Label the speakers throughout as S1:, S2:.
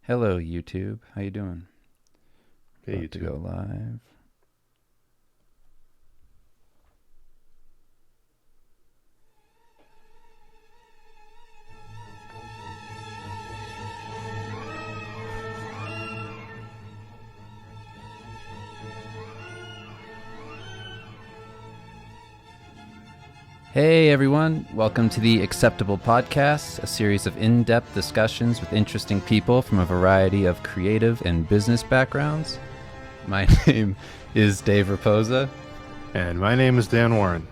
S1: Hello, YouTube. How you doing?
S2: Hey,
S1: About to
S2: YouTube.
S1: go live. Hey, everyone. Welcome to the Acceptable Podcast, a series of in-depth discussions with interesting people from a variety of creative and business backgrounds. My name is Dave Raposa.
S2: And my name is Dan Warren.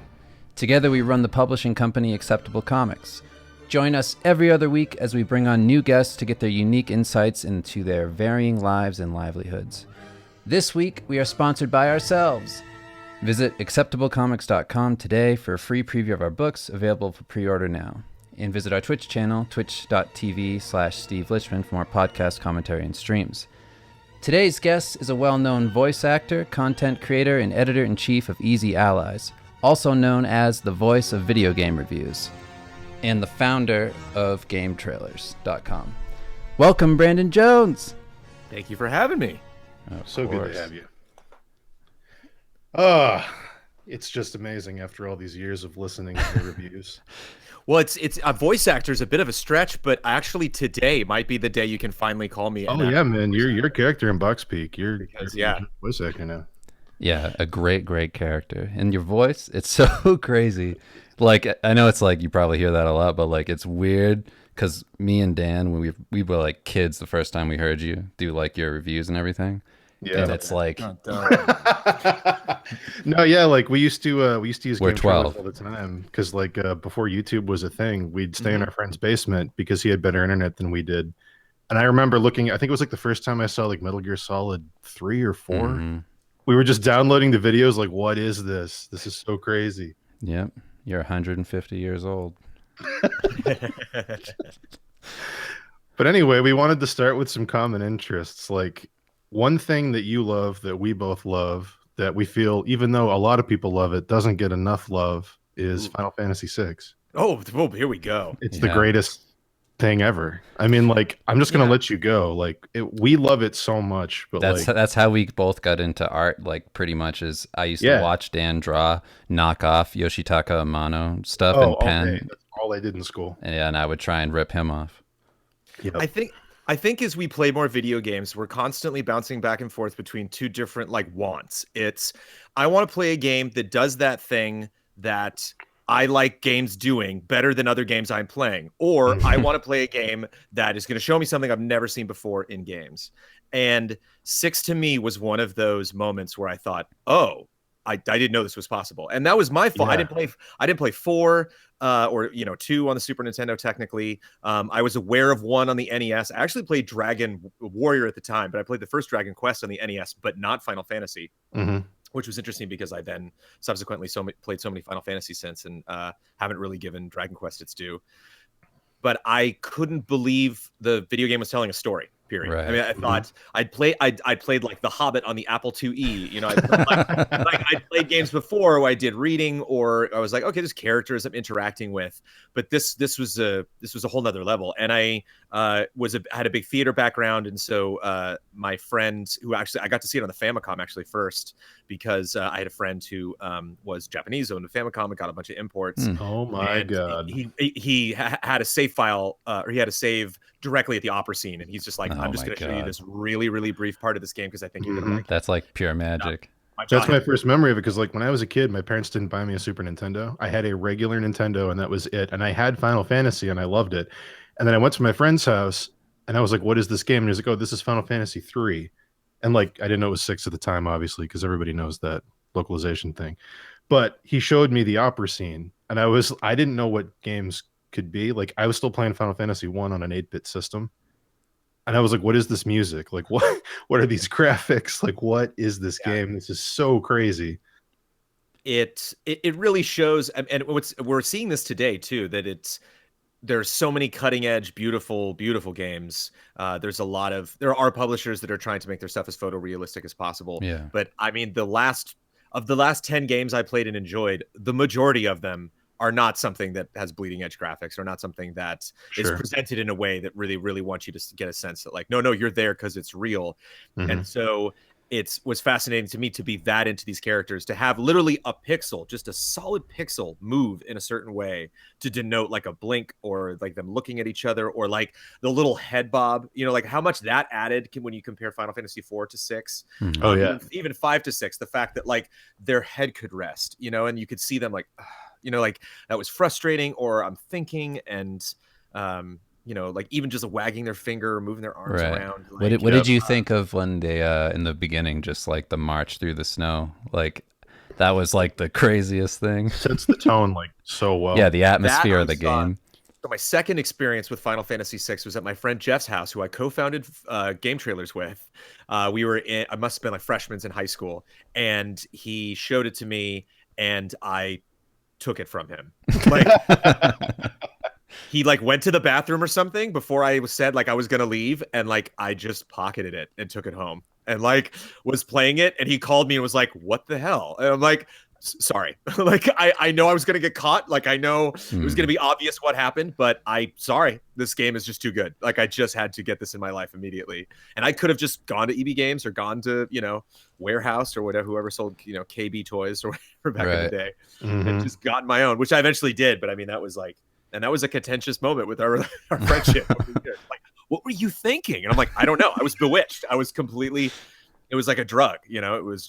S1: Together, we run the publishing company Acceptable Comics. Join us every other week as we bring on new guests to get their unique insights into their varying lives and livelihoods. This week, we are sponsored by ourselves. Visit acceptablecomics.com today for a free preview of our books, available for pre-order now. And visit our Twitch channel, twitch.tv/Steve Lichman, for more podcast commentary and streams. Today's guest is a well-known voice actor, content creator, and editor-in-chief of Easy Allies, also known as the voice of video game reviews, and the founder of GameTrailers.com. Welcome, Brandon Jones!
S3: Thank you for having me.
S2: So good to have you. Ah, it's just amazing after all these years of listening to your reviews.
S3: Well, it's a voice actor is a bit of a stretch, but actually today might be the day you can finally call me.
S2: Oh yeah, man, you're your character in Box Peak. You're
S3: yeah,
S2: a voice actor now.
S1: Yeah, a great character. And your voice, it's so crazy. Like, I know it's like you probably hear that a lot, but like it's weird because me and Dan, when we were like kids the first time we heard you do like your reviews and everything.
S2: Yeah,
S1: and it's like
S2: no, yeah, like we used to use
S1: we're
S2: GameTrailers
S1: 12
S2: all the time because like before YouTube was a thing, we'd stay in our friend's basement because he had better internet than we did. And I remember looking, I think it was like the first time I saw like Metal Gear Solid 3 or 4.
S1: Mm-hmm.
S2: We were just downloading the videos like, what is this? This is so crazy.
S1: Yep, you're 150 years old.
S2: But anyway, we wanted to start with some common interests. Like one thing that you love that we both love that we feel, even though a lot of people love it, doesn't get enough love is Final Fantasy VI.
S3: Oh, well, here we go.
S2: It's the greatest thing ever. I mean, like, I'm just gonna let you go. Like, we love it so much. But
S1: that's how we both got into art. Like, pretty much is I used to watch Dan draw knockoff Yoshitaka Amano stuff in pen.
S2: Okay. That's all I did in school.
S1: And I would try and rip him off.
S2: Yep.
S3: I think as we play more video games, we're constantly bouncing back and forth between two different like wants. It's I want to play a game that does that thing that I like games doing better than other games I'm playing, or I want to play a game that is going to show me something I've never seen before in games. And 6 to me was one of those moments where I thought, oh, I didn't know this was possible, and that was my fault.
S2: Yeah.
S3: I didn't play 4 or 2 on the Super Nintendo. Technically, I was aware of 1 on the NES. I actually played Dragon Warrior at the time, but I played the first Dragon Quest on the NES, but not Final Fantasy, which was interesting because I then subsequently played so many Final Fantasy since, and haven't really given Dragon Quest its due. But I couldn't believe the video game was telling a story. Period. Right. I mean, I thought I'd played like The Hobbit on the Apple IIe. You know, I'd played games before where I did reading, or I was like, okay, there's characters I'm interacting with. But this was a whole nother level. And I had a big theater background, and so my friend who actually I got to see it on the Famicom actually first because I had a friend who was Japanese, owned a Famicom and got a bunch of imports.
S2: Oh my god!
S3: He had a save file, or he had a save directly at the opera scene, and he's just like, I'm just going to show you this really, really brief part of this game because I think you're going to like it.
S1: That's like pure magic.
S2: That's my first memory of it because, like, when I was a kid, my parents didn't buy me a Super Nintendo. I had a regular Nintendo, and that was it. And I had Final Fantasy, and I loved it. And then I went to my friend's house, and I was like, "What is this game?" And he was like, "Oh, this is Final Fantasy 3." And like, I didn't know it was 6 at the time, obviously, because everybody knows that localization thing. But he showed me the opera scene, and I didn't know what games could be. Like, I was still playing Final Fantasy 1 on an 8-bit system. And I was like, what is this music? Like, what are these graphics? Like, what is this game? This is so crazy.
S3: It really shows, and we're seeing this today too, that there's so many cutting edge, beautiful games. There are publishers that are trying to make their stuff as photorealistic as possible.
S1: Yeah.
S3: But I mean, the last 10 games I played and enjoyed, the majority of them are not something that has bleeding edge graphics, or not something that is presented in a way that really, really wants you to get a sense that like, no, you're there because it's real. And so it was fascinating to me to be that into these characters, to have literally a pixel, just a solid pixel, move in a certain way to denote like a blink, or like them looking at each other, or like the little head bob, like how much that added when you compare Final Fantasy 4 to 6. Even 5 to 6, the fact that like their head could rest, and you could see them like, like that was frustrating, or I'm thinking, and like even just wagging their finger or moving their arms around. Like,
S1: what did you think of when they in the beginning, just like the march through the snow? Like that was like the craziest thing.
S2: Sets the tone like so well.
S1: Yeah, the atmosphere of the game.
S3: So my second experience with Final Fantasy 6 was at my friend Jeff's house, who I co-founded GameTrailers with. We were I must have been like freshmen in high school, and he showed it to me, and I took it from him. Like he like went to the bathroom or something before I said like I was gonna leave, and like I just pocketed it and took it home, and like was playing it, and he called me and was like, "What the hell?" And I'm like, "Sorry." Like I know I was gonna get caught. Like I know it was gonna be obvious what happened, but sorry. This game is just too good. Like I just had to get this in my life immediately, and I could have just gone to EB Games or gone to Warehouse or whatever, whoever sold KB Toys or whatever back in the day, and just gotten my own, which I eventually did. But I mean, that was like. And that was a contentious moment with our friendship. Like, what were you thinking? And I'm like, I don't know. I was bewitched. I was completely, it was like a drug, it was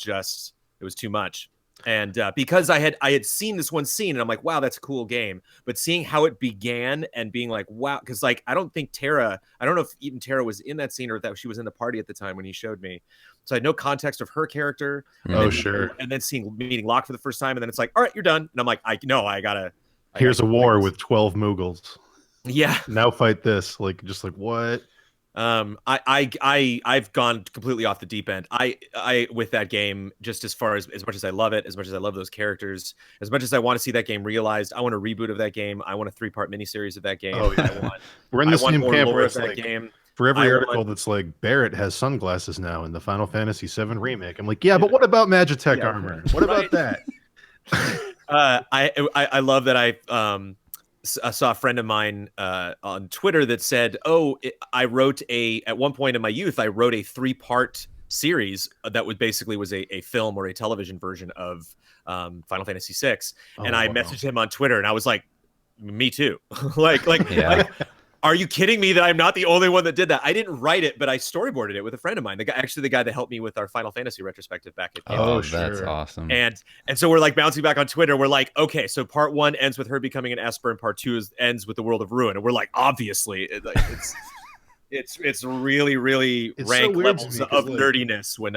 S3: too much. And because I had seen this one scene, and I'm like, wow, that's a cool game. But seeing how it began and being like, wow, because like, I don't know if even Tara was in that scene, or that she was in the party at the time when he showed me. So I had no context of her character. And then meeting Locke for the first time. And then it's like, all right, you're done. And I'm like, I gotta.
S2: Here's a war with 12 Moogles.
S3: Yeah.
S2: Now fight this. Like, just like what?
S3: I've gone completely off the deep end. I with that game, just as much as I love it, as much as I love those characters, as much as I want to see that game realized, I want a reboot of that game. I want a 3-part miniseries of that game.
S2: Oh, yeah. We're in the same camp where it's like,
S3: game.
S2: For every article that's like, Barrett has sunglasses now in the Final Fantasy 7 remake. I'm like, yeah, but what about Magitech armor? What about that?
S3: I love that I saw a friend of mine on Twitter that said, at one point in my youth, I wrote a 3-part series that was a film or a television version of Final Fantasy 6. And I messaged him on Twitter, and I was like, me too. like, are you kidding me that I'm not the only one that did that? I didn't write it, but I storyboarded it with a friend of mine. The guy that helped me with our Final Fantasy retrospective back at
S1: that's awesome.
S3: And so we're like bouncing back on Twitter. We're like, okay, so part 1 ends with her becoming an Esper, and part 2 ends with the World of Ruin. And we're like, obviously, it's really, really rank levels of nerdiness when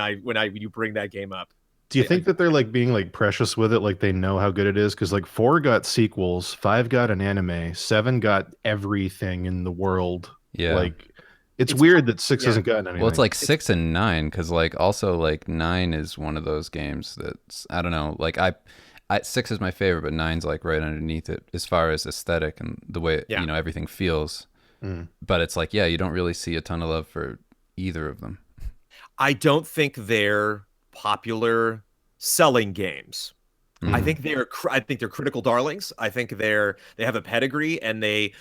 S3: you bring that game up.
S2: Do you think that they're like being like precious with it, like they know how good it is? Because like 4 got sequels, 5 got an anime, 7 got everything in the world.
S1: Yeah,
S2: like it's weird that 6 hasn't gotten anything.
S1: Well, it's like 6 and 9, because like also like 9 is one of those games that's, I don't know, like I 6 is my favorite, but 9's like right underneath it as far as aesthetic and the way everything feels. But it's like, you don't really see a ton of love for either of them.
S3: I don't think they're popular selling games. I think they're critical darlings. I think they have a pedigree, and they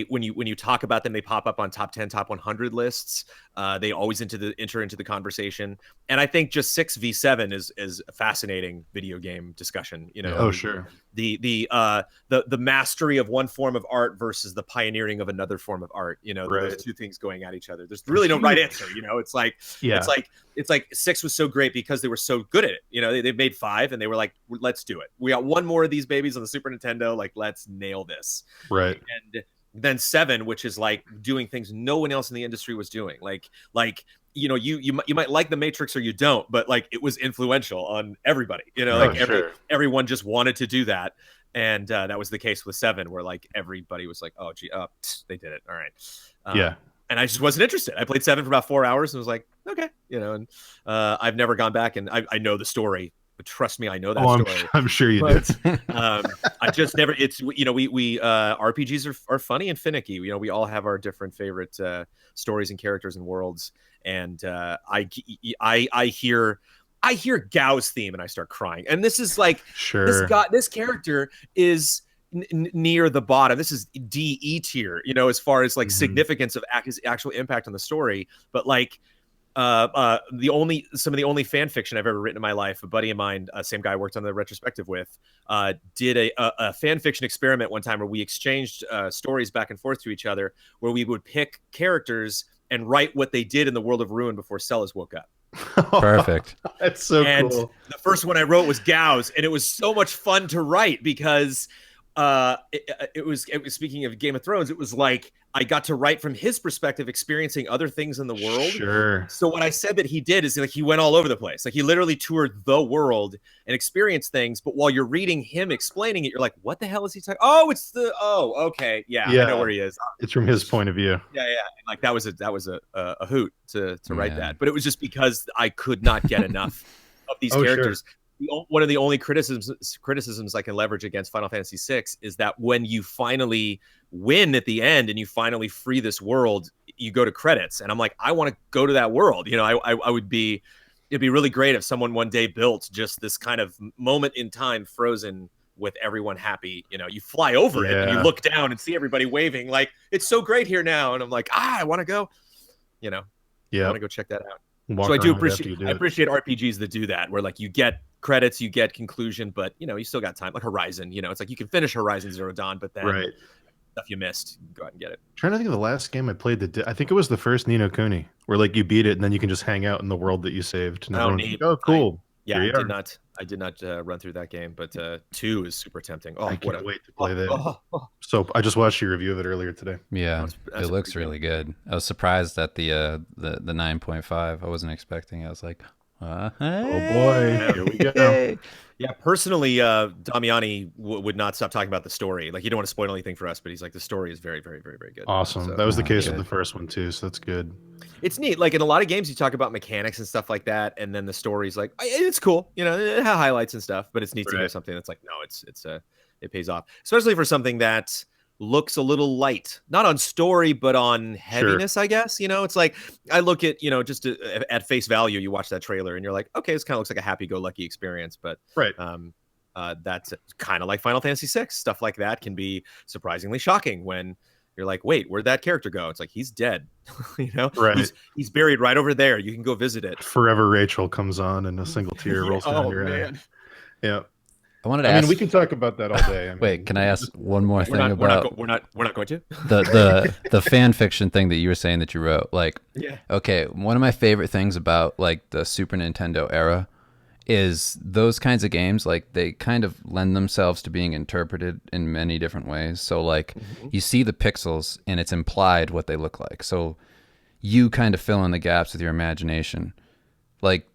S3: when you talk about them, they pop up on top 10, top 100 lists. They always enter into the conversation. And I think just 6v7 is a fascinating video game discussion.
S2: Sure.
S3: The mastery of one form of art versus the pioneering of another form of art. Those two things going at each other. There's really no right answer. It's like 6 was so great because they were so good at it. They made 5, and they were like, let's do it. We got one more of these babies on the Super Nintendo. Like, let's nail this.
S2: Right.
S3: And then 7, which is like doing things no one else in the industry was doing. Like you might like the Matrix or you don't, but like it was influential on everybody. Everyone just wanted to do that. And that was the case with 7, where like everybody was like, oh, gee, they did it. All right.
S2: Yeah.
S3: And I just wasn't interested. I played 7 for about 4 hours and was like, okay, and I've never gone back, and I know the story. But trust me, I know that story.
S2: I'm sure you did.
S3: I just never. It's we RPGs are funny and finicky. We all have our different favorite stories and characters and worlds. And I hear Gao's theme and I start crying. And this is like this character is near the bottom. This is DE tier, you know, as far as like significance of his actual impact on the story. But like some of the only fan fiction I've ever written in my life, a buddy of mine, same guy I worked on the retrospective with, did a fan fiction experiment one time where we exchanged stories back and forth to each other, where we would pick characters and write what they did in the world of Ruin before Celes woke up.
S1: Perfect.
S2: That's so
S3: and
S2: cool.
S3: The first one I wrote was Gau's, and it was so much fun to write because it was speaking of Game of Thrones, it was like I got to write from his perspective, experiencing other things in the world.
S2: Sure.
S3: So what I said that he did is like he went all over the place. Like he literally toured the world and experienced things. But while you're reading him explaining it, you're like, what the hell is he talking? Oh, okay. Yeah, I know where he is.
S2: It's from his point of view.
S3: Yeah. And like that was a hoot to write that. But it was just because I could not get enough of these characters. Sure. One of the only criticisms I can leverage against Final Fantasy VI is that when you finally win at the end and you finally free this world, you go to credits, and I'm like, I want to go to that world. You know, I would be. It'd be really great if someone one day built just this kind of moment in time, frozen with everyone happy. You know, you fly over it and you look down and see everybody waving, like it's so great here now, and I'm like, I want to go. You know, I want to go check that out. So I do appreciate RPGs that do that, where like you get credits, you get conclusion, but you know, you still got time. Like Horizon, you know, it's like you can finish Horizon Zero Dawn, but then stuff you missed, go out and get it.
S2: I'm trying to think of the last game I played I think it was the first Ni no Kuni, where like you beat it and then you can just hang out in the world that you saved.
S3: Neat.
S2: Oh, cool.
S3: I did not run through that game, but 2 is super tempting. Oh,
S2: I can't wait to play that. So I just watched your review of it earlier today.
S1: Yeah, it looks really good. I was surprised at the 9.5. I wasn't expecting. I was like,
S2: oh boy, here we go.
S3: Yeah, personally, Damiani would not stop talking about the story. Like, you don't want to spoil anything for us, but he's like, the story is very, very, very, very good.
S2: Awesome. So, that was the case with the first one too, so that's good.
S3: It's neat. Like in a lot of games, you talk about mechanics and stuff like that, and then the story's like, it's cool, you know, it has highlights and stuff, but it's neat to hear something that's like, no, it pays off, especially for something that looks a little light, not on story, but on heaviness, I guess. You know, it's like, I look at, you know, just at face value, you watch that trailer and you're like, okay, this kind of looks like a happy-go-lucky experience, but that's kind of like Final Fantasy VI. Stuff like that can be surprisingly shocking when you're like, wait, where'd that character go? It's like, he's dead. You know, he's buried right over there. You can go visit it.
S2: Forever Rachel comes on and a single tear rolls down your eye. Yeah.
S1: I wanted to ask.
S2: I mean, we can talk about that all day. I mean,
S1: wait, can I ask one more thing about?
S3: We're not going to
S1: the fan fiction thing that you were saying that you wrote. Like, okay, one of my favorite things about like the Super Nintendo era is those kinds of games. Like, they kind of lend themselves to being interpreted in many different ways. So like, you see the pixels and it's implied what they look like. So you kind of fill in the gaps with your imagination. Like,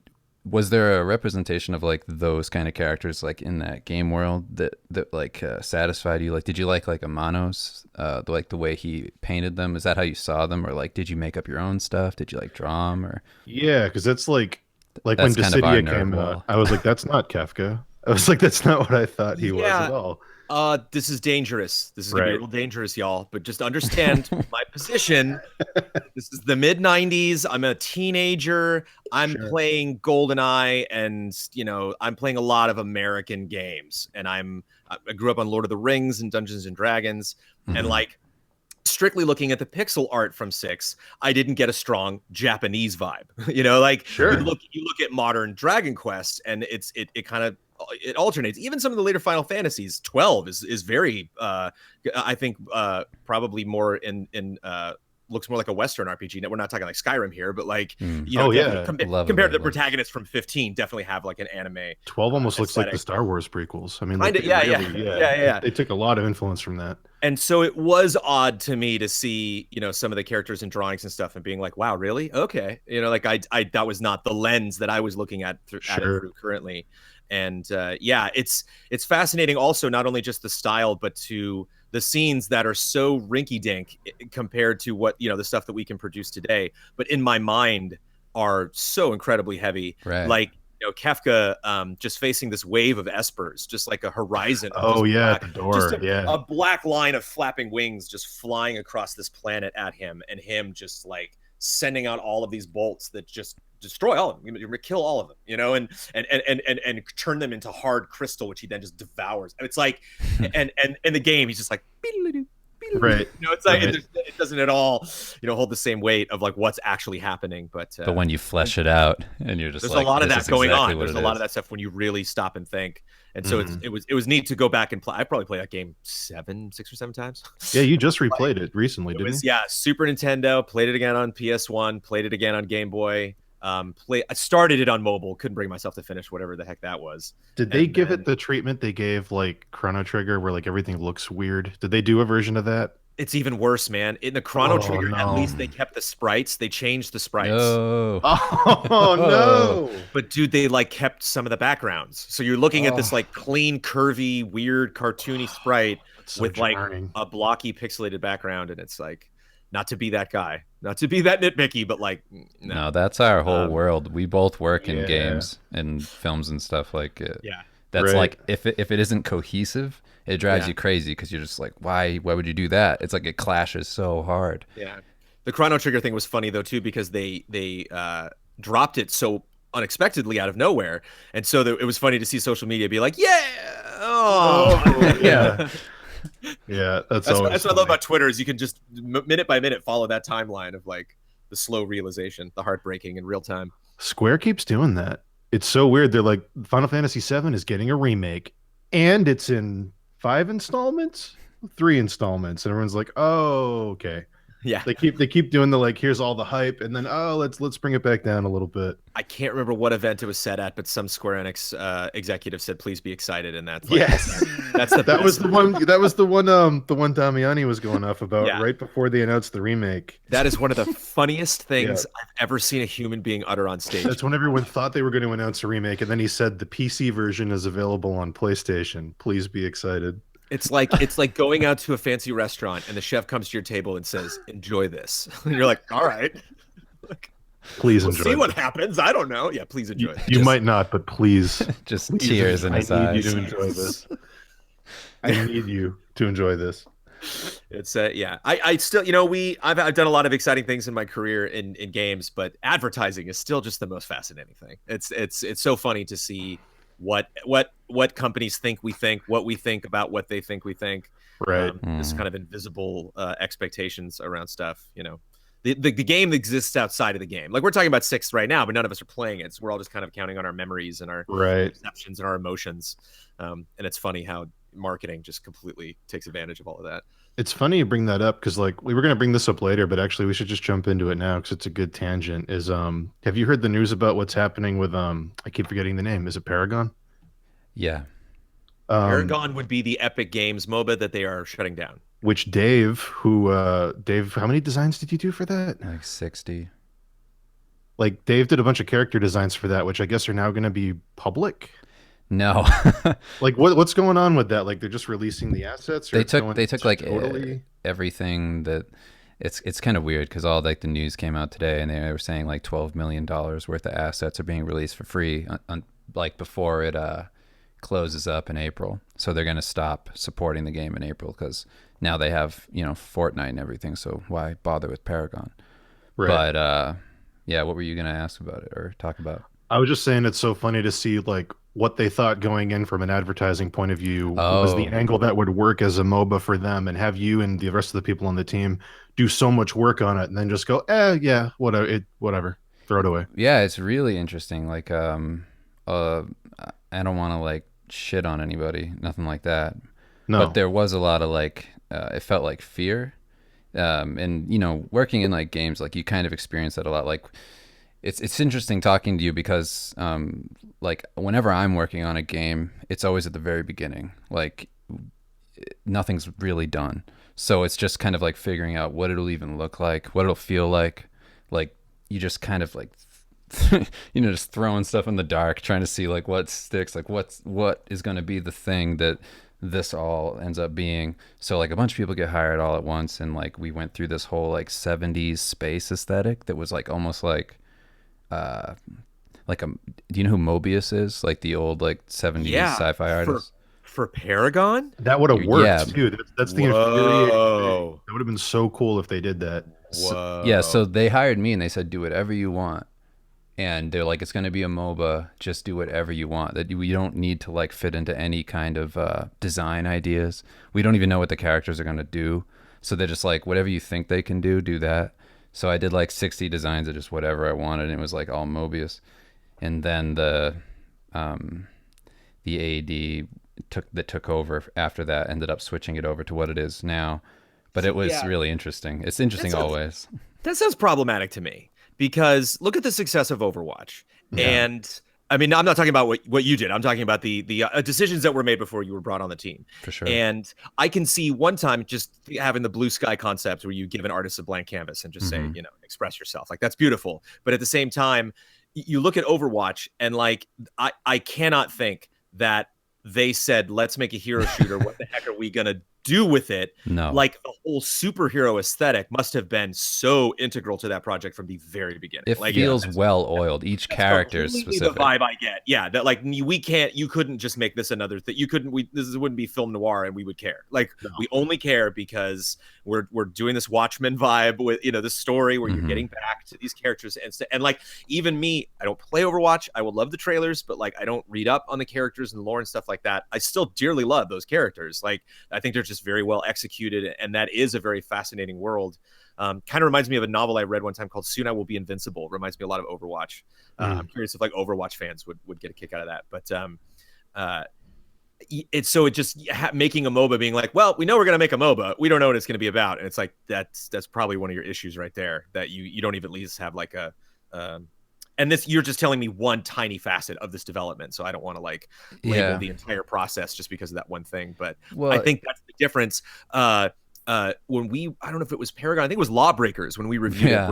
S1: was there a representation of like those kind of characters like in that game world that like satisfied you? Like, did you like Amanos, like the way he painted them? Is that how you saw them, or like did you make up your own stuff? Did you like draw them, or?
S2: Yeah, because that's like when Dissidia came out, I was like, that's not Kafka. I was like, that's not what I thought he was at all.
S3: This is dangerous. This is gonna be real dangerous, y'all. But just understand my position. This is the mid-90s. I'm a teenager. I'm playing GoldenEye, and you know, I'm playing a lot of American games. And I grew up on Lord of the Rings and Dungeons and Dragons, and like strictly looking at the pixel art from 6, I didn't get a strong Japanese vibe. You know, like you look at modern Dragon Quest, and it kind of alternates. Even some of the later Final Fantasies, 12 is very I think probably more in looks more like a Western RPG. We're not talking like Skyrim here, but like you know, compared to the protagonists from 15, definitely have like an anime.
S2: 12 almost looks like the Star Wars prequels. I mean, they took a lot of influence from that.
S3: And so it was odd to me to see, you know, some of the characters and drawings and stuff and being like, wow, really? Okay. You know, like I that was not the lens that I was looking at through currently. And it's fascinating also, not only just the style, but to the scenes that are so rinky-dink compared to what, you know, the stuff that we can produce today, but in my mind are so incredibly heavy. Like, you know, Kefka just facing this wave of espers, just like a horizon.
S2: The door.
S3: Just a black line of flapping wings just flying across this planet at him, and him just like sending out all of these bolts that just destroy all of them. You're gonna kill all of them, you know, and turn them into hard crystal, which he then just devours. And it's like, and in the game, he's just like,
S2: right.
S3: You know, it's like it doesn't at all, you know, hold the same weight of like what's actually happening. But
S1: when you flesh it out, and you're just
S3: there's
S1: like,
S3: a lot of
S1: this
S3: that
S1: is
S3: going
S1: exactly
S3: on.
S1: what
S3: There's
S1: it
S3: a lot
S1: is.
S3: of that stuff when you really stop and think. And so it was neat to go back and play. I probably played that game 6 or 7 times.
S2: Yeah, you just replayed it recently, didn't you?
S3: Yeah, Super Nintendo. Played it again on PS1. Played it again on Game Boy. I started it on mobile. Couldn't bring myself to finish whatever the heck that was.
S2: Did they give it the treatment they gave like Chrono Trigger, where like everything looks weird? Did they do a version of that?
S3: It's even worse, man. In the Chrono Trigger,
S2: no.
S3: at least they kept the sprites. They changed the sprites.
S1: No.
S2: Oh no!
S3: But dude, they like kept some of the backgrounds. So you're looking at this like clean, curvy, weird, cartoony sprite with
S2: jarring.
S3: like a blocky, pixelated background, and it's like, not to be that guy, not to be that nitpicky, but like,
S1: no, that's our whole world. We both work in games and films and stuff like it.
S3: Yeah,
S1: that's like if it isn't cohesive, it drives you crazy because you're just like, why would you do that? It's like it clashes so hard.
S3: Yeah, the Chrono Trigger thing was funny though too, because they dropped it so unexpectedly out of nowhere, and so it was funny to see social media be like,
S2: yeah. Yeah, that's what I love
S3: about Twitter is you can just minute by minute follow that timeline of like the slow realization, the heartbreaking in real time.
S2: Square keeps doing that. It's so weird. They're like, Final Fantasy VII is getting a remake, and it's in 5 installments, 3 installments, and everyone's like, "Oh, okay."
S3: Yeah,
S2: they keep doing the like, here's all the hype, and then let's bring it back down a little bit.
S3: I can't remember what event it was set at, but some Square Enix executive said, "Please be excited," and that's like, that was the one Damiani was going off about right before they announced the remake. That is one of the funniest things I've ever seen a human being utter on stage.
S2: That's when everyone thought they were going to announce a remake, and then he said the PC version is available on PlayStation. Please be excited.
S3: It's like going out to a fancy restaurant and the chef comes to your table and says, "Enjoy this," and you're like, "All right."
S2: Please enjoy.
S3: See what happens. I don't know. Yeah, please enjoy it.
S2: You might not, but please.
S1: Just tears in his eyes.
S2: I need you to enjoy this. I need you to enjoy this.
S3: It's I still, you know, I've done a lot of exciting things in my career in games, but advertising is still just the most fascinating thing. It's so funny to see what companies think we think, what we think about what they think we think.
S2: Right.
S3: This kind of invisible expectations around stuff, you know. The game exists outside of the game. Like we're talking about Sixth right now, but none of us are playing it. So we're all just kind of counting on our memories and our perceptions and our emotions. And it's funny how marketing just completely takes advantage of all of that.
S2: It's funny you bring that up because like we were going to bring this up later, but actually we should just jump into it now because it's a good tangent. Have you heard the news about what's happening with I keep forgetting the name. Is it Paragon?
S1: Yeah.
S3: Paragon would be the Epic Games MOBA that they are shutting down.
S2: Which Dave, how many designs did you do for that?
S1: Like 60.
S2: Like Dave did a bunch of character designs for that, which I guess are now going to be public.
S1: No.
S2: Like what's going on with that? Like they're just releasing the assets? Or
S1: they took like everything that it's kind of weird because all like the news came out today and they were saying like $12 million worth of assets are being released for free like before it closes up in April. So they're going to stop supporting the game in April because now they have, you know, Fortnite and everything. So why bother with Paragon? Right. But yeah, what were you going to ask about it or talk about?
S2: I was just saying it's so funny to see like what they thought going in from an advertising point of view was the angle that would work as a MOBA for them, and have you and the rest of the people on the team do so much work on it and then just go, yeah, whatever, throw it away.
S1: Yeah, it's really interesting. Like, I don't want to like shit on anybody, nothing like that. No. But there was a lot of like, it felt like fear. And you know, working in like games, like you kind of experience that a lot. Like, it's interesting talking to you because like whenever I'm working on a game, it's always at the very beginning. Like nothing's really done. So it's just kind of like figuring out what it'll even look like, what it'll feel like. Like you just kind of like you know, just throwing stuff in the dark, trying to see like what sticks, like what is going to be the thing that this all ends up being. So like a bunch of people get hired all at once, and like we went through this whole like 70s space aesthetic that was like almost like do you know who Mobius is? Like the old like 70s sci-fi artist.
S3: For Paragon?
S2: That would have worked too. That's the infuriating thing. That would have been so cool if they did that.
S1: So they hired me and they said, do whatever you want. and they're like, it's going to be a MOBA, just do whatever you want. That we don't need to like fit into any kind of design ideas. We don't even know what the characters are going to do, so they're just like, whatever you think they can do that. So I did like 60 designs of just whatever I wanted, and it was like all Mobius. And then the AD took over after that ended up switching it over to what it is now. But it was really interesting. It's interesting always.
S3: That sounds problematic to me, because look at the success of Overwatch. And I mean, I'm not talking about what you did. I'm talking about the decisions that were made before you were brought on the team.
S1: For sure.
S3: And I can see one time just having the blue sky concept where you give an artist a blank canvas and just say, you know, express yourself. Like, that's beautiful. But at the same time, you look at Overwatch and like, I cannot think that they said, let's make a hero shooter. What the heck are we going to do with it?
S1: No.
S3: Like, the whole superhero aesthetic must have been so integral to that project from the very beginning.
S1: It
S3: like,
S1: feels well oiled. Each character is specific.
S3: The vibe I get. Yeah. That like, you couldn't just make this another thing. This wouldn't be film noir and we would care. Like, we only care because we're doing this Watchmen vibe with, you know, this story where you're getting back to these characters and like, even me, I don't play Overwatch. I will love the trailers, but like, I don't read up on the characters and lore and stuff like that. I still dearly love those characters. Like, I think they're just very well executed, and that is a very fascinating world. Kind of reminds me of a novel I read one time called Soon I Will Be Invincible. Reminds me a lot of Overwatch. I'm curious if like Overwatch fans would get a kick out of that. But making a MOBA, being like, well, we know we're going to make a MOBA, we don't know what it's going to be about, and it's like that's probably one of your issues right there, that you don't even at least have like a and this, you're just telling me one tiny facet of this development, so I don't want to like label the entire process just because of that one thing. But I think that's the difference. When I don't know if it was Paragon, I think it was Lawbreakers when we reviewed it.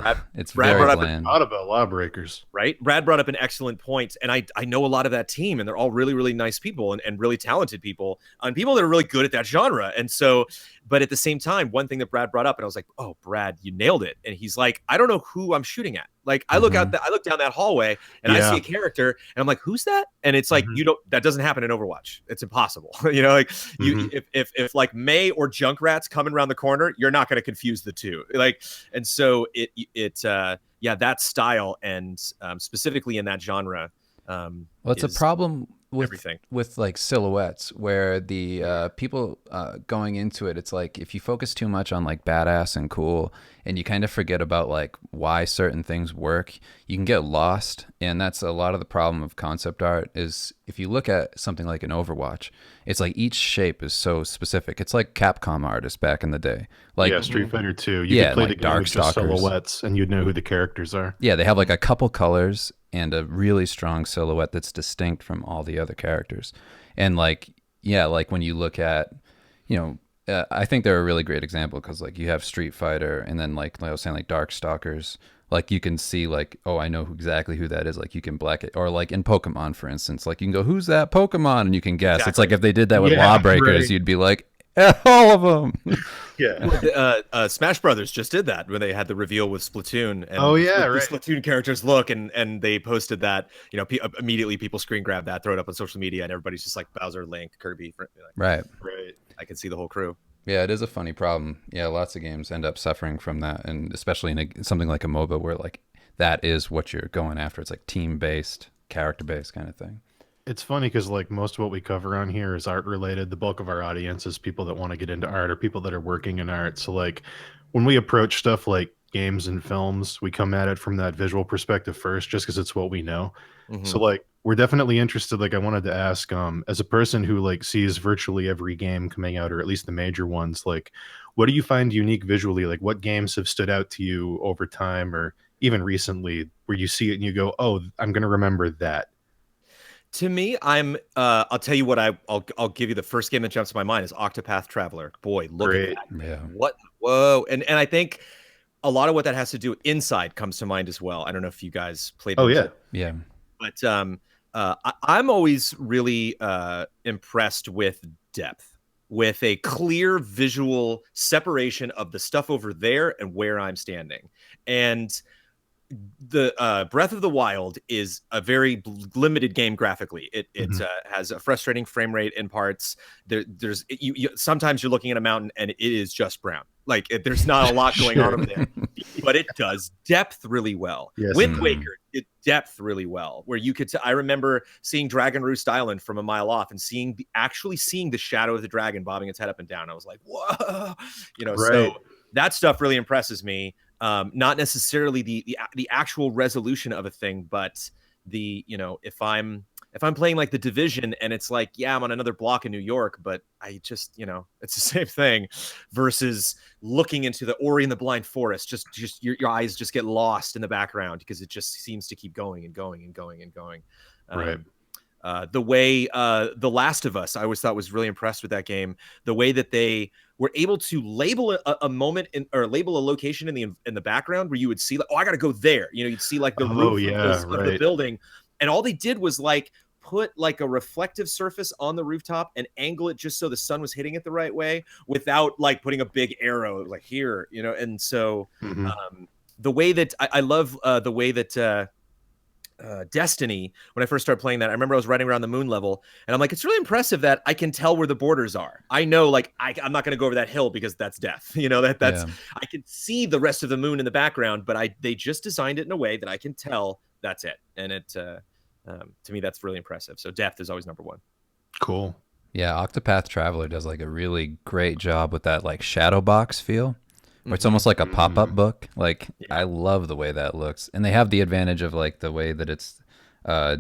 S3: Brad brought
S2: up a lot about Lawbreakers,
S3: right? Brad brought up an excellent point, and I know a lot of that team, and they're all really, really nice people and really talented people, and people that are really good at that genre. And so, but at the same time, one thing that Brad brought up, and I was like, "Oh, Brad, you nailed it." And he's like, "I don't know who I'm shooting at." Like, I look down that hallway and I see a character and I'm like, who's that? And it's like, that doesn't happen in Overwatch. It's impossible. You know, like if like May or Junkrats coming around the corner, you're not going to confuse the two. Like, and so that style and specifically in that genre.
S1: Well, it's a problem with
S3: everything,
S1: with like silhouettes, where the people going into it, it's like if you focus too much on like badass and cool, and you kind of forget about like why certain things work, you can get lost. And that's a lot of the problem of concept art. Is if you look at something like an Overwatch, it's like each shape is so specific. It's like Capcom artists back in the day, like
S2: Street Fighter 2. You could play like the game with just silhouettes, and you'd know who the characters are.
S1: Yeah, they have like a couple colors and a really strong silhouette that's distinct from all the other characters. And like, like when you look at, I think they're a really great example, because like you have Street Fighter, and then like I was saying, like Darkstalkers, like you can see like, oh, I know exactly who that is. Like you can black it, or like in Pokemon, for instance, like you can go, who's that Pokemon? And you can guess. Exactly. It's like if they did that with Lawbreakers, you'd be like, all of them.
S3: Smash Brothers just did that when they had the reveal with Splatoon. And the Splatoon characters look, and they posted that. Immediately people screen grab that, throw it up on social media, and everybody's just like Bowser, Link, Kirby.
S1: Right.
S3: I can see the whole crew.
S1: Yeah, it is a funny problem. Yeah, lots of games end up suffering from that, and especially in something like a MOBA, where like that is what you're going after. It's like team-based, character-based kind of thing.
S2: It's funny because like most of what we cover on here is art related. The bulk of our audience is people that want to get into art or people that are working in art. So like when we approach stuff like games and films, we come at it from that visual perspective first, just because it's what we know. So like we're definitely interested. Like I wanted to ask, as a person who like sees virtually every game coming out, or at least the major ones, like what do you find unique visually? Like what games have stood out to you over time, or even recently, where you see it and you go, oh, I'm going to remember that?
S3: To me, I'll tell you what, I'll give you the first game that jumps to my mind is Octopath Traveler. Boy, look at that.
S1: Yeah.
S3: What? Whoa. And I think a lot of what that has to do, Inside comes to mind as well. I don't know if you guys played.
S2: Oh, yeah.
S1: Yeah.
S3: But I'm always really impressed with depth, with a clear visual separation of the stuff over there and where I'm standing. And the Breath of the Wild is a very limited game graphically. It has a frustrating frame rate in parts. Sometimes you're looking at a mountain and it is just brown. Like there's not a lot going on over there. The but it does depth really well.
S2: Yes,
S3: Wind
S2: indeed.
S3: Waker did depth really well, where you could. I remember seeing Dragon Roost Island from a mile off and actually seeing the shadow of the dragon bobbing its head up and down. I was like, whoa,
S2: Right.
S3: So that stuff really impresses me. Not necessarily the actual resolution of a thing, but if I'm playing like The Division and it's like, yeah, I'm on another block in New York, but I just, it's the same thing versus looking into the Ori and the Blind Forest. Just your eyes just get lost in the background because it just seems to keep going and going and going and going.
S2: Right.
S3: The way The Last of Us, I always thought was really impressed with that game. The way that they were able to label a moment or label a location in the background where you would see like, oh, I got to go there. You'd see like the roof of the building, and all they did was like put like a reflective surface on the rooftop and angle it just so the sun was hitting it the right way without like putting a big arrow like here, And so the way that I love the way that Destiny, when I first started playing that, I remember I was riding around the moon level and I'm like, it's really impressive that I can tell where the borders are. I know, like, I'm not going to go over that hill because that's death. I can see the rest of the moon in the background, but they just designed it in a way that I can tell that's it. And it, to me, that's really impressive. So depth is always number one.
S2: Cool.
S1: Yeah, Octopath Traveler does like a really great job with that like shadow box feel. Where it's almost like a pop-up book. Like, I love the way that looks. And they have the advantage of like the way that it's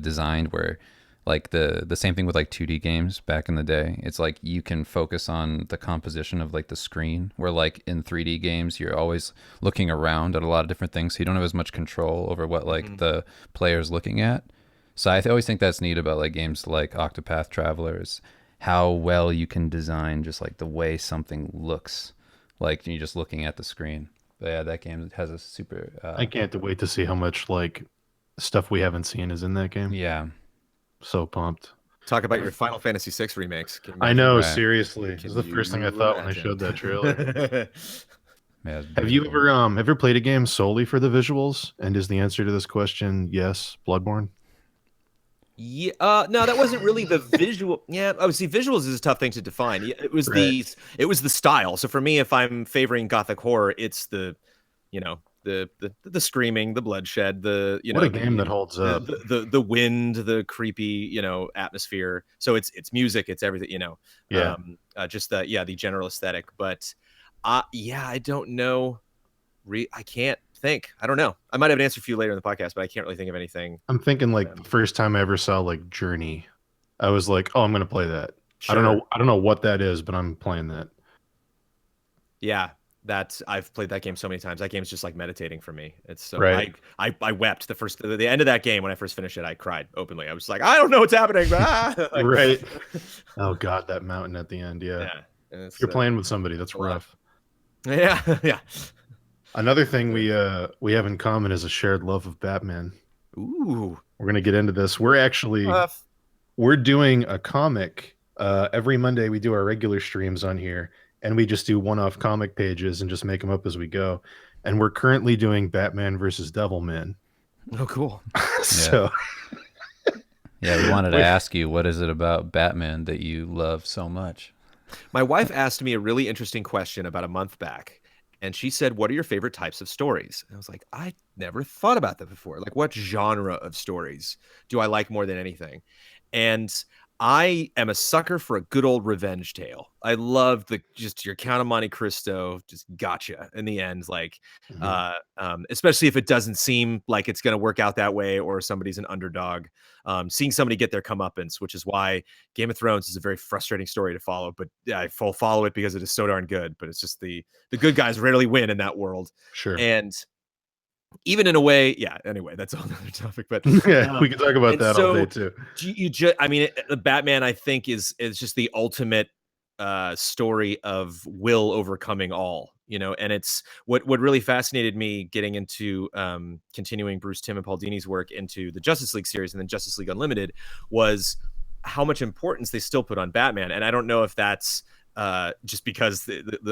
S1: designed where like the same thing with like 2D games back in the day. It's like you can focus on the composition of like the screen where like in 3D games, you're always looking around at a lot of different things. So you don't have as much control over what like the player's looking at. So I always think that's neat about like games like Octopath Traveler is how well you can design just like the way something looks. Like you're just looking at the screen. But yeah, that game has a super.
S2: I can't wait to see how much like stuff we haven't seen is in that game.
S1: Yeah,
S2: So pumped.
S3: Talk about your Final Fantasy VI remakes.
S2: I know,
S1: Right.
S2: seriously. This is the first thing I thought when I showed that trailer.
S1: yeah.
S2: Have you ever played a game solely for the visuals? And is the answer to this question yes, Bloodborne?
S3: Yeah, no, that wasn't really the visual. Yeah, obviously, visuals is a tough thing to define. It was the style. So for me, if I'm favoring gothic horror, it's the screaming, the bloodshed,
S2: what a game that holds up.
S3: The wind, the creepy, atmosphere. So it's music, it's everything,
S2: Yeah.
S3: Just the general aesthetic. But I don't know. I can't think. I don't know. I might have an answer for you later in the podcast, but I can't really think of anything.
S2: I'm thinking like the first time I ever saw like Journey, I was like, oh, I'm gonna play that.
S3: Sure.
S2: I don't know what that is, but I'm playing that.
S3: Yeah, I've played that game so many times. That game's just like meditating for me. It's so
S2: Right.
S3: I wept the end of that game when I first finished it. I cried openly. I was like, I don't know what's happening, but like,
S2: Right. Oh god, that mountain at the end. Yeah.
S3: If
S2: you're playing with somebody, that's rough.
S3: Yeah.
S2: Another thing we have in common is a shared love of Batman.
S3: Ooh.
S2: We're gonna get into this. We're doing a comic. Every Monday we do our regular streams on here, and we just do one-off comic pages and just make them up as we go. And we're currently doing Batman versus Devilman.
S3: Oh, cool.
S2: So
S1: yeah, we wanted to ask you, what is it about Batman that you love so much?
S3: My wife asked me a really interesting question about a month back. And she said, what are your favorite types of stories? And I was like, I never thought about that before. Like, what genre of stories do I like more than anything? And I am a sucker for a good old revenge tale. I love just your Count of Monte Cristo, just gotcha in the end. Like, especially if it doesn't seem like it's going to work out that way or somebody's an underdog. Seeing somebody get their comeuppance, which is why Game of Thrones is a very frustrating story to follow. But I follow it because it is so darn good. But it's just the good guys rarely win in that world.
S2: Sure.
S3: And even in a way, anyway, that's another topic, but
S2: yeah, we can talk about that all day too.
S3: The Batman, I think, is just the ultimate story of will overcoming all, and it's what really fascinated me getting into continuing Bruce Timm and Paul Dini's work into the Justice League series and then Justice League Unlimited was how much importance they still put on Batman. And I don't know if that's just because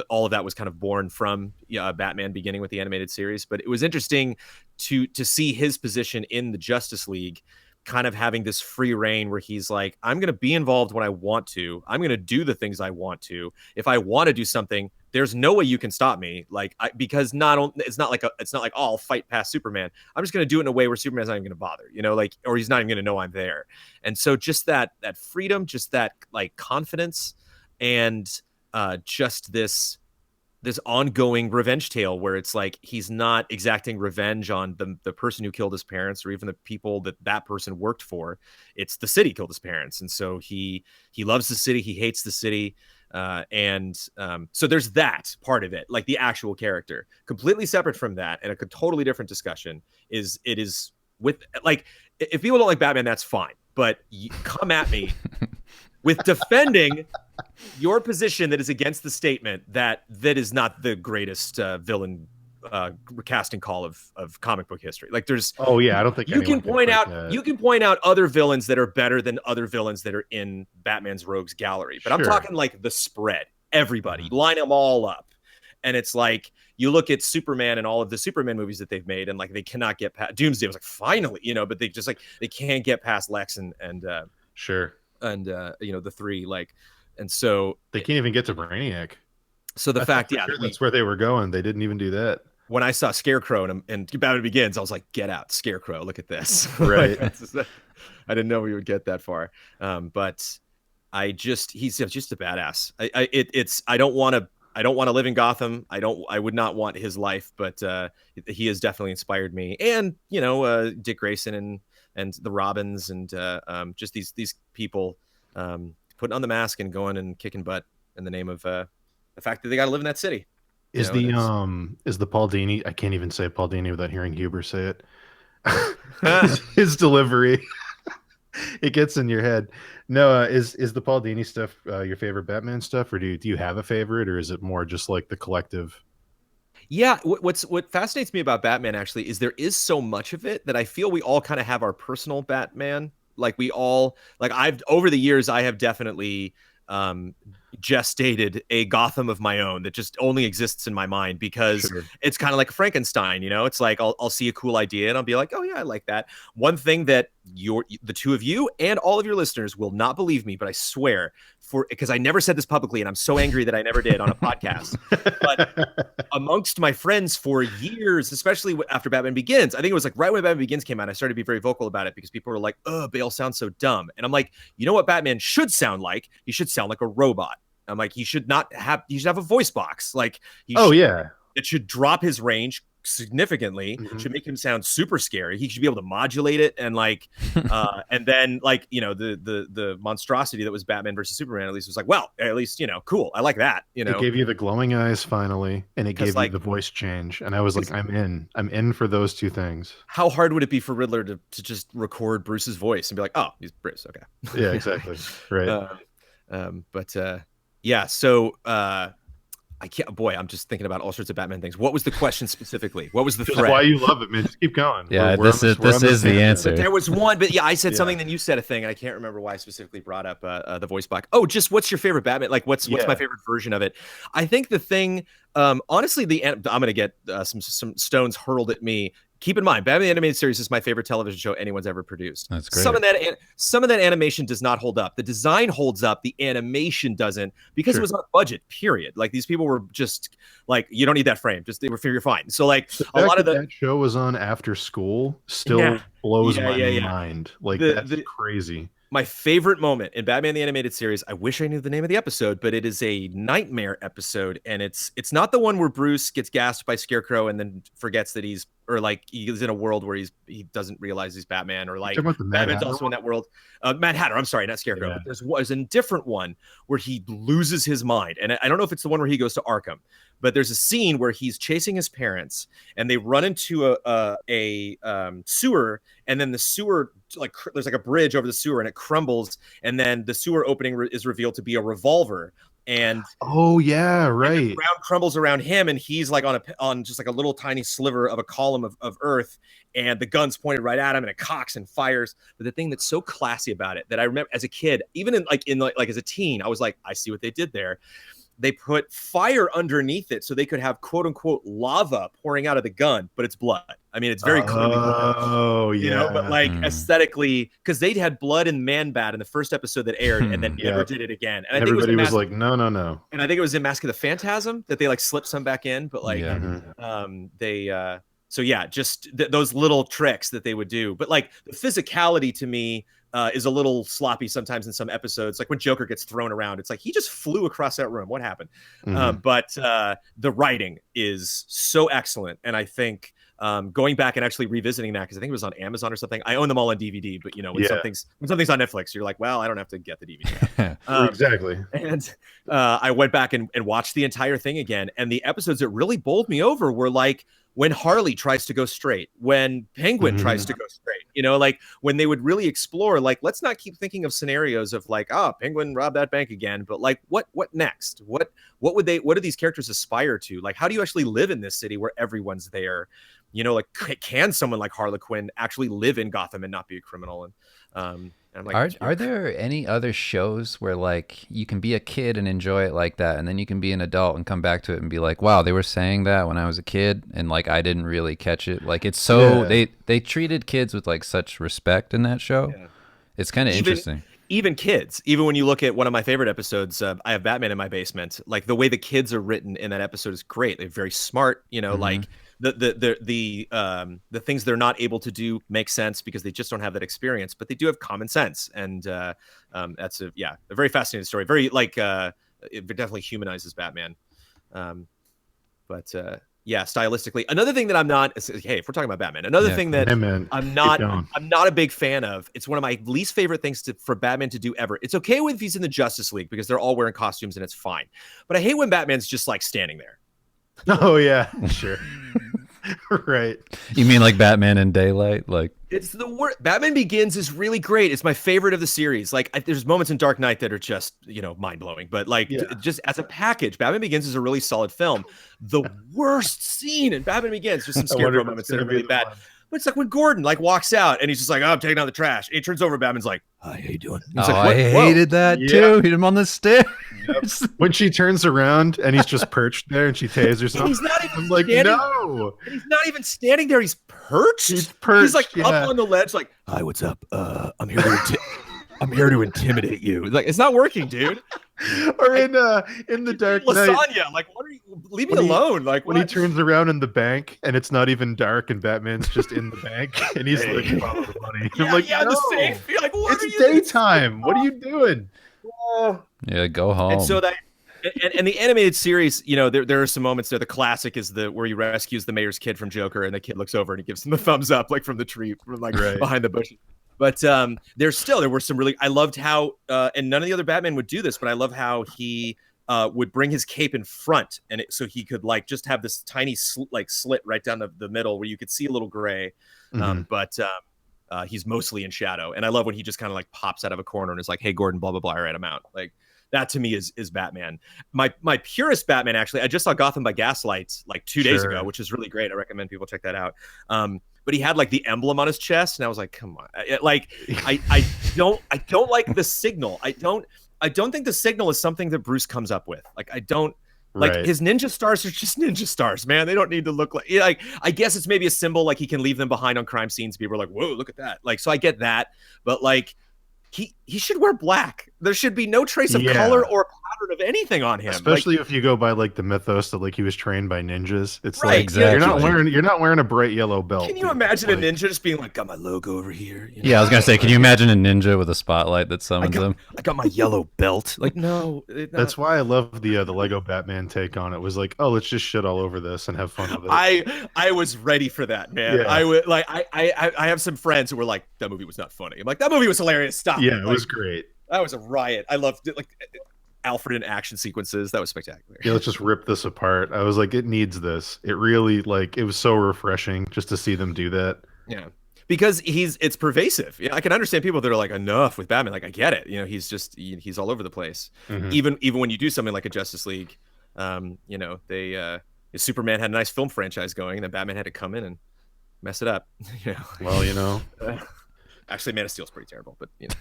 S3: all of that was kind of born from Batman beginning with the animated series, but it was interesting to see his position in the Justice League kind of having this free reign where he's like, I'm going to be involved when I want to. I'm going to do the things I want to. If I want to do something, there's no way you can stop me. Like, because it's not like, oh, I'll fight past Superman. I'm just going to do it in a way where Superman's not even going to bother, like, or he's not even going to know I'm there. And so just that freedom, just that like confidence, and just this ongoing revenge tale where it's like he's not exacting revenge on the person who killed his parents or even the people that person worked for. It's the city killed his parents, and so he loves the city, he hates the city, and so there's that part of it, like the actual character. Completely separate from that, and a totally different discussion is with, like, if people don't like Batman, that's fine, but you come at me with defending your position that is against the statement that is not the greatest villain casting call of comic book history. Like, there's
S2: I don't think
S3: you can point out other villains that are better than other villains that are in Batman's rogues gallery, but I'm talking like the spread, everybody, line them all up. And it's like, you look at Superman and all of the Superman movies that they've made, and like they cannot get past Doomsday was like finally, but they just like they can't get past Lex and the three, like, and so
S2: they can't even get to Brainiac.
S3: So the fact,
S2: that's where they were going. They didn't even do that.
S3: When I saw Scarecrow and Batman Begins, I was like, get out, Scarecrow, look at this.
S2: Right.
S3: I didn't know we would get that far. But he's just a badass. I don't want to live in Gotham. I would not want his life, but he has definitely inspired me. And, Dick Grayson and the Robins and just these people putting on the mask and going and kicking butt in the name of the fact that they got to live in that city.
S2: Is the Paul Dini? I can't even say Paul Dini without hearing Huber say it. His delivery, it gets in your head. No, is the Paul Dini stuff your favorite Batman stuff, or do you have a favorite, or is it more just like the collective?
S3: Yeah, what fascinates me about Batman actually is there is so much of it that I feel we all kind of have our personal Batman. Like we all, like over the years, I have definitely gestated a Gotham of my own that just only exists in my mind because it's kind of like Frankenstein, it's like I'll see a cool idea and I'll be like, oh yeah, I like that. One thing that the two of you and all of your listeners will not believe me, but I swear, because I never said this publicly and I'm so angry that I never did on a podcast, but amongst my friends for years, especially after Batman Begins, I think it was like right when Batman Begins came out, I started to be very vocal about it because people were like, oh, Bale sounds so dumb. And I'm like, you know what Batman should sound like? He should sound like a robot. I'm like, he should have a voice box. Like, it should drop his range significantly, should make him sound super scary. He should be able to modulate it and like and then like the monstrosity that was Batman versus Superman at least was like, well, at least cool, I like that.
S2: It gave you the glowing eyes finally, and it gave you the voice change, and I was like, I'm in for those two things. How
S3: hard would it be for Riddler to just record Bruce's voice and be like, oh, he's Bruce, okay.
S2: Yeah, exactly. Right.
S3: Yeah, so I can't. Boy, I'm just thinking about all sorts of Batman things. What was the question specifically? What was the threat?
S2: Why you love it, man? Just keep going.
S1: Yeah, this is the answer.
S3: But there was one, but yeah, I said something, then you said a thing, and I can't remember why I specifically brought up the voice box. Oh, just what's your favorite Batman? Like, what's my favorite version of it? I think the thing, honestly, I'm gonna get some stones hurled at me. Keep in mind, Batman the Animated Series is my favorite television show anyone's ever produced.
S1: That's great.
S3: Some of that animation does not hold up. The design holds up. The animation doesn't, because it was on a budget, period. Like, these people were just like, you don't need that frame. Just you're fine. So like a lot of that
S2: show was on after school still blows my mind. Like, that's crazy.
S3: My favorite moment in Batman the Animated Series, I wish I knew the name of the episode, but it is a nightmare episode, and it's not the one where Bruce gets gassed by Scarecrow and then forgets that he's in a world where he doesn't realize he's Batman, or like Batman's also in that world. Mad Hatter, I'm sorry, not Scarecrow. Yeah. But there's a different one where he loses his mind, and I don't know if it's the one where he goes to Arkham, but there's a scene where he's chasing his parents and they run into a sewer, and then the sewer, like, there's like a bridge over the sewer and it crumbles, and then the sewer opening is revealed to be a revolver. And
S2: the
S3: ground crumbles around him, and he's like on just like a little tiny sliver of a column of earth, and the gun's pointed right at him, and it cocks and fires. But the thing that's so classy about it that I remember as a kid, even in as a teen, I was like, I see what they did there. they put fire underneath it so they could have quote unquote lava pouring out of the gun, but it's blood. I mean, it's very clearly blood.
S2: Oh, yeah.
S3: You know, but like aesthetically, because they'd had blood in Man-Bat in the first episode that aired, and then never did it again. And I think
S2: everybody
S3: it
S2: was like, no.
S3: And I think it was in Mask of the Phantasm that they like slipped some back in, but like so yeah, just those little tricks that they would do. But like the physicality to me is a little sloppy sometimes in some episodes. Like when Joker gets thrown around, it's like he just flew across that room. What happened? But the writing is so excellent, and I think going back and actually revisiting that, because I think it was on Amazon or something. I own them all on DVD, but you know, when something's on Netflix, you're like, well, I don't have to get the DVD.
S2: Exactly.
S3: And I went back and watched the entire thing again, and the episodes that really bowled me over were like when Harley tries to go straight, when Penguin tries to go straight, you know, like when they would really explore, like, let's not keep thinking of scenarios of like, Penguin robbed that bank again, but like, what next? What do these characters aspire to? Like, how do you actually live in this city where everyone's there? You know, like, can someone like Harlequin actually live in Gotham and not be a criminal? And I'm like,
S1: are there any other shows where like you can be a kid and enjoy it like that, and then you can be an adult and come back to it and be like, wow, they were saying that when I was a kid, and like I didn't really catch it. Like it's so they treated kids with like such respect in that show. Yeah. It's kind of interesting.
S3: Even kids, even when you look at one of my favorite episodes, I have Batman in my basement. Like the way the kids are written in that episode is great. They're very smart, you know, like the things they're not able to do make sense because they just don't have that experience, but they do have common sense. And that's a very fascinating story. Very like it definitely humanizes Batman. Yeah, stylistically. Another thing that I'm not, hey, if we're talking about Batman, another thing that I'm not a big fan of, it's one of my least favorite things for Batman to do ever. It's okay if he's in the Justice League because they're all wearing costumes and it's fine. But I hate when Batman's just like standing there.
S2: Oh yeah, sure. Right.
S1: You mean like Batman in daylight? Like
S3: it's the worst. Batman Begins is really great. It's my favorite of the series. Like there's moments in Dark Knight that are just, you know, mind blowing, but like just as a package, Batman Begins is a really solid film. The worst scene in Batman Begins, just some scarecrow moments that are really bad. But it's like when Gordon like walks out and he's just like, I'm taking out the trash. And he turns over, Batman's like, hi, how you doing?
S1: Like, I hated that too. Hit him on the stairs.
S2: Yep. When she turns around and he's just perched there and she tasers him.
S3: He's not even
S2: like,
S3: standing,
S2: no.
S3: He's not even standing there. He's perched. He's like up on the ledge, like, hi, what's up? I'm here to intimidate you. Like, it's not working, dude.
S2: Or in the Dark Knight,
S3: lasagna. Like, what are you? Leave me alone. Like
S2: when he turns around in the bank and it's not even dark and Batman's just in the bank and he's like, follow the money. I'm like, no,
S3: the safe. You're like, what
S2: it's daytime. What are you doing?
S1: Yeah, go home.
S3: And so that. And the animated series, you know, there are some moments there. The classic is where he rescues the mayor's kid from Joker, and the kid looks over and he gives him the thumbs up, like from the tree, from like behind the bushes. But there were some really. I loved how, and none of the other Batman would do this, but I love how he would bring his cape in front, and so he could like just have this tiny slit right down the middle where you could see a little gray, but he's mostly in shadow. And I love when he just kind of like pops out of a corner and is like, "Hey, Gordon, blah blah blah, all right, I'm out." Like. That to me is Batman. My purest Batman, actually, I just saw Gotham by Gaslight like 2 days ago, which is really great. I recommend people check that out. But he had like the emblem on his chest, and I was like, come on. I don't like the signal. I don't think the signal is something that Bruce comes up with. Like I don't like his ninja stars are just ninja stars, man. They don't need to look like I guess it's maybe a symbol, like he can leave them behind on crime scenes. People are like, whoa, look at that. Like, so I get that, but like he should wear black. There should be no trace of color or pattern of anything on him.
S2: Especially if you go by like the mythos that like he was trained by ninjas. It's
S3: like
S2: exactly. You're not wearing a bright yellow belt.
S3: Can you imagine a ninja just being like, got my logo over here? You know?
S1: Yeah, I was gonna say, can you imagine a ninja with a spotlight that summons him?
S3: I got my yellow belt. Like, no.
S2: That's why I love the Lego Batman take on it. Was like, oh, let's just shit all over this and have fun with
S3: it. I was ready for that, man. Yeah. I would like I have some friends who were like, that movie was not funny. I'm like, that movie was hilarious. Stop.
S2: Yeah, it was great.
S3: That was a riot. I loved it. Like Alfred in action sequences. That was spectacular.
S2: Yeah, let's just rip this apart. I was like, it needs this. It really it was so refreshing just to see them do that.
S3: Yeah. Because it's pervasive. Yeah, I can understand people that are like, enough with Batman. Like, I get it. You know, he's all over the place. Even when you do something like a Justice League, you know, Superman had a nice film franchise going, and then Batman had to come in and mess it up. You know?
S2: Well, you know.
S3: Actually, Man of Steel is pretty terrible, but you know.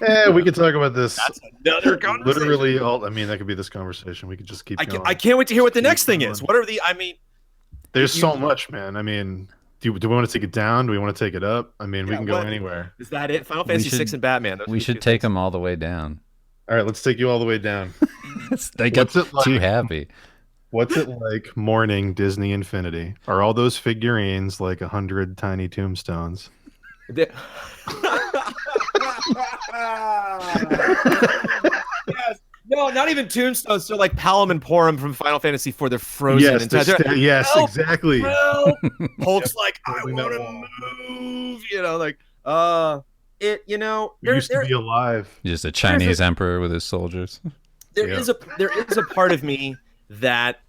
S2: Yeah, we could talk about this.
S3: That's another conversation.
S2: Literally, I mean, that could be this conversation. We could just keep going.
S3: I can't wait to hear what the next thing is. What are the? I mean,
S2: there's so much, man. I mean, do we want to take it down? Do we want to take it up? I mean, we can go anywhere.
S3: Is that it? Final Fantasy 6 and Batman.
S1: We should take them all the way down.
S2: All right, let's take you all the way down.
S1: They got too happy.
S2: What's it like mourning Disney Infinity? Are all those figurines like 100 tiny tombstones?
S3: Yes. No, not even tombstones. So like Palom and Porum from Final Fantasy IV, they're frozen.
S2: Yes,
S3: help,
S2: exactly.
S3: Help. Hulk's like, I want to move. You know, like, it. You know,
S2: there used to be alive.
S1: Just a Chinese emperor with his soldiers.
S3: There is a part of me that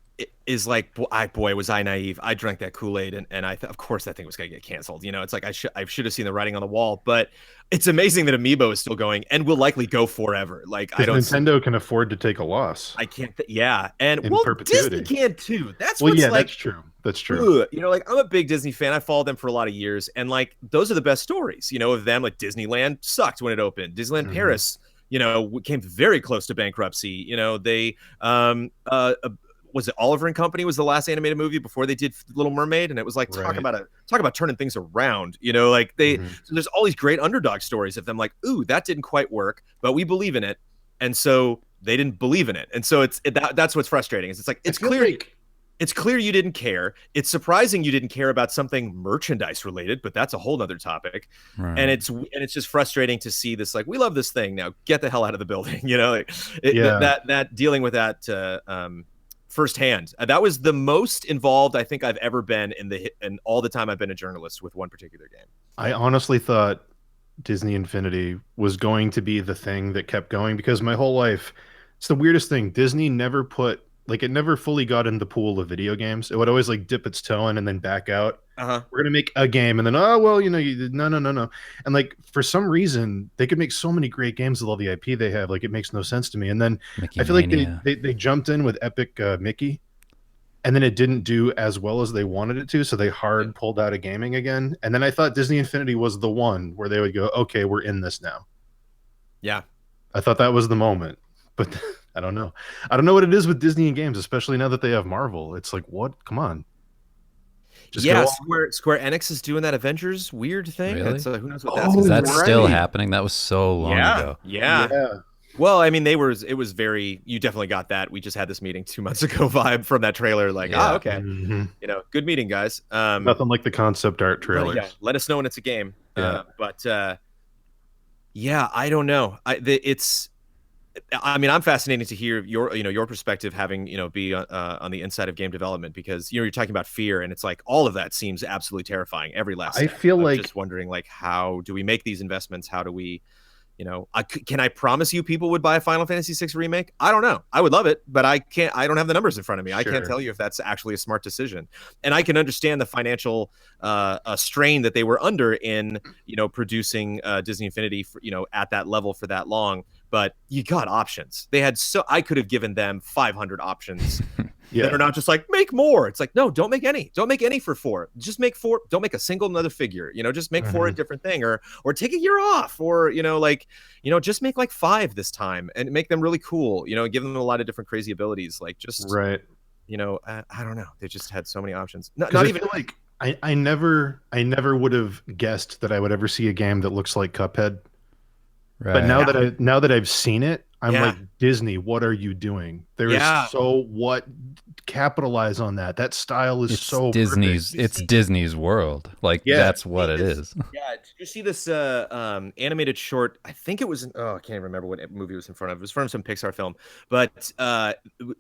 S3: is like, boy, was I naive. I drank that Kool-Aid, and of course that thing was gonna get canceled. You know, it's like I should have seen the writing on the wall. But it's amazing that Amiibo is still going and will likely go forever. Like
S2: Nintendo can afford to take a loss.
S3: I can't. And
S2: perpetuity.
S3: Disney can too. That's
S2: that's true. That's true.
S3: You know, like I'm a big Disney fan. I followed them for a lot of years, and like those are the best stories. You know, of them. Like Disneyland sucked when it opened. Disneyland Paris, you know, came very close to bankruptcy. You know, they was it Oliver and Company was the last animated movie before they did Little Mermaid, and it was like talk about turning things around. You know, like so there's all these great underdog stories of them like, ooh, that didn't quite work, but we believe in it, and so they didn't believe in it, and so that's what's frustrating. Is it's like it's clear. It's clear you didn't care. It's surprising you didn't care about something merchandise related, but that's a whole nother topic. Right. And it's just frustrating to see this, like, we love this thing, now get the hell out of the building. You know, like that dealing with that firsthand. That was the most involved I think I've ever been in all the time I've been a journalist with one particular game.
S2: I honestly thought Disney Infinity was going to be the thing that kept going, because my whole life, it's the weirdest thing. Disney never it never fully got in the pool of video games. It would always like dip its toe in and then back out. We're gonna make a game, and then no. And like for some reason they could make so many great games with all the IP they have. Like it makes no sense to me. And then I feel like they jumped in with Epic Mickey, and then it didn't do as well as they wanted it to, so they pulled out of gaming again. And then I thought Disney Infinity was the one where they would go, okay, we're in this now.
S3: Yeah, I
S2: thought that was the moment, but I don't know. I don't know what it is with Disney and games, especially now that they have Marvel. It's like, what? Come on.
S3: Square Enix is doing that Avengers weird thing.
S1: Really?
S3: Who knows what that's?
S1: Is that still happening? That was so long ago.
S3: Yeah. Well, I mean, it was very. You definitely got that. We just had this meeting 2 months ago vibe from that trailer. Like, okay, you know, good meeting, guys.
S2: Nothing like the concept art trailers.
S3: Yeah, let us know when it's a game.
S2: Yeah.
S3: I don't know. I mean, I'm fascinated to hear your perspective, having be on the inside of game development, because you're talking about fear, and it's like all of that seems absolutely terrifying. Every last step.
S2: I feel like
S3: just wondering, like, how do we make these investments? How do we, can I promise you people would buy a Final Fantasy VI remake? I don't know. I would love it, but I can't. I don't have the numbers in front of me. Sure. I can't tell you if that's actually a smart decision. And I can understand the financial strain that they were under in producing Disney Infinity for, at that level for that long. But you got options. I could have given them 500 options that are not just like, make more. It's like, no, don't make any. Don't make any for 4. Just make 4. Don't make a single another figure. Just make 4 a different thing, or take a year off, or just make like 5 this time and make them really cool. Give them a lot of different crazy abilities. Like just right. I don't know. They just had so many options. Not even
S2: like I never would have guessed that I would ever see a game that looks like Cuphead. Right. But now that I've seen it, I'm like, Disney, what are you doing? Capitalize on that. That style is so
S1: Disney's.
S2: Perfect.
S1: It's Disney's world. Like that's what it is.
S3: Yeah. Did you see this animated short? I think it was. I can't even remember what movie it was in front of. It was from some Pixar film, but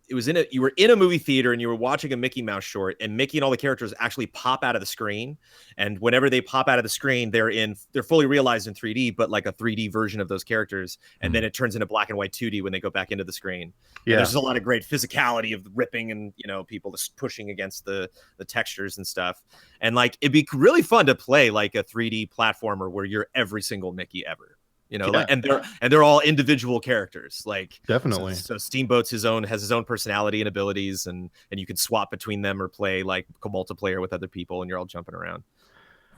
S3: it was you were in a movie theater and you were watching a Mickey Mouse short, and Mickey and all the characters actually pop out of the screen. And whenever they pop out of the screen, they're fully realized in 3D, but like a 3D version of those characters. And then it turns into black and white 2D when they go back into the screen. Yeah. And there's a lot of great physicality of ripping and people just pushing against the textures and stuff. And like it'd be really fun to play like a 3D platformer where you're every single Mickey ever. Like, and they're all individual characters. Like
S2: definitely.
S3: So Steamboat's has his own personality and abilities, and you can swap between them or play like multiplayer with other people, and you're all jumping around.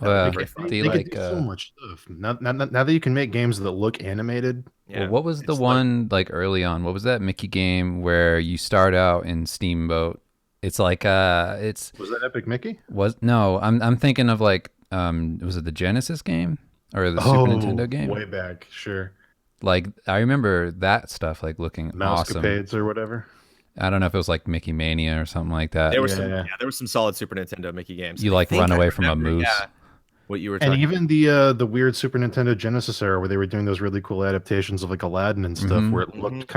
S1: Well,
S3: very fun.
S1: the
S2: They could
S1: like
S2: do so much stuff. Now that you can make games that look animated.
S3: Yeah.
S1: well, what was the
S3: It's
S1: one like early on? What was that Mickey game where you start out in Steamboat? It's like it's
S2: Was that Epic Mickey?
S1: was no, I'm thinking of like was it the Genesis game or the Super Nintendo game?
S2: Way back, sure.
S1: Like I remember that stuff like looking awesome.
S2: Mousecapades or whatever.
S1: I don't know if it was like Mickey Mania or something like that.
S3: there were some solid Super Nintendo Mickey games.
S1: You
S3: I
S1: like
S3: think
S1: run
S3: I
S1: away from a
S3: remember,
S1: moose.
S3: Yeah, what you were
S2: And
S3: talking
S2: even the weird Super Nintendo Genesis era where they were doing those really cool adaptations of like Aladdin and stuff, where it looked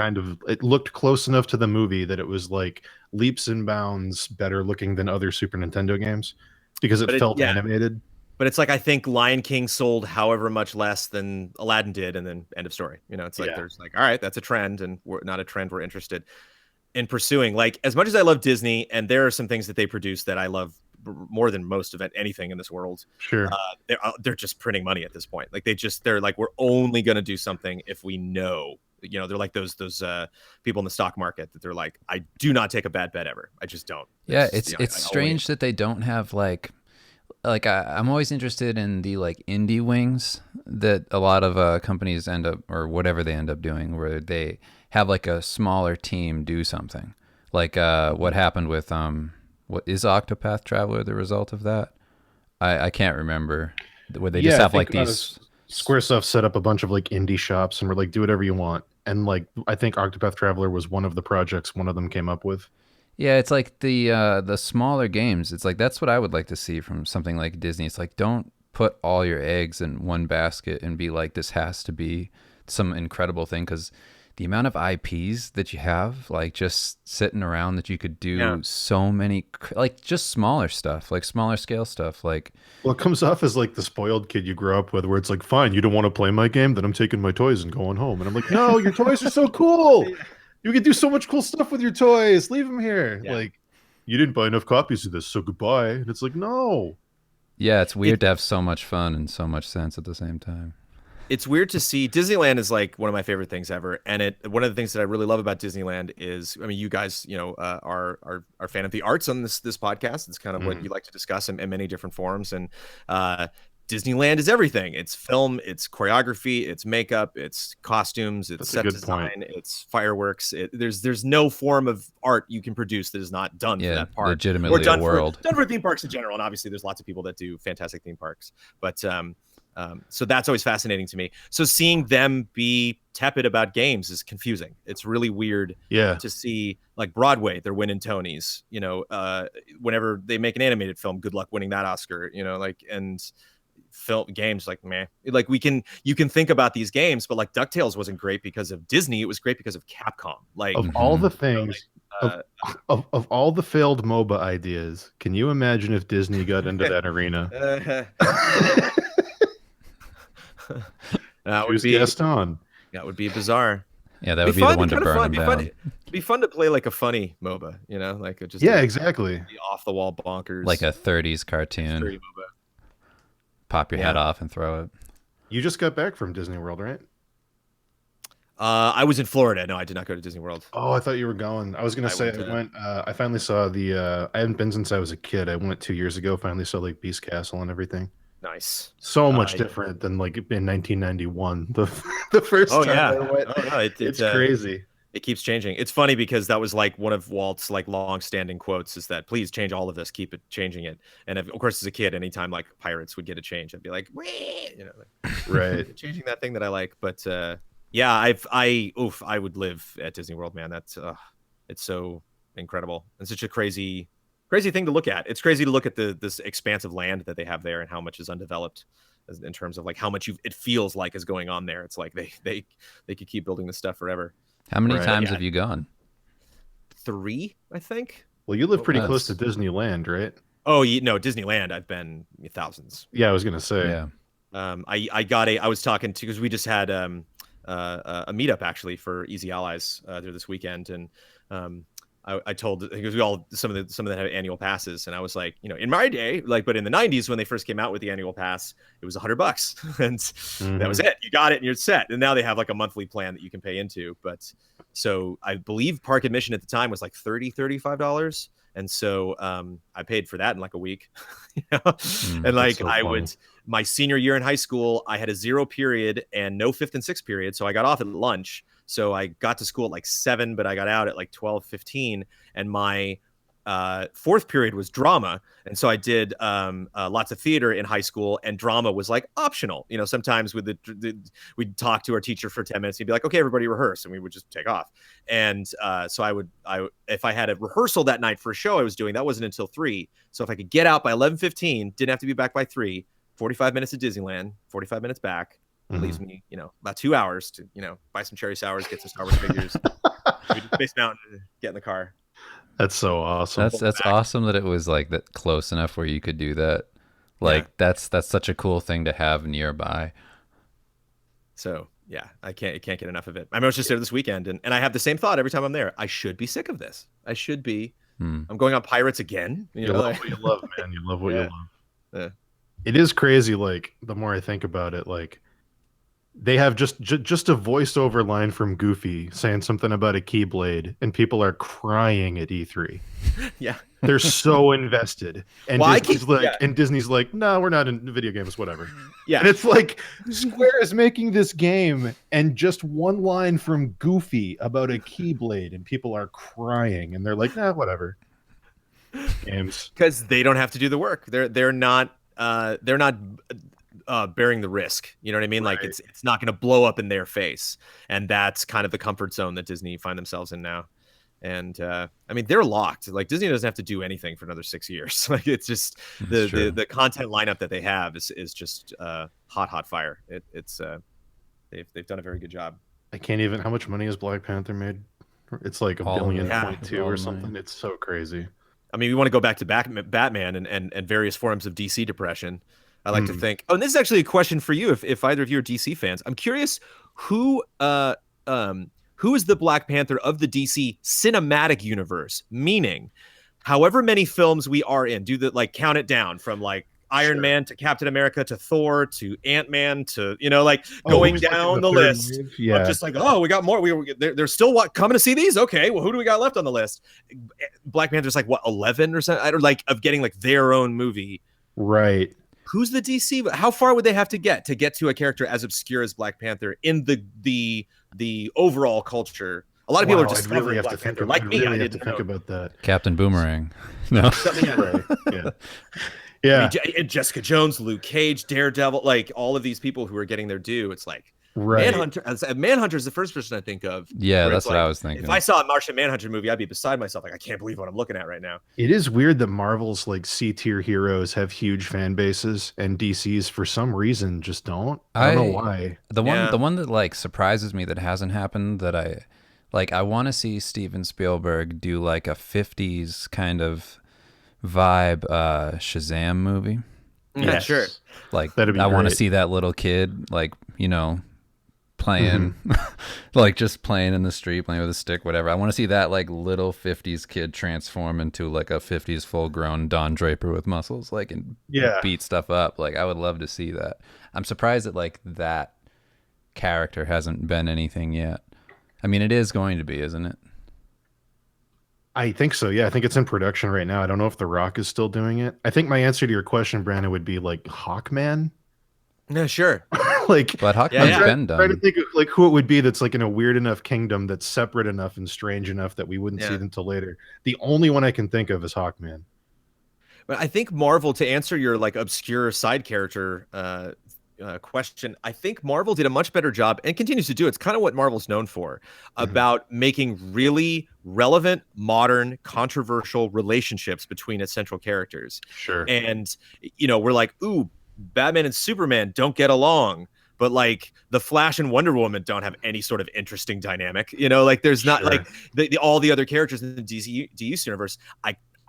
S2: it looked close enough to the movie that it was like leaps and bounds better looking than other Super Nintendo games because it felt animated.
S3: But it's like I think Lion King sold however much less than Aladdin did, and then end of story. You know, it's like there's like, all right, that's a trend, and we're not a trend we're interested in pursuing. Like, as much as I love Disney, and there are some things that they produce that I love more than most of anything in this world.
S2: Sure.
S3: They're just printing money at this point. Like they're like, we're only going to do something if we know, you know, they're like those people in the stock market that they're like, I do not take a bad bet ever. I just don't.
S1: Yeah. It's strange that they don't have like I'm always interested in the like indie wings that a lot of companies end up, or whatever they end up doing, where they have like a smaller team do something like what happened with what is Octopath Traveler the result of that? I can't remember. Where they just have like these
S2: Squaresoft set up a bunch of like indie shops and were like, do whatever you want. And like I think Octopath Traveler was one of the projects one of them came up with.
S1: Yeah, it's like the smaller games. It's like that's what I would like to see from something like Disney. It's like don't put all your eggs in one basket and be like this has to be some incredible thing, because the amount of IPs that you have, like just sitting around that you could do so many, like just smaller stuff, like smaller scale stuff. Like,
S2: well, it comes off as like the spoiled kid you grew up with, where it's like, fine, you don't want to play my game, then I'm taking my toys and going home. And I'm like, no, your toys are so cool. You can do so much cool stuff with your toys. Leave them here. Yeah. Like, you didn't buy enough copies of this, so goodbye. And it's like, no.
S1: Yeah, it's weird to have so much fun and so much sense at the same time.
S3: It's weird to see. Disneyland is like one of my favorite things ever, and one of the things that I really love about Disneyland is, I mean, you guys, you know, are fan of the arts on this podcast. It's kind of what you like to discuss in many different forums, and Disneyland is everything. It's film, it's choreography, it's makeup, it's costumes, it's set design, it's fireworks. There's no form of art you can produce that is not done for that park,
S1: legitimately
S3: or done
S1: a world.
S3: done for theme parks in general. And obviously, there's lots of people that do fantastic theme parks, but so that's always fascinating to me. So seeing them be tepid about games is confusing. It's really weird to see, like Broadway, they're winning Tonys, you know, whenever they make an animated film, good luck winning that Oscar, you know, like, and film games, like, meh. Like you can think about these games, but like DuckTales wasn't great because of Disney. It was great because of Capcom. Like,
S2: of all the things, of all the failed MOBA ideas, can you imagine if Disney got into that arena?
S3: That would be
S2: Gaston.
S3: That would be bizarre.
S1: Yeah, that would be the one to burn them down.
S3: It'd be fun to play like a funny MOBA, you know, like just
S2: exactly,
S3: off the wall bonkers,
S1: like a 30s cartoon. 30 MOBA. Pop your head off and throw it.
S2: You just got back from Disney World, right?
S3: I was in Florida. No, I did not go to Disney World.
S2: Oh, I thought you were going. I was gonna say I went. I finally saw the. I haven't been since I was a kid. I went 2 years ago. Finally saw like Beast Castle and everything.
S3: Nice.
S2: So much different than like in 1991. The first time I went.
S3: Oh no,
S2: it's crazy.
S3: It keeps changing. It's funny because that was like one of Walt's like long-standing quotes, is that please change all of this, keep it changing it. And of course, as a kid, anytime like pirates would get a change, I'd be like, wee! You know, like,
S2: right,
S3: changing that thing that I like. But yeah, I would live at Disney World, man. That's it's so incredible and such a crazy thing to look at. It's crazy to look at this expansive land that they have there and how much is undeveloped in terms of like how much it feels like is going on there. It's like they could keep building this stuff forever.
S1: How many times have you gone?
S3: 3, I think.
S2: Well, you live pretty close to Disneyland, right?
S3: Oh, no, Disneyland. I've been thousands.
S2: Yeah, I was gonna say.
S1: Yeah.
S3: I was talking to, because we just had a meetup actually for Easy Allies there this weekend, and I told, because we all some of them have annual passes, and I was like, you know, in my day, like, but in the 90s when they first came out with the annual pass, it was $100, and that was it. You got it and you're set. And now they have like a monthly plan that you can pay into. But so I believe park admission at the time was like $35, And so I paid for that in like a week. You know? And like
S2: so
S3: my senior year in high school, I had a 0 period and no 5th and 6th period. So I got off at lunch. So I got to school at like 7, but I got out at like 12:15. And my 4th period was drama. And so I did lots of theater in high school, and drama was like optional. You know, sometimes we'd talk to our teacher for 10 minutes. He'd be like, okay, everybody rehearse. And we would just take off. And so if I had a rehearsal that night for a show I was doing, that wasn't until 3. So if I could get out by 11:15, didn't have to be back by 3, 45 minutes to Disneyland, 45 minutes back, leaves me, you know, about 2 hours to, you know, buy some cherry sours, get some Star Wars figures, Space Mountain, get in the car.
S2: That's so awesome.
S1: That's awesome that it was like that close enough where you could do that. Like that's such a cool thing to have nearby.
S3: So yeah, I can't get enough of it. I was just there this weekend, and I have the same thought every time I'm there. I should be sick of this. I should be. I'm going on Pirates again.
S2: You love what you love, man. You love what you love.
S3: Yeah.
S2: It is crazy. Like the more I think about it, like they have just a voiceover line from Goofy saying something about a Keyblade, and people are crying at E3.
S3: Yeah,
S2: they're so invested, and Disney's like, no, we're not in video games, whatever.
S3: Yeah,
S2: and it's like Square is making this game, and just one line from Goofy about a Keyblade, and people are crying, and they're like, nah, whatever. Games,
S3: because they don't have to do the work. They're not bearing the risk. You know what I mean? Right. Like it's not going to blow up in their face. And that's kind of the comfort zone that Disney find themselves in now. And I mean, they're locked. Like Disney doesn't have to do anything for another 6 years. Like it's just the content lineup that they have is just hot fire. They've done a very good job.
S2: I can't even, how much money has Black Panther made? It's like $1.2 billion or something. It's so crazy.
S3: I mean, we want to go back to Batman and various forms of DC depression. I like to think. Oh, and this is actually a question for you. If either of you are DC fans, I'm curious who is the Black Panther of the DC cinematic universe? Meaning, however many films we are in, count it down from like Iron Man to Captain America to Thor to Ant-Man to, you know, like going down the list. Yeah. Just like, oh, we got more. They're still coming to see these. Okay, well, who do we got left on the list? Black Panther's like what, 11 or something? I don't like of getting like their own movie.
S2: Right.
S3: Who's the DC? How far would they have to get to a character as obscure as Black Panther in the overall culture? A lot of people are discovering
S2: really
S3: Black Panther. Like me, I didn't
S2: think about that.
S1: Captain Boomerang. No.
S2: Right. Yeah. Yeah.
S3: I mean, Jessica Jones, Luke Cage, Daredevil, like all of these people who are getting their due. It's like Manhunter is the first person I think of.
S1: Yeah, that's what I was thinking.
S3: If I saw a Martian Manhunter movie, I'd be beside myself. Like, I can't believe what I'm looking at right now.
S2: It is weird that Marvel's like C-tier heroes have huge fan bases and DC's for some reason just don't. I don't know why.
S1: The one that like surprises me that hasn't happened that I want to see Steven Spielberg do like a 50s kind of vibe Shazam movie.
S3: Yeah, sure.
S1: Like I want to see that little kid, like, you know, playing like just playing in the street, playing with a stick, whatever. I want to see that like little 50s kid transform into like a 50s full grown Don Draper with muscles, like, and beat stuff up. Like I would love to see that. I'm surprised that like that character hasn't been anything yet. I mean, it is going to be, isn't it?
S2: I think so. Yeah, I think it's in production right now. I don't know if The Rock is still doing it. I think my answer to your question, Brandon, would be like Hawkman.
S3: No, sure.
S2: Like,
S1: but Hawkman's been done.
S2: Try to think of like who it would be that's like in a weird enough kingdom that's separate enough and strange enough that we wouldn't see them until later. The only one I can think of is Hawkman.
S3: But I think Marvel, to answer your like obscure side character question, I think Marvel did a much better job and continues to do. It's kind of what Marvel's known for, about making really relevant, modern, controversial relationships between its central characters.
S2: Sure.
S3: And, you know, we're like, ooh, Batman and Superman don't get along, but like the Flash and Wonder Woman don't have any sort of interesting dynamic. You know, like there's not like all the other characters in the DC universe.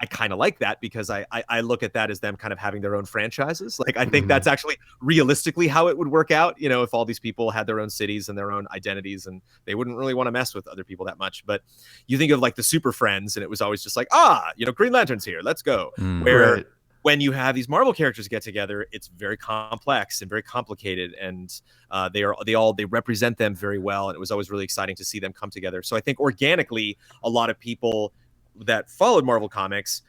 S3: I kind of like that because I look at that as them kind of having their own franchises. Like I think that's actually realistically how it would work out. You know, if all these people had their own cities and their own identities, and they wouldn't really want to mess with other people that much. But you think of like the Super Friends, and it was always just like, you know, Green Lantern's here, let's go. Where when you have these Marvel characters get together, it's very complex and very complicated, and they represent them very well. And it was always really exciting to see them come together. So I think organically, a lot of people that followed Marvel Comics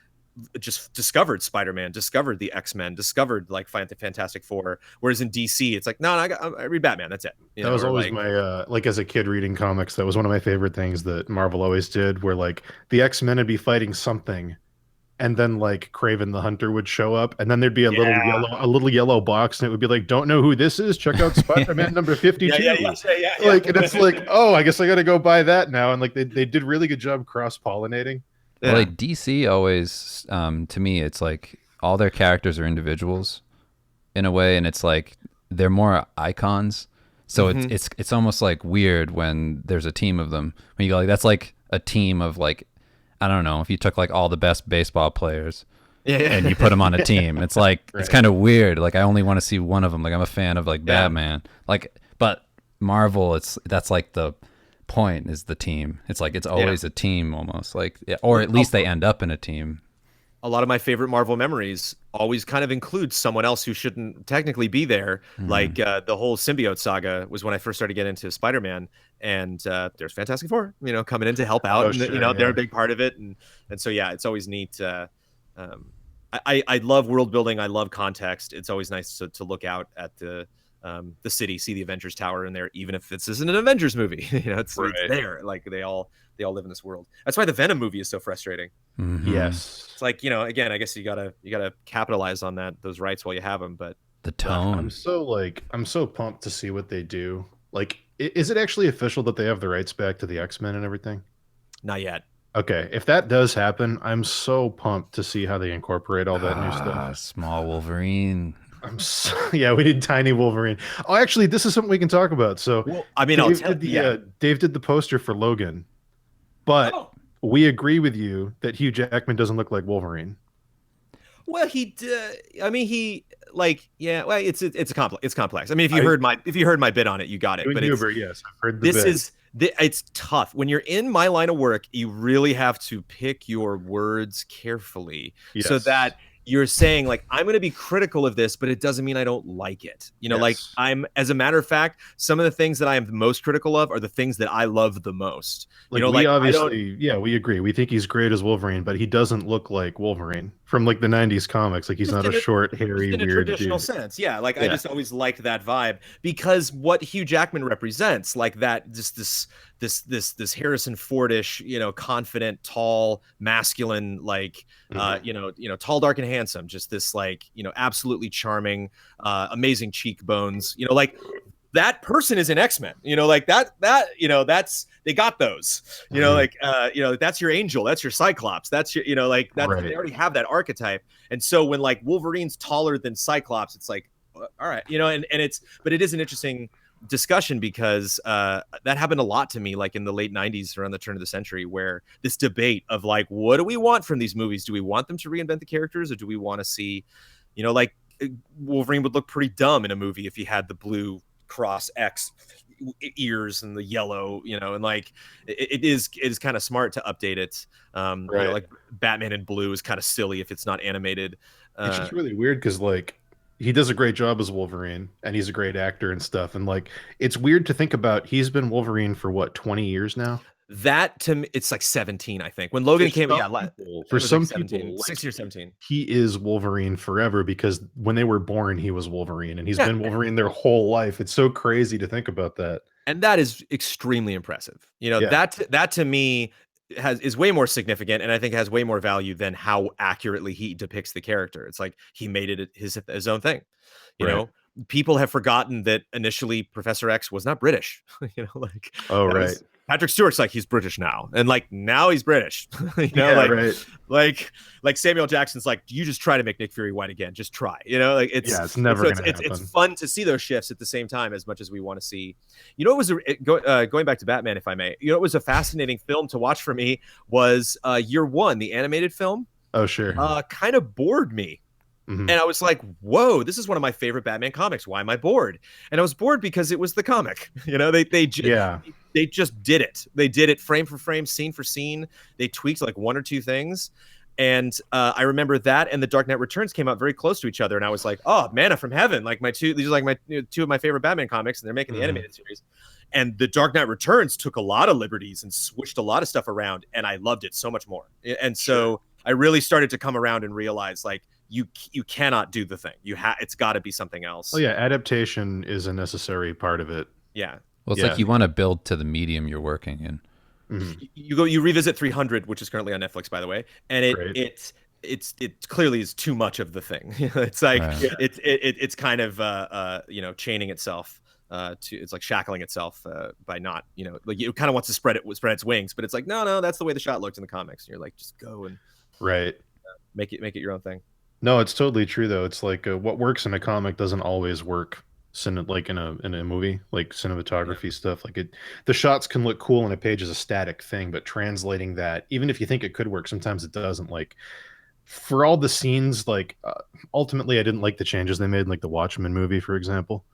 S3: just discovered Spider-Man, discovered the X-Men, discovered like Fantastic Four. Whereas in DC, it's like, no, I read Batman. That's it. You
S2: That
S3: know,
S2: was
S3: or
S2: always
S3: like,
S2: my like as a kid reading comics. That was one of my favorite things that Marvel always did, where like the X-Men would be fighting something, and then like Kraven the Hunter would show up, and then there'd be a little yellow box, and it would be like, "Don't know who this is? Check out Spider-Man number 52."
S3: yeah.
S2: Like, and it's like, oh, I guess I got to go buy that now. And like they did really good job cross-pollinating.
S1: Well, like DC always, to me, it's like all their characters are individuals in a way, and it's like they're more icons. So it's almost like weird when there's a team of them. When you go like, that's like a team of like, I don't know, if you took like all the best baseball players and you put them on a team, it's like it's kind of weird. Like I only want to see one of them. Like I'm a fan of like Batman. Like, but Marvel, that's like the point is the team. It's like it's always a team almost, like, or at least they end up in a team.
S3: A lot of my favorite Marvel memories always kind of include someone else who shouldn't technically be there. Like the whole symbiote saga was when I first started getting into Spider-Man, and there's Fantastic Four, you know, coming in to help out. They're a big part of it, and so it's always neat. I love world building. I love context. It's always nice to look out at the city, see the Avengers Tower in there, even if this isn't an Avengers movie. You know, it's there. Like they all live in this world. That's why the Venom movie is so frustrating.
S2: Yes,
S3: it's like, you know, again, I guess you gotta capitalize on those rights while you have them. But
S1: the tone.
S2: I'm so pumped to see what they do. Like, is it actually official that they have the rights back to the X-Men and everything?
S3: Not yet.
S2: Okay, if that does happen, I'm so pumped to see how they incorporate all that new stuff.
S1: Small Wolverine.
S2: Yeah, we need tiny Wolverine. Oh, actually, this is something we can talk about. So,
S3: well, I mean,
S2: Dave did the poster for Logan, but we agree with you that Hugh Jackman doesn't look like Wolverine.
S3: Well, it's complex. I mean, if you heard my bit on it, you got it. But
S2: yes, I've heard the bit.
S3: It's tough when you're in my line of work. You really have to pick your words carefully so that you're saying, like, I'm going to be critical of this, but it doesn't mean I don't like it. You know, like as a matter of fact, some of the things that I am the most critical of are the things that I love the most.
S2: Like, we agree. We think he's great as Wolverine, but he doesn't look like Wolverine from like the 90s comics. Like he's not a short, hairy, weird
S3: traditional
S2: dude.
S3: sense. Yeah. Like I just always liked that vibe because what Hugh Jackman represents, like that, just this Harrison Fordish, you know, confident, tall, masculine, like, tall, dark, and handsome. Just this, like, you know, absolutely charming, amazing cheekbones. You know, like that person is an X-Men. You know, like that. You know, they got those. You know, like that's your Angel. That's your Cyclops. That's your, you know, like that. They already have that archetype. And so when like Wolverine's taller than Cyclops, it's like, all right, you know, and but it is an interesting discussion because that happened a lot to me, like in the late 90s, around the turn of the century, where this debate of like, what do we want from these movies? Do we want them to reinvent the characters, or do we want to see, you know, like Wolverine would look pretty dumb in a movie if he had the blue cross X ears and the yellow, you know, and like it is kind of smart to update it. You know, like Batman in blue is kind of silly if it's not animated.
S2: It's just really weird because like he does a great job as Wolverine and he's a great actor and stuff. And like, it's weird to think about, he's been Wolverine for what, 20 years now?
S3: That to me, it's like 17, I think. When Logan came,
S2: for some
S3: like
S2: people,
S3: 16 or 17.
S2: He is Wolverine forever because when they were born, he was Wolverine, and he's been Wolverine their whole life. It's so crazy to think about that.
S3: And that is extremely impressive. You know, that to me is way more significant, and I think has way more value than how accurately he depicts the character. It's like he made it his own thing. You know, people have forgotten that initially Professor X was not British. You know, like Patrick Stewart's like, he's British now, and like now he's British. You know, like Samuel Jackson's like, you just try to make Nick Fury white again, just try. You know, like it's
S2: never gonna happen.
S3: It's fun to see those shifts at the same time as much as we want to see. You know, it was going back to Batman, if I may. You know, it was a fascinating film to watch for me. Was Year One, the animated film?
S2: Oh sure.
S3: Kind of bored me. And I was like, whoa, this is one of my favorite Batman comics. Why am I bored? And I was bored because it was the comic. You know, they just did it. They did it frame for frame, scene for scene. They tweaked like one or two things. And I remember that and The Dark Knight Returns came out very close to each other, and I was like, oh, manna from heaven! Like these are like my two of my favorite Batman comics, and they're making the animated series. And The Dark Knight Returns took a lot of liberties and switched a lot of stuff around, and I loved it so much more. And so I really started to come around and realize, like, you cannot do the thing. It's got to be something else.
S2: Oh yeah, adaptation is a necessary part of it.
S3: Yeah.
S1: Well, it's like you want to build to the medium you're working in.
S2: Mm-hmm.
S3: You revisit 300, which is currently on Netflix, by the way, and it clearly is too much of the thing. It's like it's kind of chaining itself it's like shackling itself by not, like it kind of wants to spread its wings, but it's like no, that's the way the shot looked in the comics. And you're like, just go and make it your own thing.
S2: No, it's totally true though. It's like what works in a comic doesn't always work like in a movie, like cinematography stuff. Like the shots can look cool on a page as a static thing, but translating that, even if you think it could work, sometimes it doesn't. Like for all the scenes, like ultimately I didn't like the changes they made in like the Watchmen movie, for example.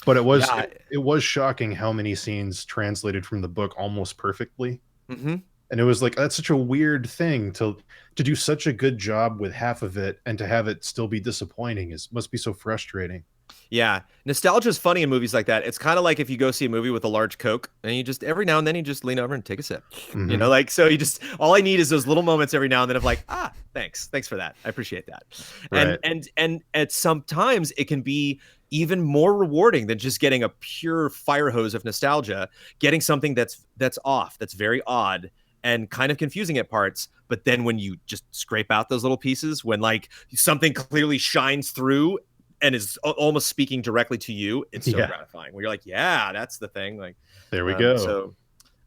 S2: But it was shocking how many scenes translated from the book almost perfectly.
S3: Mm-hmm.
S2: And it was like, that's such a weird thing to do such a good job with half of it and to have it still be disappointing must be so frustrating.
S3: Yeah. Nostalgia is funny in movies like that. It's kind of like if you go see a movie with a large Coke and you just every now and then you just lean over and take a sip.
S2: Mm-hmm.
S3: Like, so you just, all I need is those little moments every now and then of like, thanks for that. I appreciate that.
S2: Right.
S3: And at sometimes it can be even more rewarding than just getting a pure fire hose of nostalgia, getting something that's off, that's very odd and kind of confusing at parts. But then when you just scrape out those little pieces, when like something clearly shines through and is almost speaking directly to you, it's so gratifying. Where you're like, yeah, that's the thing. Like,
S2: there we go.
S3: So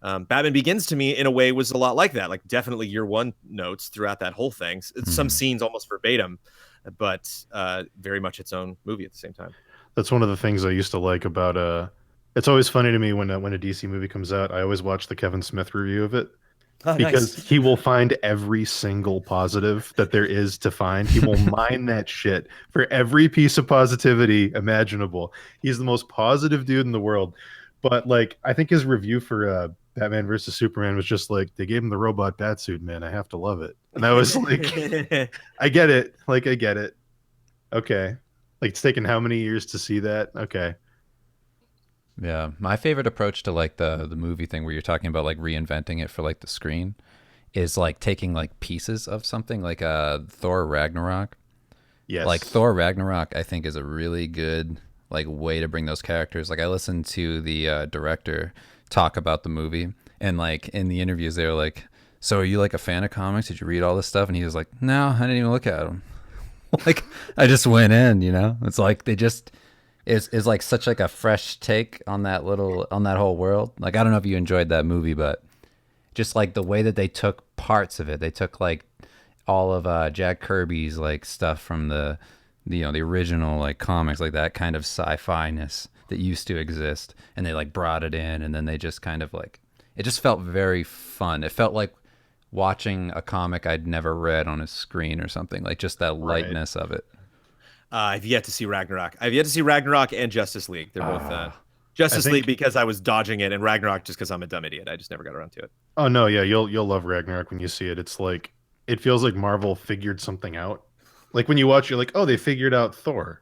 S3: Batman Begins to me in a way was a lot like that. Like definitely year one notes throughout that whole thing. Some scenes almost verbatim, but very much its own movie at the same time.
S2: That's one of the things I used to like about it's always funny to me when a DC movie comes out. I always watch the Kevin Smith review of it. Because he will find every single positive that there is to find. He will mine that shit for every piece of positivity imaginable. He's the most positive dude in the world. But like, I think his review for Batman versus Superman was just like, they gave him the robot batsuit, man. I have to love it. And I was like, I get it. Like, I get it. Okay. Like, it's taken how many years to see that? Okay.
S1: Yeah, my favorite approach to like the movie thing where you're talking about like reinventing it for like the screen is like taking like pieces of something like Thor Ragnarok.
S2: Yes.
S1: Like Thor Ragnarok I think is a really good like way to bring those characters. Like I listened to the director talk about the movie, and like in the interviews they were like, so are you like a fan of comics? Did you read all this stuff? And he was like, no, I didn't even look at them. Like I just went in, It's like they just is like such like a fresh take on that whole world. Like I don't know if you enjoyed that movie, but just like the way that they took parts of it, they took like all of Jack Kirby's like stuff from the original like comics, like that kind of sci-fi-ness that used to exist, and they like brought it in, and then they just kind of like, it just felt very fun. It felt like watching a comic I'd never read on a screen or something, like just that lightness of it.
S3: I've yet to see Ragnarok. I've yet to see Ragnarok and Justice League. They're both Justice League because I was dodging it, and Ragnarok just because I'm a dumb idiot. I just never got around to it.
S2: Oh no, yeah, you'll love Ragnarok when you see it. It's like, it feels like Marvel figured something out. Like when you watch, you're like, oh, they figured out Thor.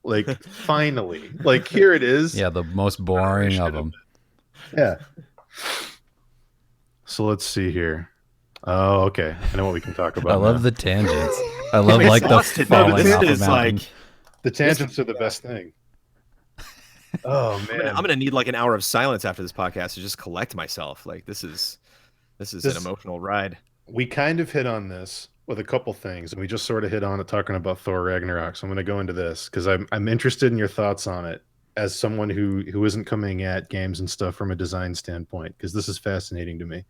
S2: Like finally, like here it is.
S1: Yeah, the most boring of them.
S2: Yeah. So let's see here. Oh, okay. I know what we can talk about.
S1: I love the tangents. I love like the falling off of mountain.
S2: The tangents are the best thing. Oh man,
S3: I'm gonna need like an hour of silence after this podcast to just collect myself. Like this is an emotional ride.
S2: We kind of hit on this with a couple things, and we just sort of hit on it talking about Thor Ragnarok. So I'm going to go into this because I'm interested in your thoughts on it as someone who isn't coming at games and stuff from a design standpoint, because this is fascinating to me.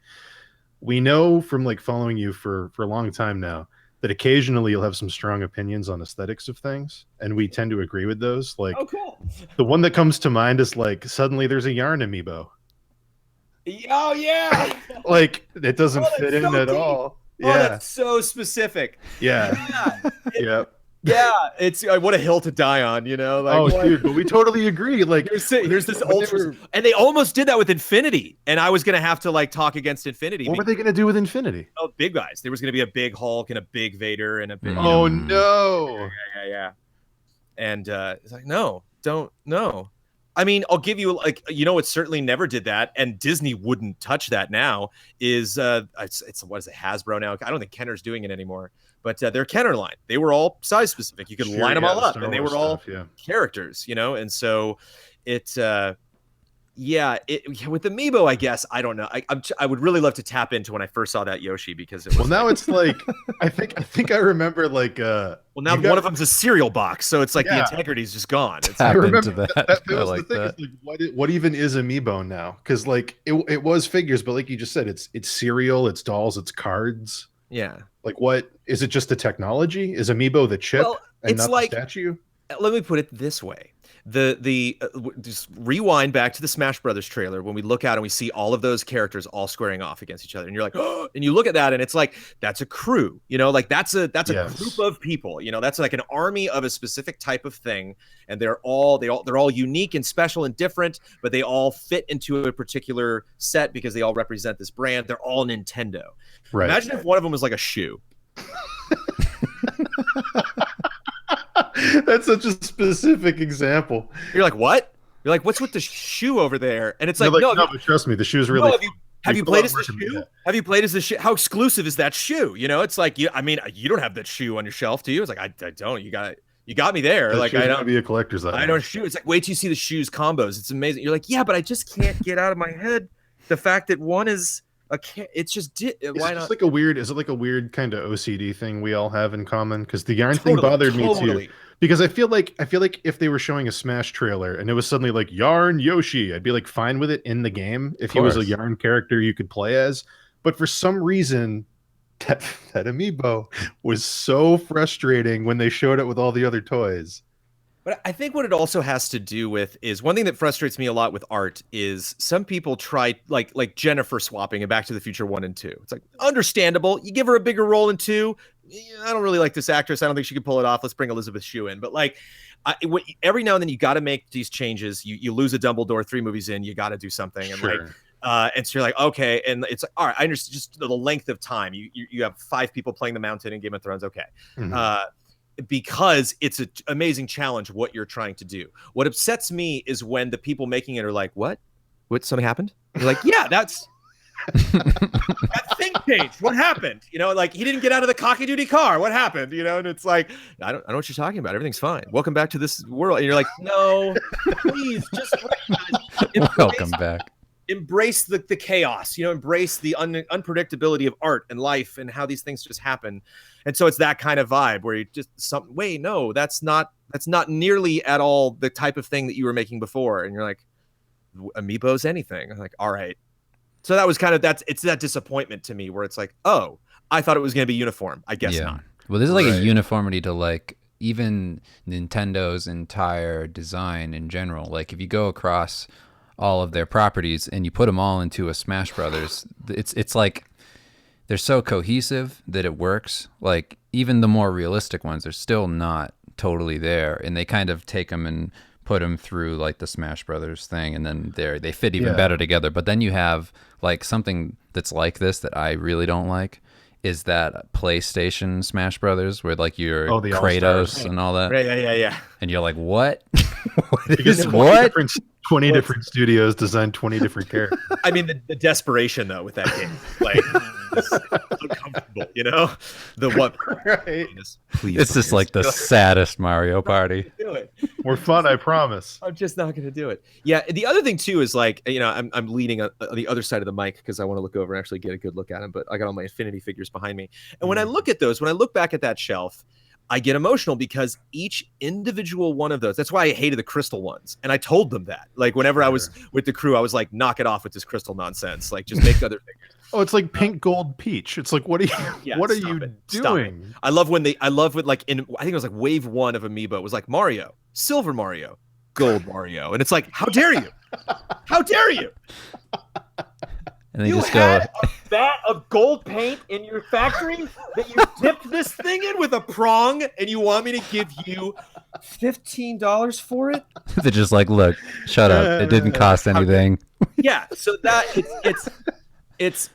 S2: We know from like following you for a long time now that occasionally you'll have some strong opinions on aesthetics of things, and we tend to agree with those. Like,
S3: oh, cool.
S2: The one that comes to mind is like, suddenly there's a yarn amiibo.
S3: Oh yeah.
S2: Like it doesn't fit in at all.
S3: Oh, that's so specific.
S2: Yeah. Yep.
S3: Yeah, it's what a hill to die on, you know. Like,
S2: dude, but we totally agree. Like,
S3: here's this ultra, and they almost did that with Infinity, and I was gonna have to like talk against Infinity.
S2: What were they gonna do with Infinity?
S3: Oh, big guys. There was gonna be a big Hulk and a big Vader and a big.
S2: Oh no!
S3: Yeah. And it's like, no, don't, no. I mean, I'll give you like, you know, it certainly never did that, and Disney wouldn't touch that now. Is it's what is it, Hasbro now? I don't think Kenner's doing it anymore. But their Kenner line, they were all size specific. You could line them all up, and they were all characters, you know. And so it, with Amiibo, I guess I don't know. I would really love to tap into when I first saw that Yoshi, because it was.
S2: Well, now it's like I think I remember like. Well,
S3: now one of them's a cereal box, so it's like the integrity is just gone.
S1: I remember that.
S2: That was the thing. Is like, what even is Amiibo now? Because like it was figures, but like you just said, it's cereal, it's dolls, it's cards.
S3: Yeah.
S2: Like, what is it? Just the technology? Is Amiibo the chip and not the statue?
S3: Let me put it this way: just rewind back to the Smash Brothers trailer when we look out and we see all of those characters all squaring off against each other, and you're like, oh, and you look at that and it's like that's a crew, you know, like that's a group of people, you know, that's like an army of a specific type of thing, and they're all unique and special and different, but they all fit into a particular set because they all represent this brand. They're all Nintendo. Right. Imagine if one of them was like a shoe.
S2: That's such a specific example.
S3: You're like, what? You're like, what's with the shoe over there? And it's like,
S2: no, but trust me, the shoe's really.
S3: Have you played as the shoe? Have you played as the shoe? How exclusive is that shoe? You know, it's like, you don't have that shoe on your shelf, do you? It's like, I don't. You got me there. Like, I don't
S2: be a collector's item.
S3: I don't shoe. It's like, wait till you see the shoes combos. It's amazing. You're like, yeah, but I just can't get out of my head the fact that one is. It's just why not?
S2: Is it like a weird kind of OCD thing we all have in common? Because the yarn thing bothered me too. Because I feel like if they were showing a Smash trailer and it was suddenly like Yarn Yoshi, I'd be like fine with it in the game if he was a Yarn character you could play as. But for some reason, that Amiibo was so frustrating when they showed it with all the other toys.
S3: But I think what it also has to do with is one thing that frustrates me a lot with art is some people try like Jennifer swapping in Back to the Future 1 and 2. It's like understandable. You give her a bigger role in 2. I don't really like this actress. I don't think she could pull it off. Let's bring Elizabeth Shue in. But like every now and then you got to make these changes. You lose a Dumbledore 3 movies in. You got to do something. And and so you're like, okay. And it's like, all right, I understand just the length of time. You have 5 people playing the Mountain in Game of Thrones. Okay. Mm-hmm. Because it's an amazing challenge what you're trying to do. What upsets me is when the people making it are like, what something happened? You're like, yeah, that's that thing changed. What happened? You know, like he didn't get out of the cocky duty car. What happened? You know, and it's like, I don't know what you're talking about. Everything's fine. Welcome back to this world. And you're like, no, please just recognize.
S1: Welcome back.
S3: Embrace the chaos, you know, embrace the unpredictability of art and life and how these things just happen. And so it's that kind of vibe where you just wait, no, that's not nearly at all the type of thing that you were making before. And you're like, Amiibo's anything. I'm like, all right. So that was kind of it's that disappointment to me where it's like, oh, I thought it was going to be uniform. I guess not.
S1: Well, there's like a uniformity to like even Nintendo's entire design in general. Like if you go across all of their properties and you put them all into a Smash Brothers, it's like they're so cohesive that it works. Like even the more realistic ones are still not totally there, and they kind of take them and put them through like the Smash Brothers thing, and then they fit even better together. But then you have like something that's like this that I really don't like is that PlayStation Smash Brothers where like you're Kratos and all that.
S3: Yeah.
S1: And you're like, what?
S2: Because 20 different studios designed 20 different characters.
S3: I mean, the desperation though with that game, like it's uncomfortable, you know. The what?
S2: Right.
S1: Please, it's just like the saddest Mario Party.
S3: Do it.
S2: We're fun, I promise.
S3: I'm just not going to do it. Yeah. The other thing too is like, you know, I'm leaning on the other side of the mic because I want to look over and actually get a good look at them. But I got all my Infinity figures behind me, and when I look at those, when I look back at that shelf, I get emotional because each individual one of those, that's why I hated the crystal ones. And I told them that. Like whenever I was with the crew, I was like, knock it off with this crystal nonsense. Like just make other figures.
S2: Oh, it's like pink, gold, peach. It's like, what are you doing?
S3: I love when I think it was like wave 1 of Amiibo. It was like Mario, silver Mario, gold Mario. And it's like, how dare you? How dare you?
S1: And they
S3: You
S1: just
S3: had
S1: go,
S3: a vat of gold paint in your factory that you dipped this thing in with a prong, and you want me to give you $15 for it?
S1: they're just like, look, shut up. It didn't cost anything.
S3: Yeah, so that it's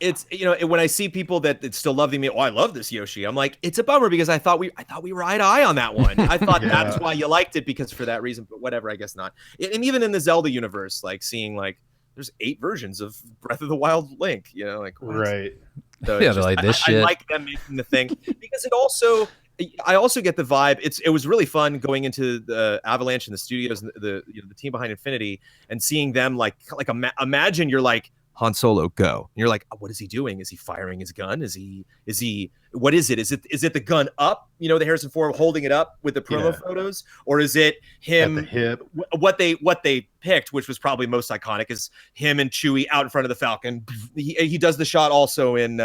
S3: when I see people that still love the I love this Yoshi, I'm like, it's a bummer because I thought we were eye to eye on that one. I thought that's why you liked it, because for that reason, but whatever, I guess not. And even in the Zelda universe, like seeing like there's 8 versions of Breath of the Wild Link, like what?
S2: Right.
S3: So
S1: Yeah, they're like, this shit.
S3: I like them making the thing because I also get the vibe. It was really fun going into the Avalanche and the studios, and the team behind Infinity, and seeing them imagine you're like Han Solo, go. And you're like, what is he doing? Is he firing his gun? Is he what is it? Is it the gun up? The Harrison Ford holding it up with the promo photos, or is it him
S2: at the hip?
S3: What they picked, which was probably most iconic, is him and Chewie out in front of the Falcon. He does the shot also in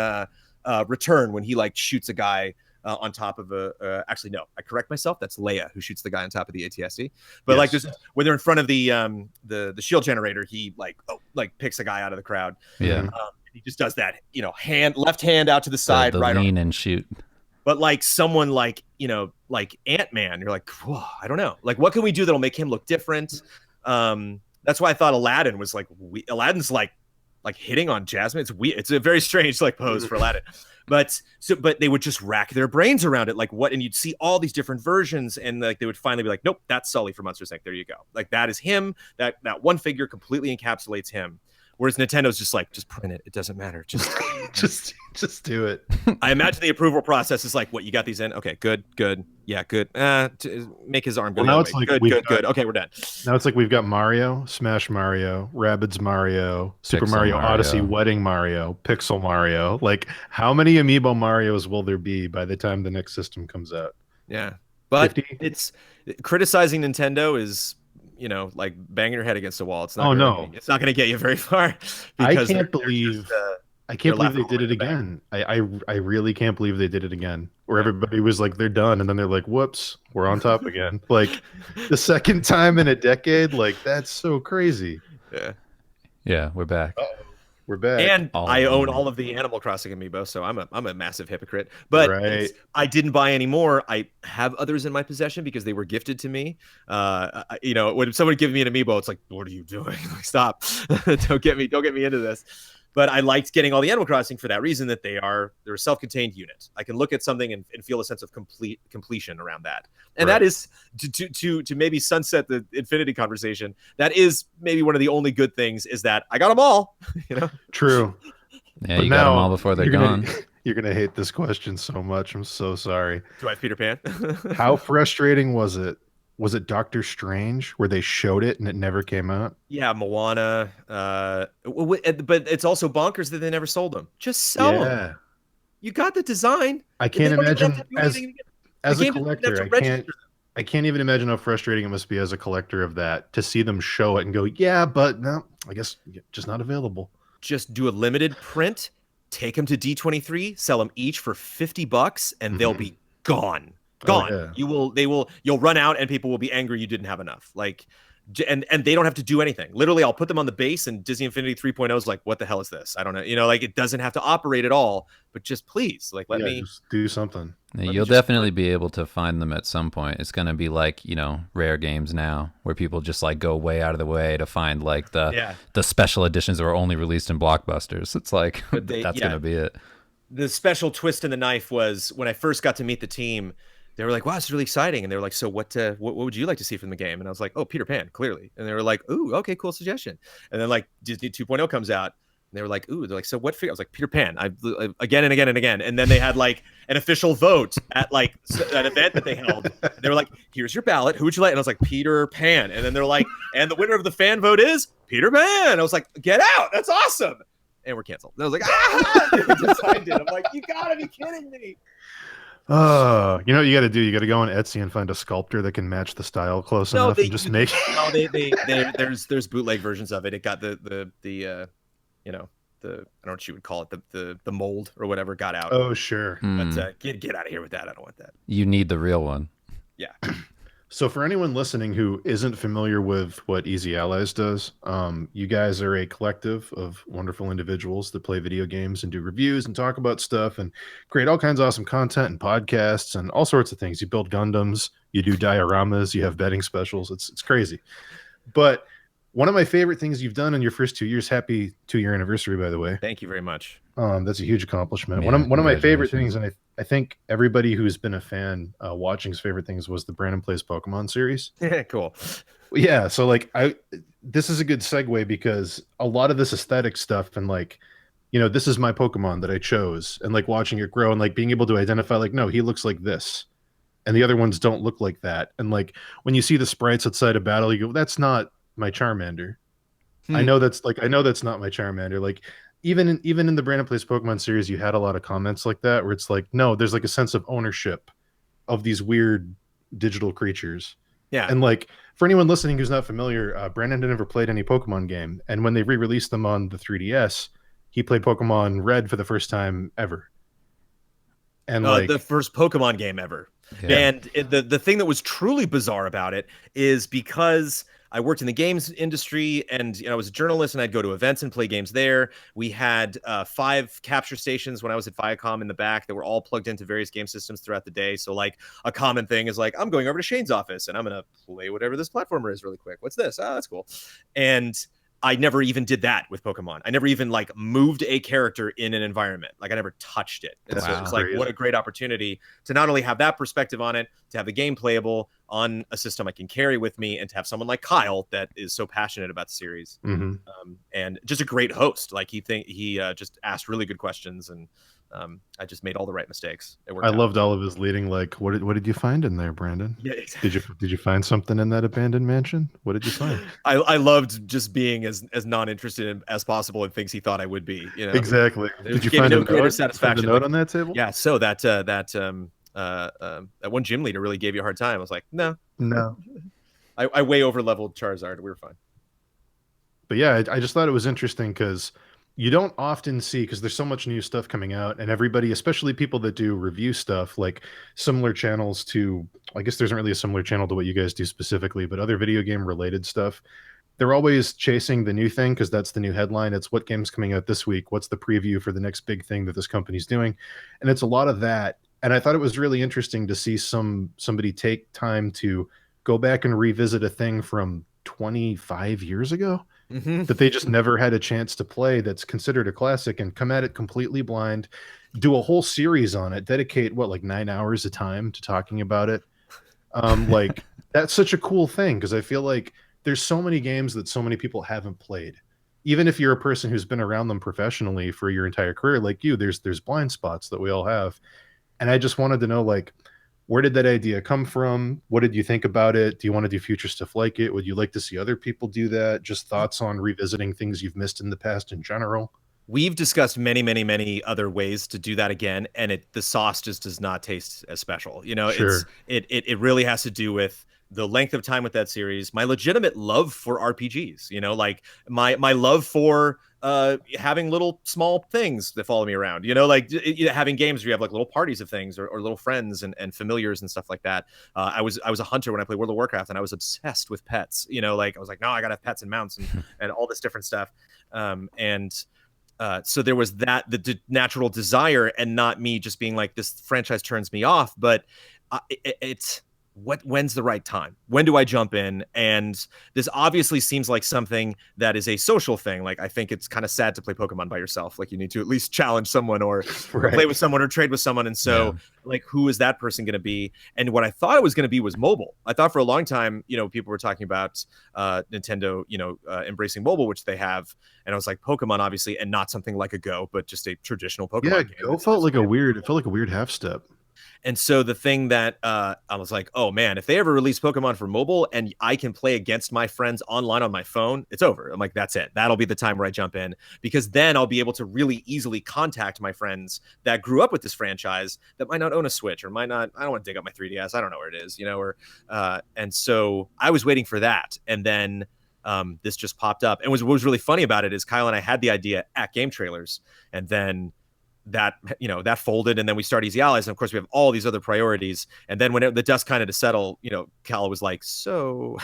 S3: Return when he like shoots a guy on top of actually no, I correct myself, that's Leia who shoots the guy on top of the AT-ST. But like just when they're in front of the shield generator, he picks a guy out of the crowd.
S1: Yeah.
S3: He just does that, left hand out to the side,
S1: the
S3: right
S1: lean
S3: arm.
S1: and shoot.
S3: But like someone like Ant-Man, you're like, whoa, I don't know. Like, what can we do that'll make him look different? That's why I thought Aladdin was like, Aladdin's like hitting on Jasmine. It's weird. It's a very strange pose for Aladdin. But they would just rack their brains around it. Like what? And you'd see all these different versions, and like they would finally be like, nope, that's Sully from Monsters Inc. There you go. Like that is him. That one figure completely encapsulates him. Whereas Nintendo's just like, just print it. It doesn't matter. Just
S2: just do it.
S3: I imagine the approval process is like, what, you got these in? Okay, good. Yeah, good. Make his arm go.
S2: Well, now it's like
S3: good. Okay, we're done.
S2: Now it's like we've got Mario, Smash Mario, Rabbids Mario, Super
S1: Pixel
S2: Mario
S1: Mario.
S2: Odyssey, Wedding Mario, Pixel Mario. Like, how many Amiibo Marios will there be by the time the next system comes out?
S3: Yeah, but
S2: 50?
S3: It's criticizing Nintendo is like banging your head against a wall. It's not. It's not going to get you very far. Because
S2: I can't believe they did it again. I really can't believe they did it again. Where everybody was like, they're done, and then they're like, whoops, we're on top again. Like the second time in a decade. Like that's so crazy.
S1: Yeah, we're back.
S2: We're back.
S3: And I own all of the Animal Crossing Amiibo, so I'm a massive hypocrite. But I didn't buy any more. I have others in my possession because they were gifted to me. When someone gives me an Amiibo, it's like, what are you doing? Like, stop! Don't get me into this. But I liked getting all the Animal Crossing for that reason, that they're a self-contained unit. I can look at something and feel a sense of completion around that. And that is to maybe sunset the Infinity conversation. That is maybe one of the only good things, is that I got them all.
S2: True.
S1: Yeah,
S2: but
S1: you got them all before they're gone.
S2: You're gonna hate this question so much. I'm so sorry.
S3: Do I have Peter Pan?
S2: How frustrating was it? Was it Doctor Strange where they showed it and it never came out?
S3: Yeah, Moana. But it's also bonkers that they never sold them. Just sell them. You got the design.
S2: I can't imagine as a collector. I can't even imagine how frustrating it must be as a collector of that, to see them show it and go, yeah, but no, I guess just not available.
S3: Just do a limited print, take them to D23, sell them each for $50, and they'll be gone. Gone. Oh, yeah. You'll run out, and people will be angry you didn't have enough. Like, and they don't have to do anything. Literally, I'll put them on the base, and Disney Infinity 3.0 is like, what the hell is this? I don't know. Like, it doesn't have to operate at all, but just please, like, let me
S2: just do something.
S1: You'll definitely be able to find them at some point. It's going to be like, rare games now, where people just like go way out of the way to find like the special editions that are only released in blockbusters. It's like, that's going to be it.
S3: The special twist in the knife was when I first got to meet the team. They were like, wow, it's really exciting. And they were like, so what would you like to see from the game? And I was like, oh, Peter Pan, clearly. And they were like, ooh, okay, cool suggestion. And then like Disney 2.0 comes out, and they were like, ooh, they're like, so what figure? I was like, Peter Pan. I again and again and again. And then they had like an official vote at like an event that they held. And they were like, here's your ballot. Who would you like? And I was like, Peter Pan. And then they're like, and the winner of the fan vote is Peter Pan. I was like, get out. That's awesome. And we're canceled. And I was like, I'm like, you gotta be kidding me.
S2: You know what you got to do? You got to go on Etsy and find a sculptor that can match the style close enough and just make.
S3: No, there's bootleg versions of it. It got the I don't know what you would call it, the mold or whatever got out.
S2: Oh sure.
S3: But get out of here with that. I don't want that.
S1: You need the real one.
S3: Yeah.
S2: So for anyone listening who isn't familiar with what Easy Allies does, you guys are a collective of wonderful individuals that play video games and do reviews and talk about stuff and create all kinds of awesome content and podcasts and all sorts of things. You build Gundams, you do dioramas, you have betting specials. It's crazy. But one of my favorite things you've done in your first 2 years, happy 2-year anniversary, by the way.
S3: Thank you very much.
S2: That's a huge accomplishment.
S1: Yeah,
S2: One of my favorite
S1: congratulations.
S2: things, and I think everybody who's been a fan watching's favorite things was the Brandon Plays Pokemon series.
S3: Cool.
S2: Yeah, so like this is a good segue because a lot of this aesthetic stuff and like, this is my Pokemon that I chose and like watching it grow and like being able to identify like, no, he looks like this and the other ones don't look like that. And like when you see the sprites outside a battle, you go, that's not my Charmander. I know that's not my Charmander. Like even in the Brandon Plays Pokemon series, you had a lot of comments like that where it's like, no, there's like a sense of ownership of these weird digital creatures.
S3: Yeah.
S2: And like for anyone listening who's not familiar, Brandon had never played any Pokemon game, and when they re-released them on the 3DS, he played Pokemon Red for the first time ever. And like
S3: the first Pokemon game ever.
S1: Yeah.
S3: And the thing that was truly bizarre about it is because I worked in the games industry and I was a journalist and I'd go to events and play games there. We had 5 capture stations when I was at Viacom in the back that were all plugged into various game systems throughout the day. So like a common thing is like, I'm going over to Shane's office and I'm going to play whatever this platformer is really quick. What's this? Oh, that's cool. And I never even did that with Pokemon. I never even like moved a character in an environment. Like I never touched it. And so it's like, what a great opportunity to not only have that perspective on it, to have the game playable on a system I can carry with me, and to have someone like Kyle that is so passionate about the series, and just a great host. Like he just asked really good questions, and I just made all the right mistakes. It worked
S2: I
S3: out.
S2: loved all of his leading. Like, what did you find in there, Brandon?
S3: Yeah, exactly.
S2: Did you find something in that abandoned mansion? What did you find?
S3: I loved just being as non-interested as possible in things he thought I would be.
S2: Exactly. Did you find
S3: no
S2: a
S3: greater
S2: note?
S3: satisfaction?
S2: Find a note on that table?
S3: Yeah. So that one gym leader really gave you a hard time. I was like, no. I way over leveled Charizard. We were fine.
S2: But yeah, I just thought it was interesting because you don't often see, because there's so much new stuff coming out, and everybody, especially people that do review stuff, like similar channels to, I guess there isn't really a similar channel to what you guys do specifically, but other video game related stuff, they're always chasing the new thing because that's the new headline. It's what game's coming out this week. What's the preview for the next big thing that this company's doing? And it's a lot of that. And I thought it was really interesting to see somebody take time to go back and revisit a thing from 25 years ago that they just never had a chance to play, that's considered a classic, and come at it completely blind, do a whole series on it, dedicate like 9 hours of time to talking about it. Like that's such a cool thing because I feel like there's so many games that so many people haven't played. Even if you're a person who's been around them professionally for your entire career like you, there's blind spots that we all have. And I just wanted to know, like, where did that idea come from? What did you think about it? Do you want to do future stuff like it? Would you like to see other people do that? Just thoughts on revisiting things you've missed in the past in general?
S3: We've discussed many other ways to do that again, and the sauce just does not taste as special.
S2: Sure.
S3: It really has to do with the length of time with that series, my legitimate love for RPGs, like my love for having little small things that follow me around, like having games where you have like little parties of things or little friends and familiars and stuff like that. I was a hunter when I played World of Warcraft, and I was obsessed with pets, like I was like, no, I gotta have pets and mounts and all this different stuff. So there was the natural desire, and not me just being like, this franchise turns me off, but it's when's the right time? When do I jump in? And this obviously seems like something that is a social thing. Like, I think it's kind of sad to play Pokemon by yourself. Like, you need to at least challenge someone or play with someone or trade with someone. And so like, who is that person going to be? And what I thought it was going to be was mobile. I thought for a long time, people were talking about Nintendo, embracing mobile, which they have. And I was like, Pokemon, obviously, and not something like a Go, but just a traditional Pokemon game.
S2: Go felt like a weird half step.
S3: And so the thing that I was like, oh man, if they ever release Pokemon for mobile and I can play against my friends online on my phone, it's over. I'm like, that's it. That'll be the time where I jump in, because then I'll be able to really easily contact my friends that grew up with this franchise that might not own a Switch or might not. I don't want to dig up my 3DS. I don't know where it is, and so I was waiting for that. And then this just popped up. And what was really funny about it is Kyle and I had the idea at GameTrailers, and then that, you know, that folded, and then we start Easy Allies, and of course we have all these other priorities. And then when the dust kind of to settle, you know, Cal was like, so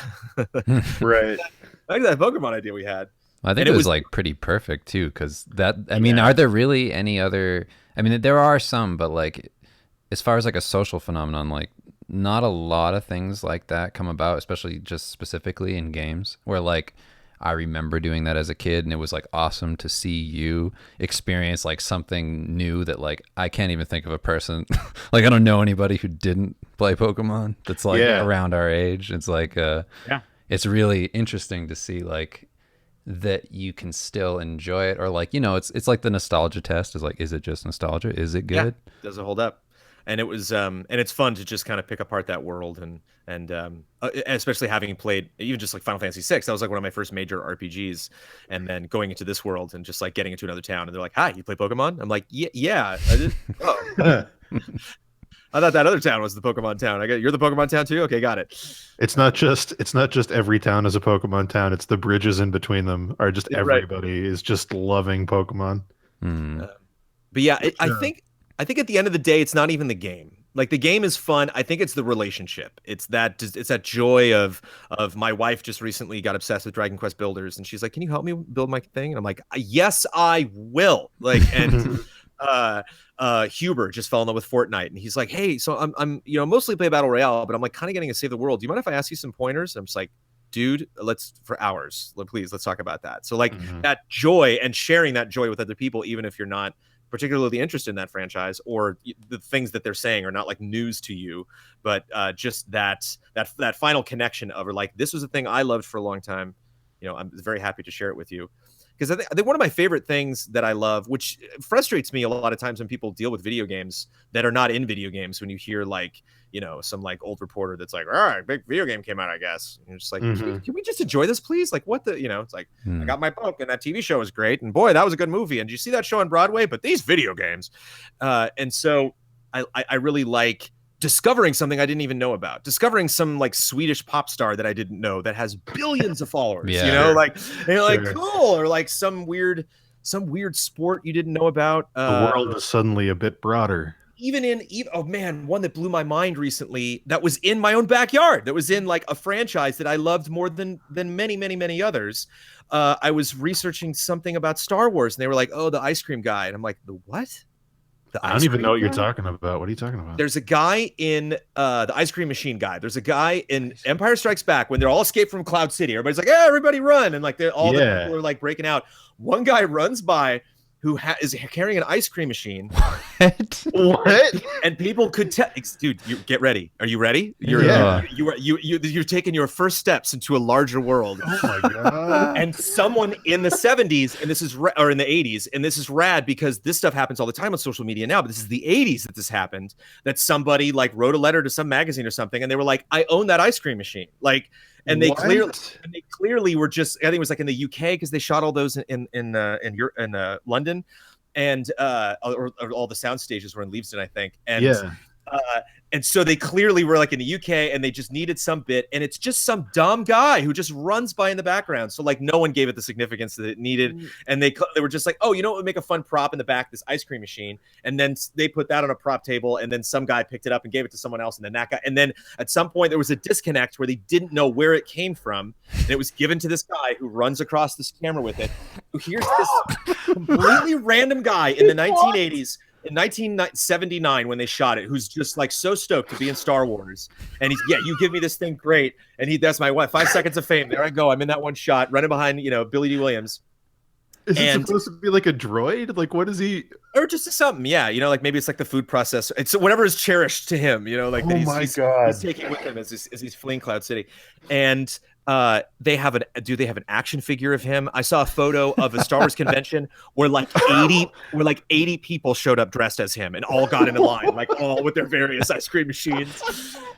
S2: Right.
S3: like that Pokemon idea we had.
S1: I think it was like pretty perfect too, because that, I mean, are there really any other, I mean, there are some, but like as far as like a social phenomenon, like not a lot of things like that come about, especially just specifically in games, where like I remember doing that as a kid, and it was like awesome to see you experience like something new that like I can't even think of a person like I don't know anybody who didn't play Pokemon that's like around our age. It's like it's really interesting to see like that you can still enjoy it, or like, you know, it's like the nostalgia test is like, is it just nostalgia? Is it good?
S3: Does it hold up? And it was and it's fun to just kind of pick apart that world, and especially having played even just like Final Fantasy VI. That was like one of my first major RPGs, and then going into this world and just like getting into another town, and they're like, "Hi, you play Pokemon?" I'm like, "Yeah, I did." Oh. I thought that other town was the Pokemon town. You're the Pokemon town too? Okay, got it.
S2: It's not just every town is a Pokemon town. It's the bridges in between them are just everybody is just loving Pokemon.
S3: But yeah, I think at the end of the day, it's not even the game. Like the game is fun. I think it's the relationship. It's that joy of my wife just recently got obsessed with Dragon Quest Builders, and she's like, "Can you help me build my thing?" And I'm like, "Yes, I will." Like, and Huber just fell in love with Fortnite, and he's like, "Hey, so I'm you know, mostly play Battle Royale, but I'm like kind of getting to save the world. Do you mind if I ask you some pointers?" And I'm just like, dude, for hours. Please, let's talk about that. So like that joy and sharing that joy with other people, even if you're not particularly interested in that franchise, or the things that they're saying are not like news to you, but just that final connection of, or like, this was a thing I loved for a long time. You know, I'm very happy to share it with you. Because I think one of my favorite things that I love, which frustrates me a lot of times when people deal with video games that are not in video games, when you hear like, you know, some like old reporter that's like, "All right, big video game came out, I guess." And you're just like, can we just enjoy this, please? Like, what the, you know, it's like, I got my book, and that TV show was great, and boy, that was a good movie, and did you see that show on Broadway? But these video games, and so I really like discovering something I didn't even know about, discovering some like Swedish pop star that I didn't know that has billions of followers, you know, like, and you're like, cool, or like some weird sport you didn't know about.
S2: The world is suddenly a bit broader.
S3: Even oh man, one that blew my mind recently that was in my own backyard, that was in like a franchise that I loved more than many others. I was researching something about Star Wars, and they were like, "Oh, the ice cream guy," and I'm like, "The what?"
S2: I don't even know what you're talking about. What are you talking about?
S3: There's a guy in the Ice Cream Machine guy. There's a guy in Empire Strikes Back when they're all escaped from Cloud City. Everybody's like, "Yeah, everybody run!" And like the people are like breaking out. One guy runs by who is carrying an ice cream machine.
S2: What?
S3: And people could tell, dude, get ready. Are you ready? You're taking your first steps into a larger world.
S2: Oh my god!
S3: And someone in the 70s, and this is or in the 80s, and this is rad because this stuff happens all the time on social media now. But this is the 80s that this happened. That somebody like wrote a letter to some magazine or something, and they were like, "I own that ice cream machine." Like. And they clearly were just, I think it was like in the UK, because they shot all those in London, and or all the sound stages were in Leavesden, I think. And and so they clearly were like in the UK, and they just needed some bit, and it's just some dumb guy who just runs by in the background. So like no one gave it the significance that it needed, and they were just like, "Oh, you know what would make a fun prop in the back? This ice cream machine." And then they put that on a prop table, and then some guy picked it up and gave it to someone else, and then that guy. And then at some point there was a disconnect where they didn't know where it came from, and it was given to this guy who runs across this camera with it. Who here's this completely random guy in the 1980s. In 1979, when they shot it, who's just like so stoked to be in Star Wars, and he's, "Yeah, you give me this thing, great." And that's my what, 5 seconds of fame. There I go. I'm in that one shot, running behind, you know, Billy D. Williams.
S2: Is it supposed to be like a droid? Like, what is he? Or
S3: just something, yeah. You know, like maybe it's like the food processor. It's whatever is cherished to him. You know, like he's taking with him as he's fleeing Cloud City, and. They have an action figure of him. I saw a photo of a Star Wars convention where like 80 people showed up dressed as him and all got in a line, like all with their various ice cream machines.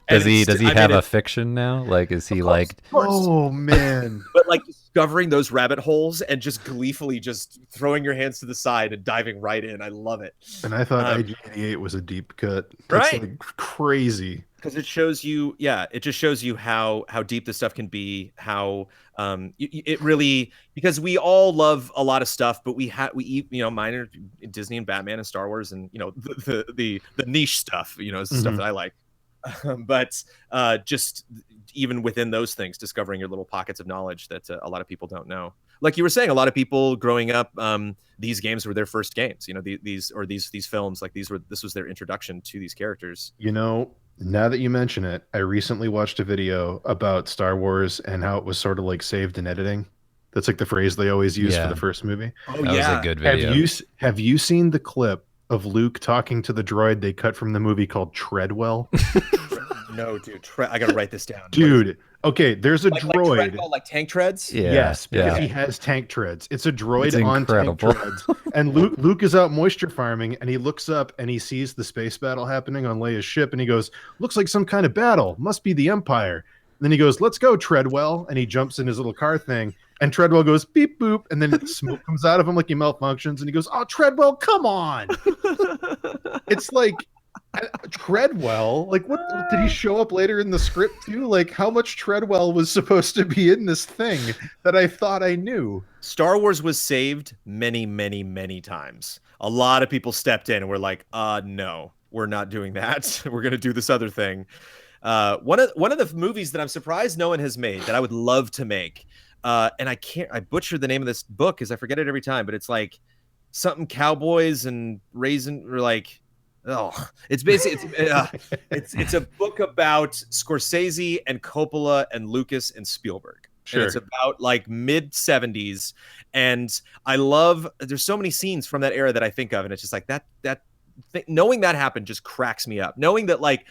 S1: Does he have a fiction now? Like, is he like?
S3: Of course.
S2: Oh man!
S3: But like discovering those rabbit holes and just gleefully just throwing your hands to the side and diving right in. I love it.
S2: And I thought IG88 was a deep cut. That's
S3: Right?
S2: like crazy.
S3: Because it shows you, it just shows you how deep this stuff can be. How it really, because we all love a lot of stuff, but we mine are Disney and Batman and Star Wars and the niche stuff. Is the stuff that I like. But just even within those things, discovering your little pockets of knowledge that a lot of people don't know. Like you were saying, a lot of people growing up, these games were their first games. These films, like this was their introduction to these characters.
S2: Now that you mention it, I recently watched a video about Star Wars and how it was sort of like saved in editing. That's like the phrase they always use for the first movie.
S3: Oh,
S1: that was a good video.
S2: Have you seen the clip of Luke talking to the droid they cut from the movie called Treadwell?
S3: No, dude. I gotta write this down.
S2: Dude, okay, there's a droid.
S3: Like tank treads?
S1: Yeah,
S2: yes, because he has tank treads. It's a droid on tank
S1: incredible.
S2: treads. And Luke is out moisture farming, and he looks up and he sees the space battle happening on Leia's ship, and he goes, looks like some kind of battle. Must be the Empire. And then he goes, let's go, Treadwell. And he jumps in his little car thing, and Treadwell goes, beep, boop. And then smoke comes out of him like he malfunctions, and he goes, oh, Treadwell, come on. It's like, Treadwell, like what did he show up later in the script too? Like how much Treadwell was supposed to be in this thing that I thought I knew?
S3: Star Wars was saved many, many, many times. A lot of people stepped in and were like, no, we're not doing that. We're gonna do this other thing. One of the movies that I'm surprised no one has made that I would love to make, and I butcher the name of this book because I forget it every time, but it's like something cowboys and raisin, or like, it's basically it's a book about Scorsese and Coppola and Lucas and Spielberg. Sure. And it's about like mid 70s, and there's so many scenes from that era that I think of, and it's just like knowing that happened just cracks me up. Knowing that like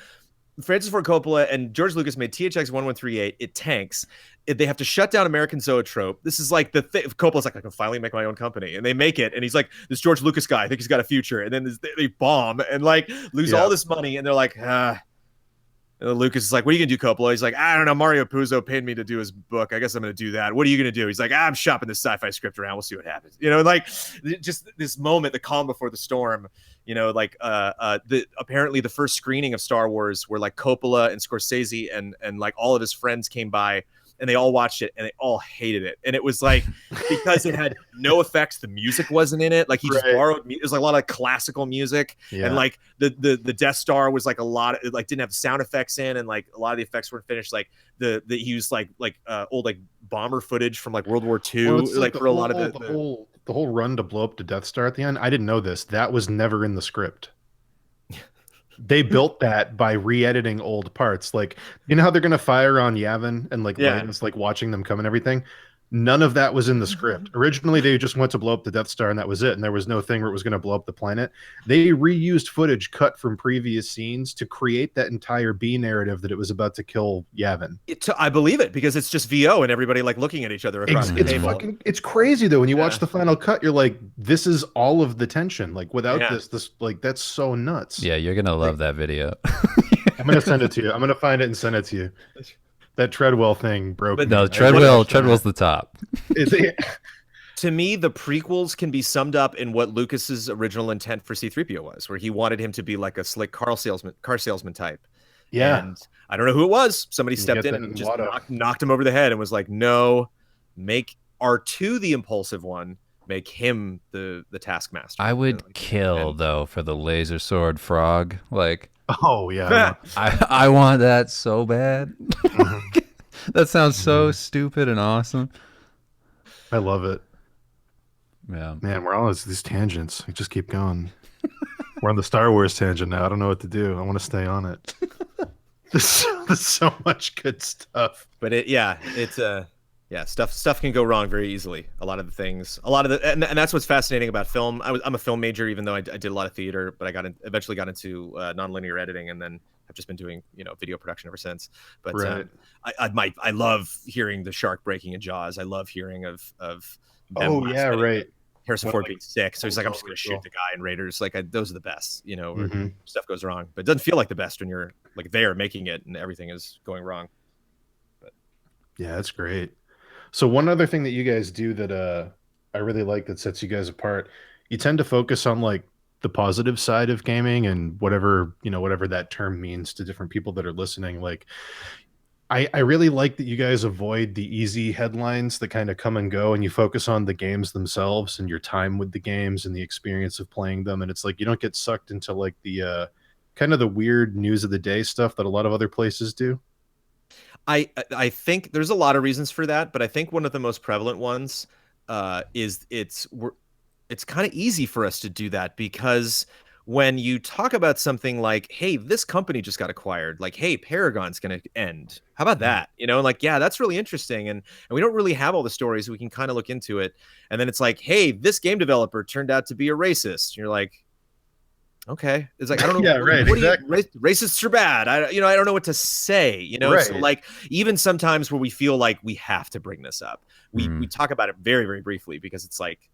S3: Francis Ford Coppola and George Lucas made THX 1138. It tanks. They have to shut down American Zoetrope. This is like the thing. Coppola's like, I can finally make my own company. And they make it. And he's like, this George Lucas guy, I think he's got a future. And then they bomb and like lose all this money. And they're like, And Lucas is like, what are you going to do, Coppola? He's like, I don't know. Mario Puzo paid me to do his book. I guess I'm going to do that. What are you going to do? He's like, I'm shopping this sci-fi script around. We'll see what happens. Like just this moment, the calm before the storm, apparently the first screening of Star Wars where like Coppola and Scorsese and like all of his friends came by, and they all watched it and they all hated it. And it was like, because it had no effects, the music wasn't in it. Like he just borrowed, it was like a lot of classical music. Yeah. And like the Death Star was like a lot of, like didn't have sound effects in, and like a lot of the effects weren't finished. Like he used like old like bomber footage from like World War II. Well, like for a lot of
S2: the whole run to blow up the Death Star at the end. I didn't know this. That was never in the script. They built that by re-editing old parts. Like, you know how they're going to fire on Yavin and like Leia's like watching them come and everything? None of that was in the script. Originally, they just went to blow up the Death Star and that was it. And there was no thing where it was going to blow up the planet. They reused footage cut from previous scenes to create that entire B narrative that it was about to kill Yavin.
S3: I believe it, because it's just VO and everybody like looking at each other across the table.
S2: It's crazy though. When you watch the final cut, you're like, this is all of the tension. Like without this, like that's so nuts.
S1: Yeah, you're going to love that video.
S2: I'm going to send it to you. I'm going to find it and send it to you. That Treadwell thing broke.
S1: But no, Treadwell's the top.
S3: To me, the prequels can be summed up in what Lucas's original intent for C-3PO was, where he wanted him to be like a slick car salesman type.
S2: Yeah.
S3: And I don't know who it was. Somebody stepped in and just knocked him over the head and was like, no, make R2 the impulsive one. Make him the taskmaster.
S1: I would kill though for the laser sword frog. Like,
S2: oh yeah,
S1: I want that so bad. That sounds so stupid and awesome.
S2: I love it.
S1: Yeah, man,
S2: we're all these tangents. We just keep going. We're on the Star Wars tangent now. I don't know what to do. I want to stay on it. There's so much good stuff.
S3: But stuff can go wrong very easily. A lot of the things, and that's what's fascinating about film. I'm a film major, even though I did a lot of theater, but I eventually got into nonlinear editing, and then I've just been doing video production ever since. But I love hearing the shark breaking in Jaws. I love hearing of Harrison Ford being sick, so he's like, I'm just gonna shoot the guy in Raiders. Like those are the best, where stuff goes wrong, but it doesn't feel like the best when you're like they're making it and everything is going wrong. But
S2: Yeah, that's great. So one other thing that you guys do that I really like that sets you guys apart, you tend to focus on like the positive side of gaming and whatever, whatever that term means to different people that are listening. Like I really like that you guys avoid the easy headlines that kind of come and go, and you focus on the games themselves and your time with the games and the experience of playing them. And it's like you don't get sucked into like the kind of the weird news of the day stuff that a lot of other places do.
S3: I think there's a lot of reasons for that, but I think one of the most prevalent ones is it's kind of easy for us to do that because when you talk about something like, hey, this company just got acquired, like, hey, Paragon's going to end. How about that? You know, like, yeah, that's really interesting. And we don't really have all the stories. We can kind of look into it. And then it's like, hey, this game developer turned out to be a racist. And you're like, okay. It's like, I don't know.
S2: Yeah, right. Exactly.
S3: Racists are bad. I don't know what to say,
S2: Right.
S3: So like, even sometimes where we feel like we have to bring this up, we talk about it very, very briefly because it's like,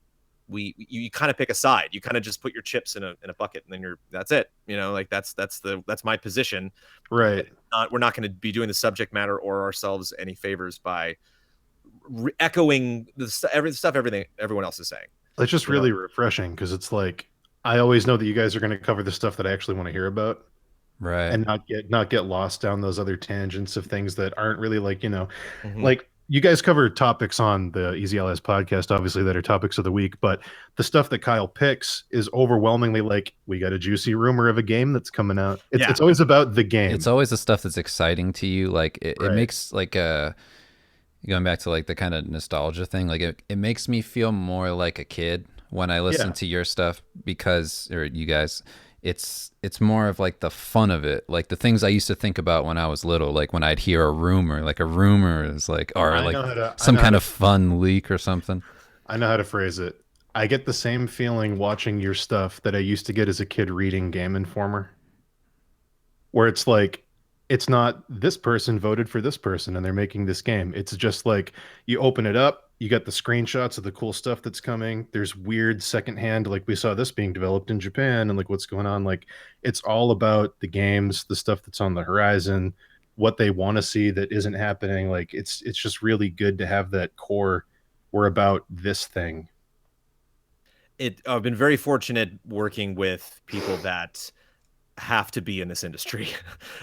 S3: you kind of pick a side. You kind of just put your chips in a bucket and then that's it. Like that's my position.
S2: Right.
S3: We're not going to be doing the subject matter or ourselves any favors by echoing everything everyone else is saying.
S2: It's just really refreshing because it's like, I always know that you guys are going to cover the stuff that I actually want to hear about.
S1: Right.
S2: And not get lost down those other tangents of things that aren't really like,
S3: Mm-hmm.
S2: like you guys cover topics on the Easy Allies podcast, obviously, that are topics of the week, but the stuff that Kyle picks is overwhelmingly like, we got a juicy rumor of a game that's coming out. It's always about the game.
S1: It's always the stuff that's exciting to you. Like it makes like going back to like the kind of nostalgia thing, like it makes me feel more like a kid when I listen to your stuff or you guys, it's more of like the fun of it, like the things I used to think about when I was little, like when I'd hear a rumor is like, or like some kind of fun leak or something.
S2: I know how to phrase it. I get the same feeling watching your stuff that I used to get as a kid reading Game Informer, where it's like, it's not this person voted for this person and they're making this game. It's just like you open it up, you got the screenshots of the cool stuff that's coming. There's weird secondhand, like we saw this being developed in Japan and like what's going on. Like it's all about the games, the stuff that's on the horizon, what they want to see that isn't happening. Like it's just really good to have that core. We're about this thing.
S3: I've been very fortunate working with people that have to be in this industry.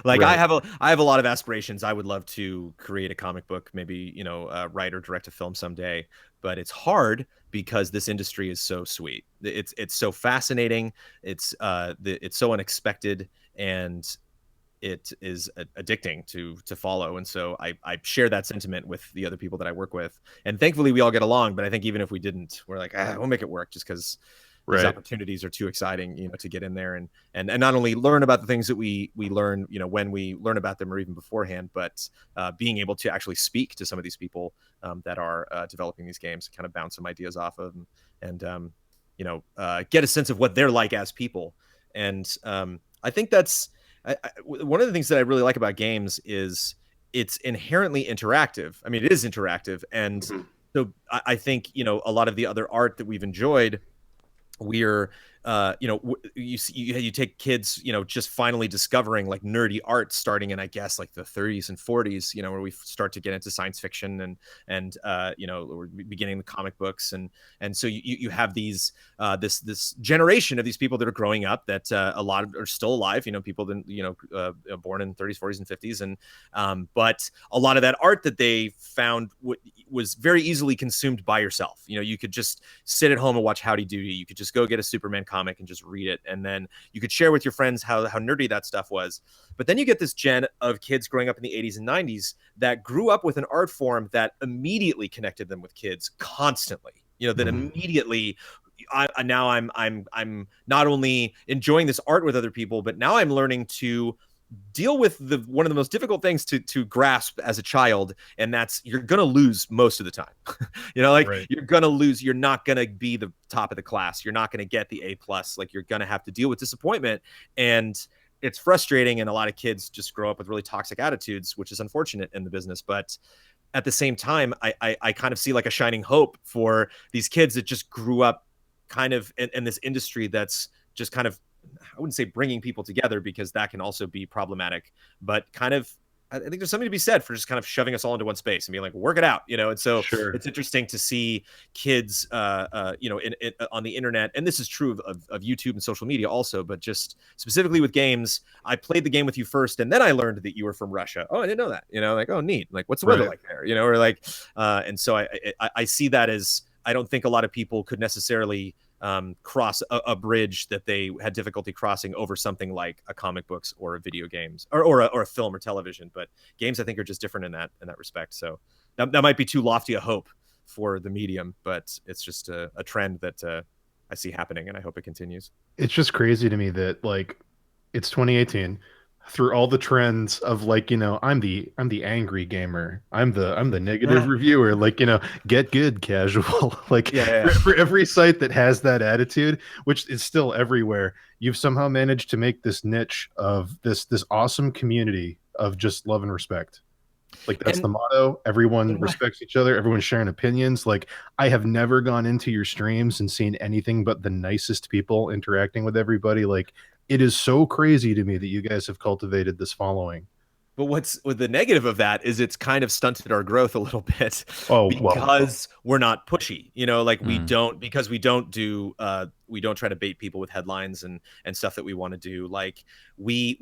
S3: Like right. I have a lot of aspirations. I would love to create a comic book, maybe, write or direct a film someday, but it's hard because this industry is so sweet. It's so fascinating. It's so unexpected and it is addicting to follow. And so I share that sentiment with the other people that I work with. And thankfully we all get along, but I think even if we didn't, we're like, we'll make it work just because these opportunities are too exciting, to get in there and not only learn about the things that we learn, when we learn about them or even beforehand, but being able to actually speak to some of these people that are developing these games, kind of bounce some ideas off of them and get a sense of what they're like as people. And I think that's one of the things that I really like about games is it's inherently interactive. I mean, it is interactive. And so I think, a lot of the other art that we've enjoyed, we're you take kids just finally discovering like nerdy art starting in I guess like the 30s and 40s where we start to get into science fiction and we're beginning the comic books and so you have these this generation of these people that are growing up that a lot of are still alive, people that born in 30s, 40s and 50s and but a lot of that art that they found was very easily consumed by yourself. You could just sit at home and watch Howdy Doody. You could just go get a Superman comic and just read it, and then you could share with your friends how nerdy that stuff was. But then you get this gen of kids growing up in the 80s and 90s that grew up with an art form that immediately connected them with kids constantly. That immediately now I'm not only enjoying this art with other people, but now I'm learning to deal with one of the most difficult things to grasp as a child, and that's you're gonna lose most of the time. Right. You're gonna lose. You're not gonna be the top of the class. You're not gonna get the A+. Like you're gonna have to deal with disappointment, and it's frustrating. And a lot of kids just grow up with really toxic attitudes, which is unfortunate in the business. But at the same time, I kind of see like a shining hope for these kids that just grew up kind of in this industry that's just kind of wouldn't say bringing people together, because that can also be problematic, but kind of, I think there's something to be said for just kind of shoving us all into one space and being like, work it out, And so it's interesting to see kids, on the internet, and this is true of YouTube and social media also, but just specifically with games. I played the game with you first, and then I learned that you were from Russia. Oh, I didn't know that. Like, oh, neat. Like, what's the weather like there? Or like, and so I see that as, I don't think a lot of people could necessarily cross a bridge that they had difficulty crossing over something like a comic books or a video games or a film or television. But games, I think, are just different in that respect. So that might be too lofty a hope for the medium, but it's just a trend that I see happening, and I hope it continues.
S2: It's just crazy to me that like it's 2018. Through all the trends of like, I'm the angry gamer, I'm the negative reviewer, like, get good casual, like for every site that has that attitude, which is still everywhere, you've somehow managed to make this niche of this awesome community of just love and respect. Like, that's the motto. Everyone respects each other, everyone's sharing opinions. Like, I have never gone into your streams and seen anything but the nicest people interacting with everybody. Like, it is so crazy to me that you guys have cultivated this following.
S3: But what's with the negative of that is it's kind of stunted our growth a little bit because we're not pushy, like we don't try to bait people with headlines and stuff that we want to do. Like we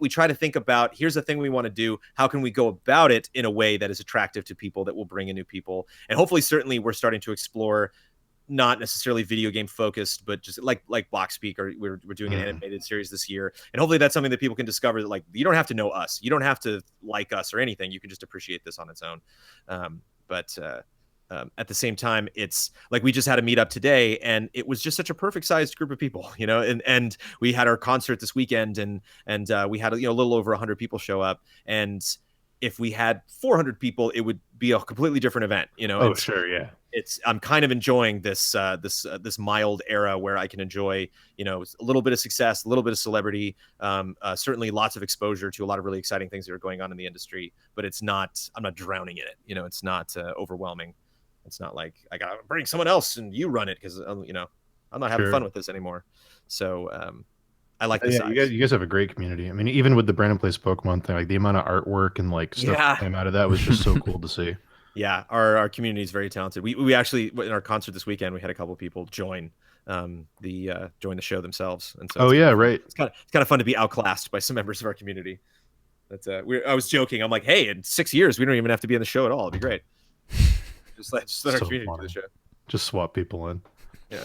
S3: try to think about, here's the thing we want to do. How can we go about it in a way that is attractive to people, that will bring in new people? And hopefully, certainly we're starting to explore not necessarily video game focused, but just like Block Speak, or we're doing an animated series this year. And hopefully that's something that people can discover, that like, you don't have to know us. You don't have to like us or anything. You can just appreciate this on its own. But at the same time, it's like, we just had a meetup today, and it was just such a perfect sized group of people, and we had our concert this weekend, and we had, a little over 100 people show up. And if we had 400 people, it would be a completely different event,
S2: Oh, sure. Yeah.
S3: I'm kind of enjoying this mild era where I can enjoy, a little bit of success, a little bit of celebrity, certainly lots of exposure to a lot of really exciting things that are going on in the industry, but I'm not drowning in it. It's not overwhelming. It's not like I gotta bring someone else and you run it, because I'm not having fun with this anymore. So I like this.
S2: You guys have a great community. I mean, even with the Brandon Plays Pokemon thing, like the amount of artwork and like stuff that came out of that was just so cool to see.
S3: Yeah, our community is very talented. We actually, in our concert this weekend, we had a couple of people join the show themselves, and so it's kind of fun to be outclassed by some members of our community. I was joking. I'm like, hey, in 6 years, we don't even have to be in the show at all. It'd be great. just let our community do the show.
S2: Just swap people in.
S3: Yeah.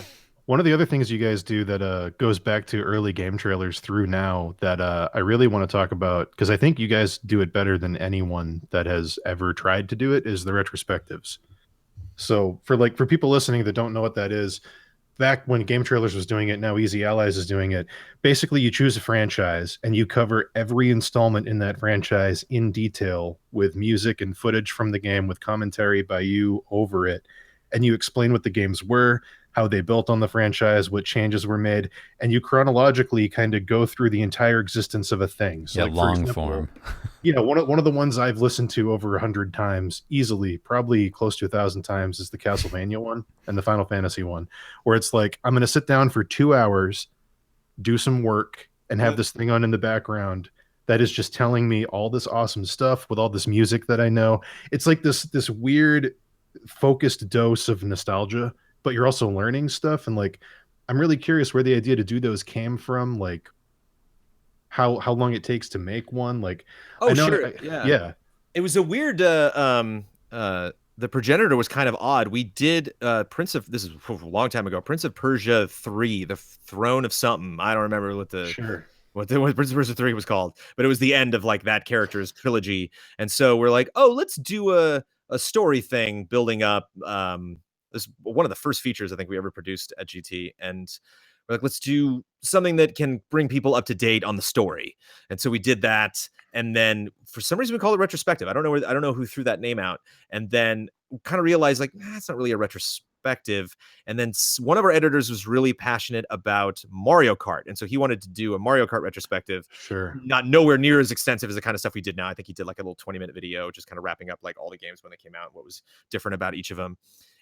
S2: One of the other things you guys do that goes back to early game trailers through now that I really want to talk about, because I think you guys do it better than anyone that has ever tried to do it, is the retrospectives. So for people listening that don't know what that is, back when Game Trailers was doing it, now Easy Allies is doing it. Basically, you choose a franchise and you cover every installment in that franchise in detail with music and footage from the game, with commentary by you over it. And you explain what the games were, how they built on the franchise, what changes were made, and you chronologically kind of go through the entire existence of a thing. So,
S1: like, long form.
S2: One of the ones I've listened to over 100 times, easily, probably close to 1,000 times, is the Castlevania one and the Final Fantasy one, where it's like, I'm going to sit down for 2 hours, do some work, and have this thing on in the background that is just telling me all this awesome stuff with all this music that I know. It's like this weird focused dose of nostalgia, but you're also learning stuff. And like, I'm really curious where the idea to do those came from, like how long it takes to make one. Like,
S3: yeah. It was a weird the progenitor was kind of odd. We did this is a long time ago, Prince of Persia 3, the Throne of something. I don't remember what Prince of Persia 3 was called, but it was the end of like that character's trilogy. And so we're like, oh, let's do a story thing building up. This one of the first features I think we ever produced at GT, and we're like, let's do something that can bring people up to date on the story. And so we did that, and then for some reason we called it retrospective. I don't know who threw that name out, and then kind of realized like, it's not really a retrospective. And then one of our editors was really passionate about Mario Kart, and so he wanted to do a Mario Kart retrospective.
S2: Sure.
S3: Not nowhere near as extensive as the kind of stuff we did now. I think he did like a little 20-minute video just kind of wrapping up like all the games when they came out, what was different about each of them.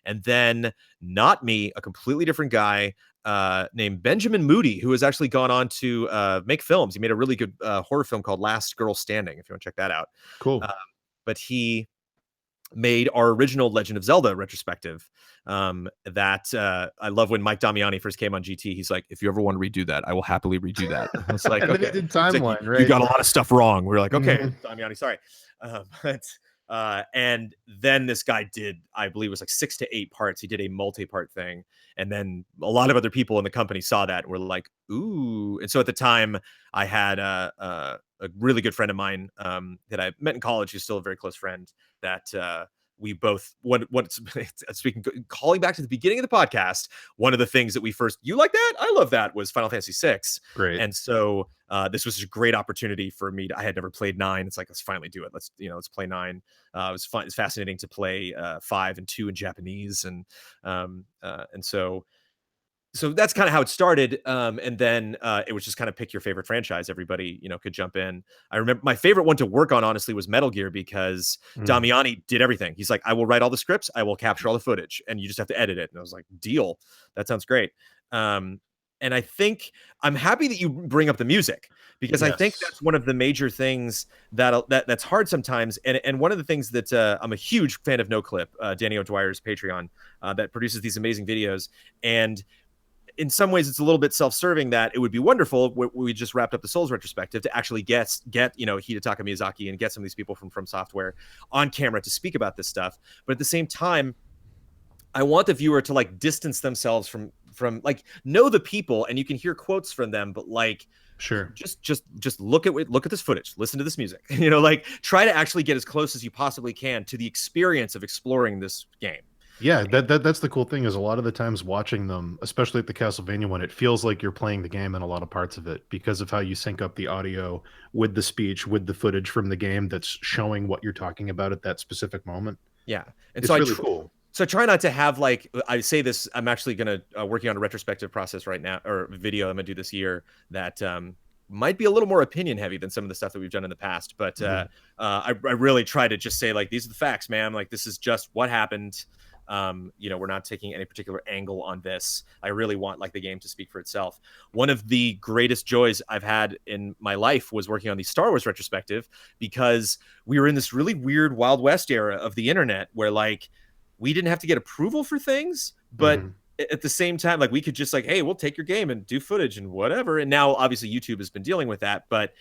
S3: And then not me, a completely different guy named Benjamin Moody, who has actually gone on to make films. He made a really good horror film called Last Girl Standing, if you want to check that out.
S2: Cool.
S3: But he made our original Legend of Zelda retrospective. That I love when Mike Damiani first came on GT. He's like, if you ever want to redo that, I will happily redo that. I was like,
S2: And then
S3: okay.
S2: he did timeline,
S3: like,
S2: right?
S3: You got a lot of stuff wrong. We're like, okay,
S2: Mhm.
S3: Damiani, sorry. And then this guy did, I believe it was like 6 to 8 parts. He did a multi-part thing. And then a lot of other people in the company saw that and were like, ooh. And so at the time I had a really good friend of mine that I met in college, who's still a very close friend, that we both speaking, calling back to the beginning of the podcast, one of the things that we first, you like that, I love that, was Final Fantasy 6.
S2: Great.
S3: And so this was a great opportunity for me I had never played 9. It's like, let's finally do it. Let's play 9. It was fun. It's fascinating to play 5 and 2 in Japanese. And so that's kind of how it started. And then it was just kind of pick your favorite franchise. Everybody, could jump in. I remember my favorite one to work on, honestly, was Metal Gear, because Damiani did everything. He's like, I will write all the scripts. I will capture all the footage, and you just have to edit it. And I was like, deal. That sounds great. And I think I'm happy that you bring up the music, because I think that's one of the major things that's hard sometimes. And one of the things that I'm a huge fan of NoClip, Danny O'Dwyer's Patreon, that produces these amazing videos. And in some ways, it's a little bit self-serving that it would be wonderful. We just wrapped up the Souls retrospective to actually get Hidetaka Miyazaki and get some of these people from Software on camera to speak about this stuff. But at the same time, I want the viewer to like distance themselves from like, know the people, and you can hear quotes from them, but like,
S2: sure,
S3: just look at this footage, listen to this music, like try to actually get as close as you possibly can to the experience of exploring this game.
S2: Yeah, that's the cool thing, is a lot of the times watching them, especially at the Castlevania one, it feels like you're playing the game in a lot of parts of it, because of how you sync up the audio with the speech, with the footage from the game that's showing what you're talking about at that specific moment.
S3: Yeah. And
S2: it's
S3: so
S2: really cool.
S3: So I try not to have, like, I say this, I'm actually going to working on a retrospective process right now, or video I'm going to do this year, that might be a little more opinion heavy than some of the stuff that we've done in the past. But I really try to just say, like, these are the facts, man. Like, this is just what happened. We're not taking any particular angle on this. I really want like the game to speak for itself. One of the greatest joys I've had in my life was working on the Star Wars retrospective, because we were in this really weird Wild West era of the internet where like we didn't have to get approval for things, but at the same time, like we could just like, hey, we'll take your game and do footage and whatever. And now obviously YouTube has been dealing with that, but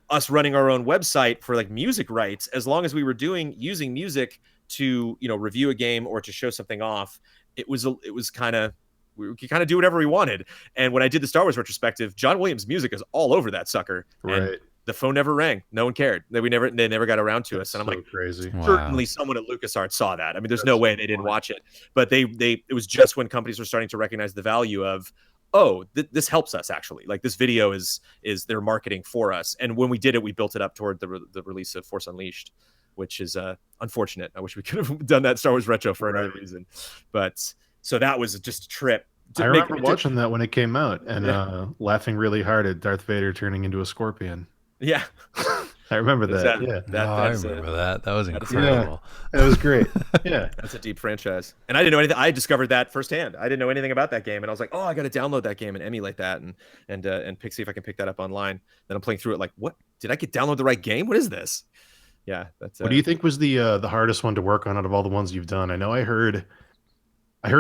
S3: us running our own website for like music rights, as long as we were using music to review a game or to show something off, it was kind of, we could kind of do whatever we wanted. And when I did the Star Wars retrospective, John Williams' music is all over that sucker.
S2: Right.
S3: And the phone never rang. No one cared. They never got around to us. And I'm like,
S2: crazy.
S3: Certainly someone at LucasArts saw that. I mean, there's no way they didn't watch it. But it was just when companies were starting to recognize the value of, oh, this helps us actually. Like this video is their marketing for us. And when we did it, we built it up toward the release of Force Unleashed, which is unfortunate. I wish we could have done that Star Wars retro for another reason. But so that was just a trip.
S2: I remember watching that when it came out and laughing really hard at Darth Vader turning into a scorpion.
S3: Yeah.
S2: I remember that.
S1: I remember that. That was incredible.
S2: Yeah, it was great. Yeah.
S3: That's a deep franchise. And I didn't know anything. I discovered that firsthand. I didn't know anything about that game. And I was like, oh, I got to download that game and emulate that and see if I can pick that up online. Then I'm playing through it like, what? Did I download the right game? What is this? Yeah. That's
S2: what do you think was the hardest one to work on out of all the ones you've done? I know I heard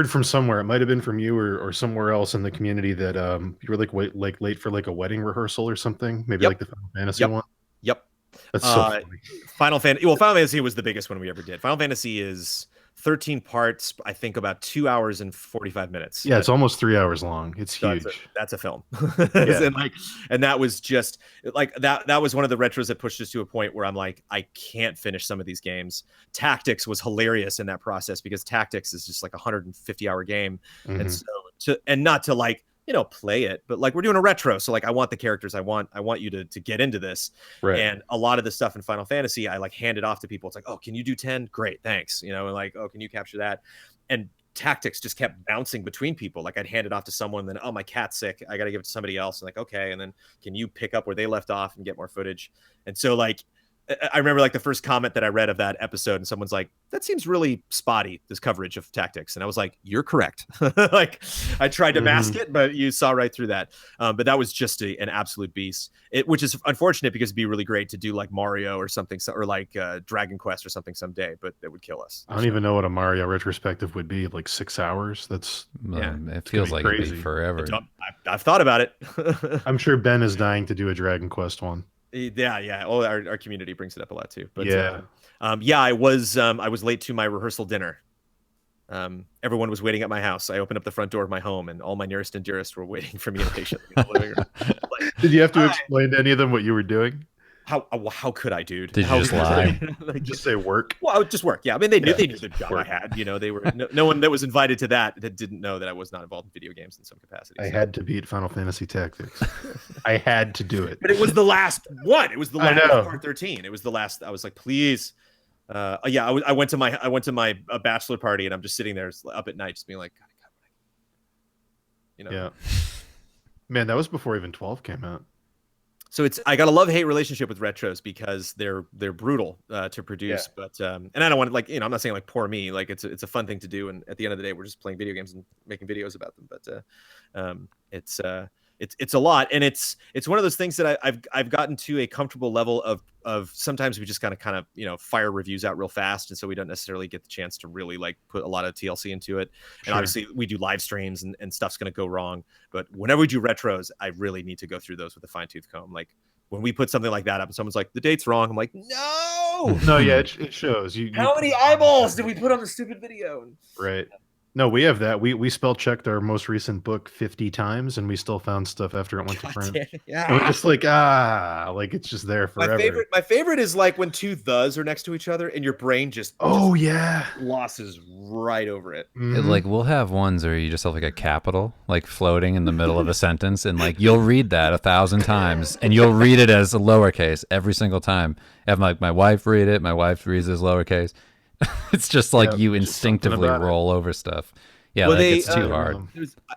S2: from somewhere, it might have been from you or somewhere else in the community, that you were like late for like a wedding rehearsal or something. Maybe like the Final Fantasy one.
S3: Yep.
S2: That's so funny.
S3: Final Fantasy was the biggest one we ever did. Final Fantasy is 13 parts, I think about 2 hours and 45 minutes.
S2: Yeah, it's almost 3 hours long. It's huge.
S3: That's a film.
S2: Yeah.
S3: and that was just like that was one of the retros that pushed us to a point where I'm like, I can't finish some of these games. Tactics was hilarious in that process, because Tactics is just like a 150-hour game. And so not to like, play it, but like we're doing a retro, so like I want the characters, I want you to get into this.
S2: Right.
S3: And a lot of the stuff in Final Fantasy I like hand it off to people. It's like, oh, can you do 10? Great, thanks. And like, oh, can you capture that? And Tactics just kept bouncing between people. Like I'd hand it off to someone, then, oh, my cat's sick, I gotta give it to somebody else, and like, okay, and then can you pick up where they left off and get more footage? And so like I remember like the first comment that I read of that episode, and someone's like, "That seems really spotty, this coverage of tactics." And I was like, "You're correct." Like, I tried to mask it, but you saw right through that. But that was just an absolute beast. Which is unfortunate because it'd be really great to do like Mario or something, or like Dragon Quest or something someday, but it would kill us.
S2: I don't even know what a Mario retrospective would be. Like 6 hours. That's
S1: it feels like it'd be forever.
S3: I've thought about it.
S2: I'm sure Ben is dying to do a Dragon Quest one.
S3: Yeah. Oh, our community brings it up a lot too. But
S2: yeah,
S3: I was late to my rehearsal dinner. Everyone was waiting at my house. I opened up the front door of my home, and all my nearest and dearest were waiting for me impatiently in the living room. Like,
S2: did you have to explain to any of them what you were doing?
S3: How could I, dude?
S1: Did you just lie?
S2: Like, just say work?
S3: Well, I would just work. Yeah, I mean, they knew the job I had. You know, they were no one that was invited to that didn't know that I was not involved in video games in some capacity.
S2: I had to beat Final Fantasy Tactics. I had to do it.
S3: But it was the last one. It was the last part 13. It was the last. I was like, please. I went to my bachelor party, and I'm just sitting there up at night, just being like, God.
S2: Yeah. Man, that was before even 12 came out.
S3: So I got a love-hate relationship with retros because they're brutal to produce, but and I don't want to, like, I'm not saying like poor me, like it's a fun thing to do, and at the end of the day we're just playing video games and making videos about them, but it's a lot, and it's one of those things that I've gotten to a comfortable level of sometimes we just kind of fire reviews out real fast, and so we don't necessarily get the chance to really like put a lot of TLC into it. And obviously we do live streams and stuff's going to go wrong, but whenever we do retros, I really need to go through those with a fine-tooth comb. Like when we put something like that up and someone's like, the date's wrong, I'm like, no,
S2: it shows.
S3: How many eyeballs did we put on the stupid video?
S2: Right. No, we have that. We spell checked our most recent book 50 times, and we still found stuff after it went to print. Yeah. And we're just like, like it's just there forever.
S3: My favorite is like when two thes are next to each other, and your brain just glosses right over it.
S1: Like we'll have ones where you just have like a capital like floating in the middle of a sentence, and like you'll read that 1,000 times, and you'll read it as a lowercase every single time. I have my wife read it. My wife reads it as lowercase. It's just like you instinctively roll over stuff. Yeah, well, it's too hard.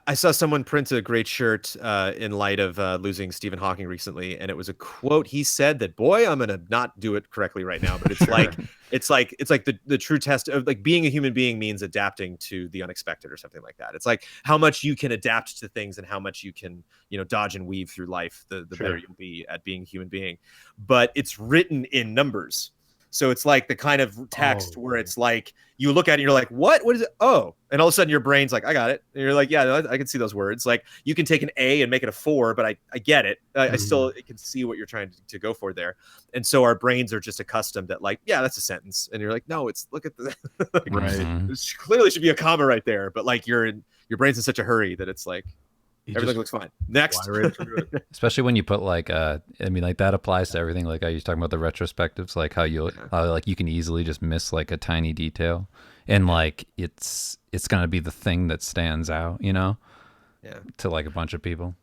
S3: I saw someone print a great shirt in light of losing Stephen Hawking recently, and it was a quote he said that, boy, I'm gonna not do it correctly right now, but it's like it's like the true test of like being a human being means adapting to the unexpected or something like that. It's like how much you can adapt to things and how much you can dodge and weave through life. The better you'll be at being a human being. But it's written in numbers. So it's like the kind of text where it's like you look at it and you're like, what is it? Oh, and all of a sudden your brain's like, I got it. And you're like, yeah, I can see those words. Like you can take an A and make it a 4, but I get it. I still can see what you're trying to go for there. And so our brains are just accustomed that like, yeah, that's a sentence. And you're like, no, look at the like, there clearly should be a comma right there. But like your brain's in such a hurry that it's like, everything looks fine. Next.
S1: Especially when you put like like that applies to everything. Like I was talking about the retrospectives, like how you can easily just miss like a tiny detail, and like it's gonna be the thing that stands out, to like a bunch of people.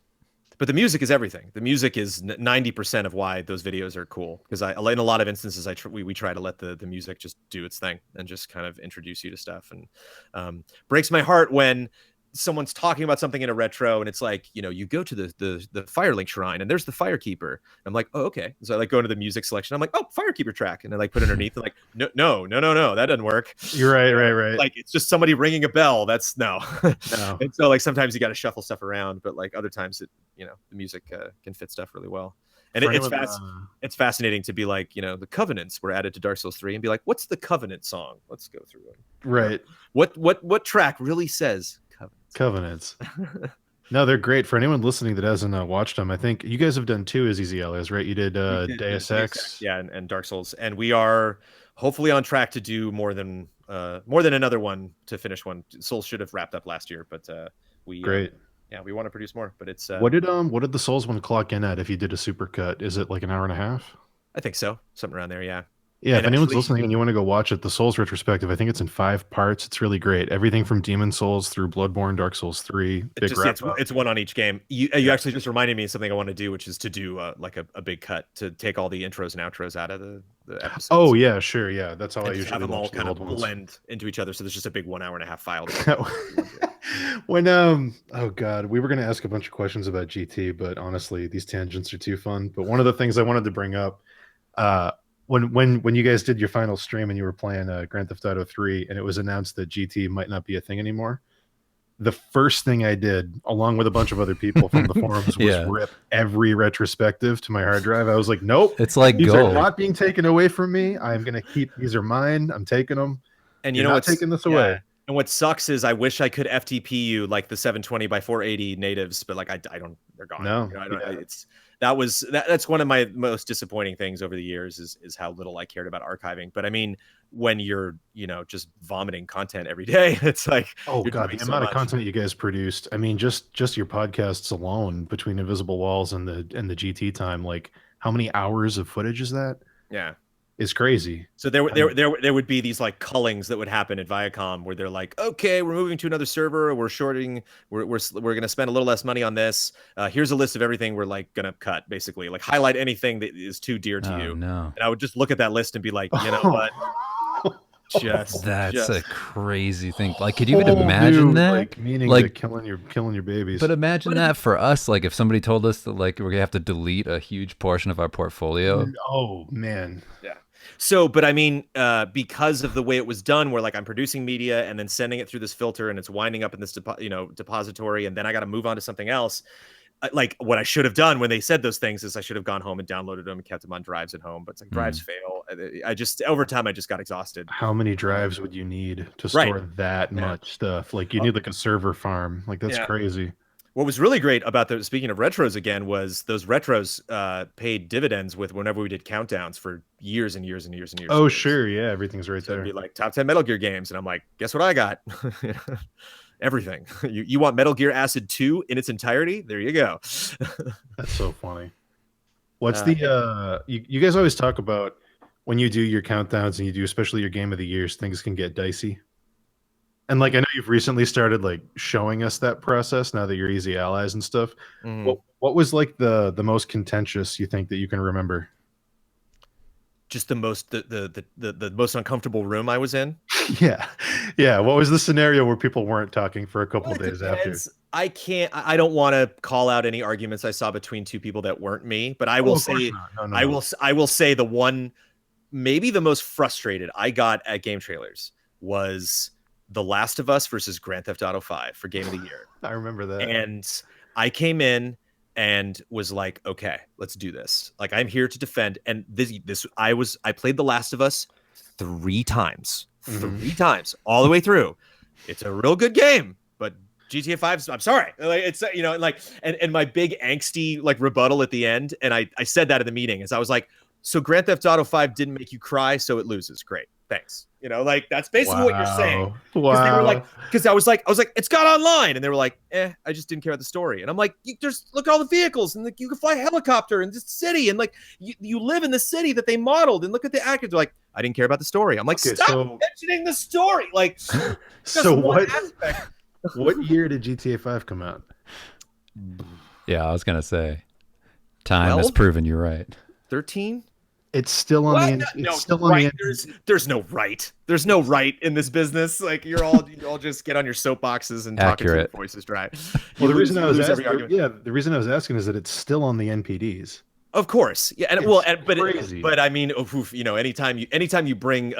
S3: But the music is everything. The music is 90% of why those videos are cool, because in a lot of instances we try to let the music just do its thing and just kind of introduce you to stuff, and breaks my heart when someone's talking about something in a retro and it's like, you go to the Firelink shrine and there's the Firekeeper. I'm like, oh, okay. So I like go into the music selection. I'm like, oh, Firekeeper track. And I like put it underneath and like, no, that doesn't work.
S2: You're right.
S3: Like it's just somebody ringing a bell. That's no. And so like sometimes you got to shuffle stuff around, but like other times it, the music can fit stuff really well. And it's fascinating to be like, the Covenants were added to Dark Souls 3 and be like, what's the Covenant song? Let's go through it.
S2: Right.
S3: What track really says
S2: Covenants? No, they're great. For anyone listening that hasn't watched them, I think you guys have done 2 Azizi Allies, right? You did Deus Ex.
S3: Yeah, and Dark Souls. And we are hopefully on track to do more than another one to finish one. Souls should have wrapped up last year, but
S2: great.
S3: We want to produce more, but it's
S2: what did the Souls one clock in at if you did a super cut? Is it like an hour and a half?
S3: I think so. Something around there, yeah.
S2: Yeah, if anyone's listening and you want to go watch it, the Souls retrospective, I think it's in 5 parts. It's really great. Everything from Demon Souls through Bloodborne, Dark Souls 3.
S3: It's one on each game. You actually just reminded me of something I want to do, which is to do like a big cut to take all the intros and outros out of the episodes.
S2: Oh yeah, sure, yeah. That's how I usually
S3: have them all kind of blend into each other. So there's just a big 1 hour and a half file.
S2: When oh god, we were going to ask a bunch of questions about GT, but honestly, these tangents are too fun. But one of the things I wanted to bring up, when you guys did your final stream and you were playing Grand Theft Auto 3 and it was announced that GT might not be a thing anymore, the first thing I did, along with a bunch of other people from the forums, was rip every retrospective to my hard drive. I was like, nope,
S1: it's like
S2: these
S1: gold.
S2: are not being taken away from me. I'm gonna keep these are mine. I'm taking them.
S3: And
S2: You're not taking this away.
S3: And what sucks is I wish I could FTP you like the 720 by 480 natives, but like I don't. They're gone.
S2: No,
S3: you know, I don't, that's one of my most disappointing things over the years is how little I cared about archiving. But I mean, when you're just vomiting content every day, it's like,
S2: oh god, the amount of content you guys produced. I mean, just your podcasts alone between Invisible Walls and the GT time, like how many hours of footage is that?
S3: Yeah.
S2: Is crazy.
S3: So there would be these like cullings that would happen at Viacom where they're like, okay, we're moving to another server, we're shorting, we're going to spend a little less money on this. Here's a list of everything we're like going to cut, basically, like highlight anything that is too dear to you.
S1: No.
S3: And I would just look at that list and be like, you know what?
S1: That's a crazy thing. Like, could you even imagine that?
S2: Like meaning like killing your babies.
S1: But imagine that for us. Like, if somebody told us that like we're gonna have to delete a huge portion of our portfolio.
S2: Oh man.
S3: Yeah. So, but I mean, because of the way it was done, where like I'm producing media and then sending it through this filter and it's winding up in this depository, and then I got to move on to something else. Like what I should have done when they said those things is I should have gone home and downloaded them and kept them on drives at home. But it's like drives fail. I just over time I just got exhausted.
S2: How many drives would you need to store that much stuff? Like you need like a server farm. Like that's crazy.
S3: What was really great about speaking of retros again was those retros paid dividends with whenever we did countdowns for years and years and years and years.
S2: Oh sure, yeah, everything's right there.
S3: It'd be like top 10 Metal Gear games, and I'm like, guess what I got? Everything. You want Metal Gear Acid 2 in its entirety? There you go.
S2: That's so funny. What's you guys always talk about when you do your countdowns and you do especially your game of the years, things can get dicey. And like I know you've recently started like showing us that process now that you're Easy Allies and stuff. What was like the most contentious you think that you can remember?
S3: Just the most most uncomfortable room I was in.
S2: Yeah. What was the scenario where people weren't talking for a couple of days after?
S3: I don't want to call out any arguments I saw between two people that weren't me, but I will say I will say the one, maybe the most frustrated I got at GameTrailers was The Last of Us versus Grand Theft Auto 5 for Game of the Year.
S2: I remember that.
S3: And I came in and was like, okay, let's do this. Like, I'm here to defend. And I played The Last of Us 3 times, all the way through. It's a real good game, but GTA 5, I'm sorry. Like, it's, and my big angsty like rebuttal at the end. And I said that at the meeting is I was like, so Grand Theft Auto 5 didn't make you cry, so it loses. Great. Thanks. Like that's basically what you're saying.
S2: Wow.
S3: They were like, because I was like, it's got online, and they were like, I just didn't care about the story. And I'm like, look at all the vehicles, and like you can fly a helicopter in this city, and like you live in the city that they modeled, and look at the actors. They're like, I didn't care about the story. I'm like, stop mentioning the story. Like,
S2: so what year did GTA 5 come out?
S1: Yeah, I was gonna say, time has proven you're right.
S3: 13.
S2: It's still on the.
S3: There's no right. There's no right in this business. Like you all just get on your soapboxes and talk until your voice is dry.
S2: Well, the reason I was asking is that it's still on the NPDs.
S3: Of course, yeah, but I mean, anytime you bring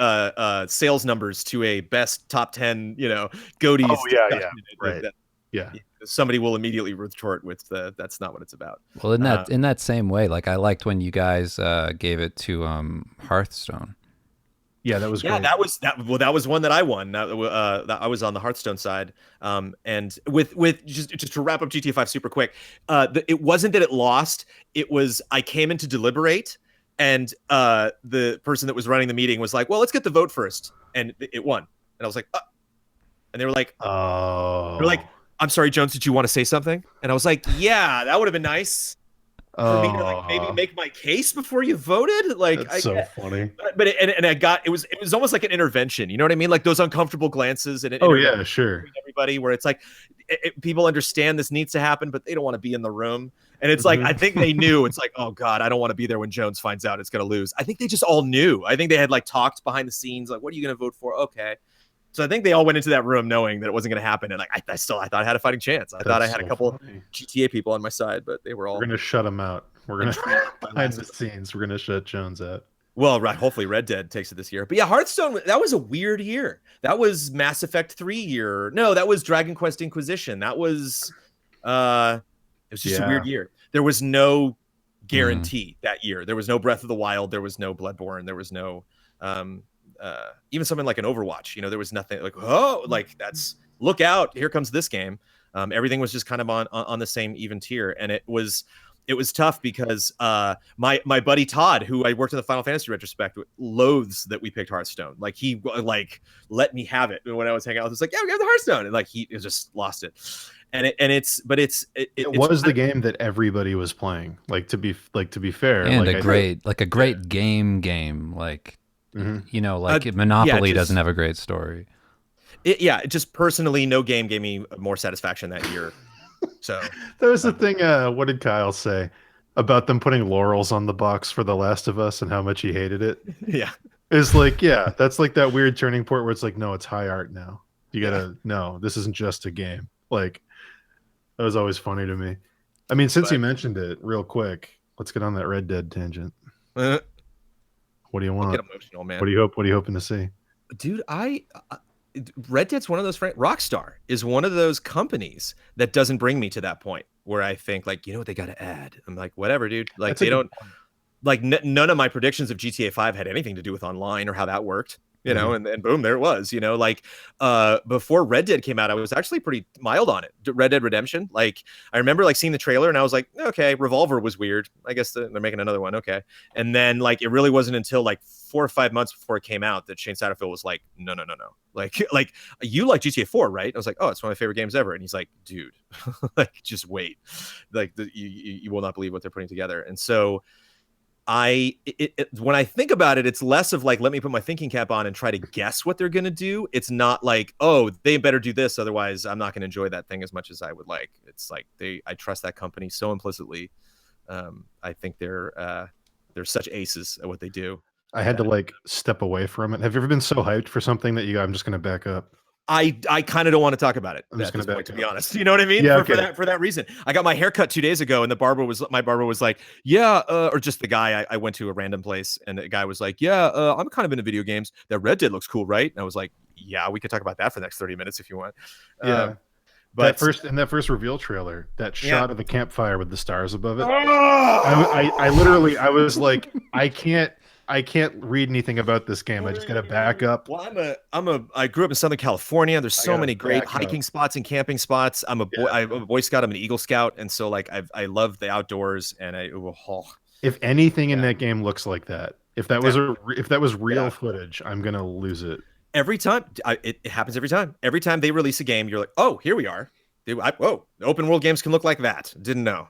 S3: sales numbers to a best top 10, GOTYs.
S2: Oh yeah, right. Yeah.
S3: Somebody will immediately retort with that's not what it's about.
S1: Well, in that same way, like I liked when you guys gave it to Hearthstone.
S2: Yeah, that was great.
S3: Yeah, that was one that I won. I was on the Hearthstone side. And with just to wrap up GTA 5 super quick, it wasn't that it lost. It was I came in to deliberate, and the person that was running the meeting was like, "Well, let's get the vote first," and it won. And I was like, and they were like,
S2: "Oh."
S3: They're like, I'm sorry, Jones, did you want to say something? And I was like, yeah, that would have been nice for me to like maybe make my case before you voted. Like,
S2: that's so funny.
S3: But it was almost like an intervention. You know what I mean? Like those uncomfortable glances and
S2: yeah, sure.
S3: Everybody, where it's like people understand this needs to happen, but they don't want to be in the room. And it's like I think they knew. It's like, oh God, I don't want to be there when Jones finds out it's going to lose. I think they just all knew. I think they had like talked behind the scenes, like, what are you going to vote for? Okay. So I think they all went into that room knowing that it wasn't going to happen, and like I thought I had a fighting chance. I thought I had a couple GTA people on my side, but they were all.
S2: We're gonna shut them out. We're gonna behind the scenes. We're gonna shut Jones out.
S3: Well, right. Hopefully, Red Dead takes it this year. But yeah, Hearthstone. That was a weird year. That was Mass Effect 3 year. No, that was Dragon Quest Inquisition. That was. It was just a weird year. There was no guarantee that year. There was no Breath of the Wild. There was no Bloodborne. There was no. Even something like an Overwatch. There was nothing like that's look out. Here comes this game. Everything was just kind of on the same even tier, and it was tough because my buddy Todd, who I worked in the Final Fantasy retrospect, loathes that we picked Hearthstone. Like he let me have it when I was hanging out. It was like, yeah, we have the Hearthstone, and he just lost it. And it
S2: was the game that everybody was playing. To be fair,
S1: and a great game. Monopoly doesn't have a great story.
S3: Just personally, no game gave me more satisfaction that year. So
S2: that was the thing. What did Kyle say about them putting laurels on the box for The Last of Us and how much he hated it?
S3: Yeah,
S2: it's that's like that weird turning point where it's like, no, it's high art now. You gotta no, this isn't just a game. That was always funny to me. I mean, since you mentioned it, real quick, let's get on that Red Dead tangent. What do you want?
S3: Get emotional, man.
S2: What are you hoping to see,
S3: dude? Red Dead's one of those Rockstar is one of those companies that doesn't bring me to that point where I think what they got to add. I'm like, whatever, dude. They don't none of my predictions of GTA 5 had anything to do with online or how that worked. And boom, there it was. Before Red Dead came out, I was actually pretty mild on it. Red Dead Redemption. I remember seeing the trailer and I was like, okay, Revolver was weird. I guess they're making another one. Okay. And then it really wasn't until 4 or 5 months before it came out that Shane Satterfield was like, no. You like GTA 4, right? I was like, oh, it's one of my favorite games ever. And he's like, dude, just wait. You will not believe what they're putting together. And so when I think about it, it's less of let me put my thinking cap on and try to guess what they're going to do. It's not oh, they better do this. Otherwise I'm not going to enjoy that thing as much as I would like. It's I trust that company so implicitly. I think they're such aces at what they do.
S2: I had to step away from it. Have you ever been so hyped for something that I'm just going to back up?
S3: I kind of don't want to talk about it at this point, to be honest. You know what I mean?
S2: Yeah,
S3: for that reason. I got my hair cut 2 days ago, and my barber was like, yeah, or just the guy. I went to a random place, and the guy was like, yeah, I'm kind of into video games. That Red Dead looks cool, right? And I was like, yeah, we could talk about that for the next 30 minutes if you want.
S2: Yeah. But that first reveal trailer, that shot of the campfire with the stars above it. I literally was like, I can't read anything about this game. I just got to back up.
S3: Well, I grew up in Southern California. There's so many great hiking spots and camping spots. I'm a Boy Scout. I'm an Eagle Scout. And so I love the outdoors, and
S2: if anything in that game looks like that, if that was real footage, I'm going to lose it.
S3: Every time it happens every time. Every time they release a game, you're like, oh, here we are. Open world games can look like that. Didn't know,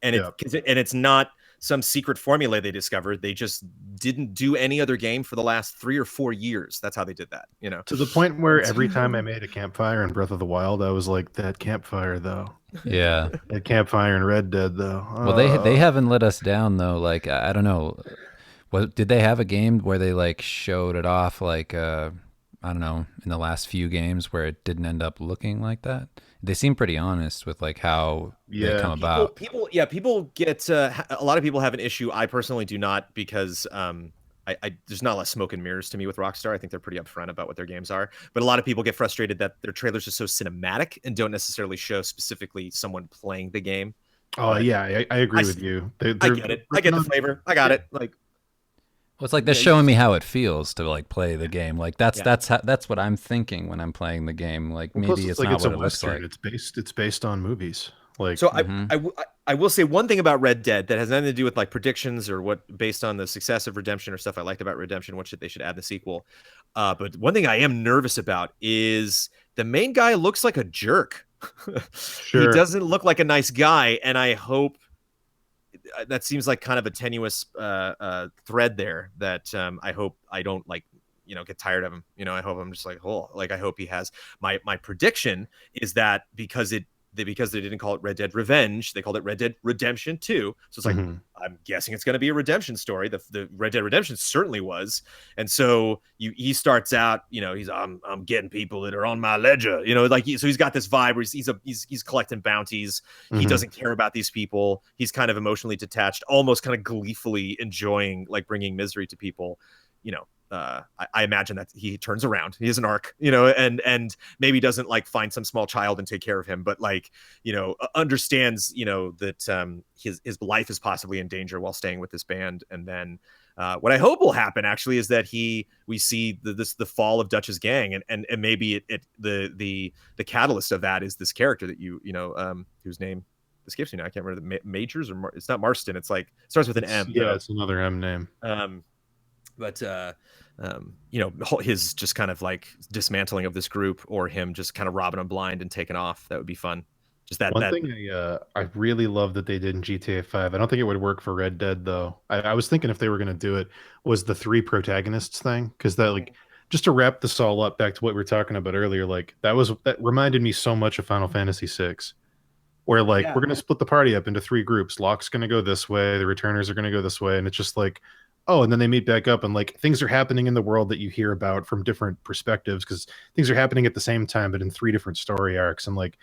S3: and it's not some secret formula they discovered. They just didn't do any other game for the last 3 or 4 years. That's how they did that,
S2: To the point where every time I made a campfire in Breath of the Wild, I was like, that campfire though.
S1: Yeah.
S2: That campfire in Red Dead though.
S1: Well, they haven't let us down though. I don't know. Did they have a game where they showed it off I don't know, in the last few games where it didn't end up looking like that? They seem pretty honest with how they come about.
S3: People get a lot of people have an issue. I personally do not, because there's not a lot of smoke and mirrors to me with Rockstar. I think they're pretty upfront about what their games are. But a lot of people get frustrated that their trailers are so cinematic and don't necessarily show specifically someone playing the game.
S2: Oh yeah, I agree with you.
S3: I get it. I get the flavor. I got it.
S1: Well, it's they're showing me how it feels to play the game. That's what I'm thinking when I'm playing the game. Maybe it's not what it looks like.
S2: It's based on movies.
S3: I will say one thing about Red Dead that has nothing to do with predictions or based on the success of Redemption or stuff I liked about Redemption, what they should add in the sequel. But one thing I am nervous about is the main guy looks like a jerk.
S2: Sure.
S3: He doesn't look like a nice guy, and I hope that seems like kind of a tenuous thread there that I hope I don't get tired of him. I hope I'm just I hope he has my prediction is that because because they didn't call it Red Dead Revenge, they called it Red Dead Redemption 2. So it's like, I'm guessing it's going to be a redemption story. The Red Dead Redemption certainly was. And so he starts out, I'm getting people that are on my ledger, so he's got this vibe where he's collecting bounties. He doesn't care about these people. He's kind of emotionally detached, almost kind of gleefully enjoying like bringing misery to people. I imagine that he turns around. He has an arc, and maybe doesn't like find some small child and take care of him, but like, understands, that his life is possibly in danger while staying with this band. And then what I hope will happen actually is that we see the fall of Dutch's gang, and maybe the catalyst of that is this character that whose name escapes me now. I can't remember the Majors or it's not Marston. It's like it starts with an M.
S2: Yeah, it's another M name.
S3: But his just kind of like dismantling of this group, or him just kind of robbing them blind and taking off. That would be fun. Just that.
S2: One thing I really love that they did in GTA 5. I don't think it would work for Red Dead though. I was thinking if they were going to do it, was the 3 protagonists thing, because that like just to wrap this all up back to what we were talking about earlier, like that reminded me so much of Final Fantasy 6. Where like we're going to split the party up into 3 groups. Locke's going to go this way, the returners are going to go this way, and it's just like, oh, and then they meet back up and like things are happening in the world that you hear about from different perspectives, because things are happening at the same time but in 3 different story arcs. And like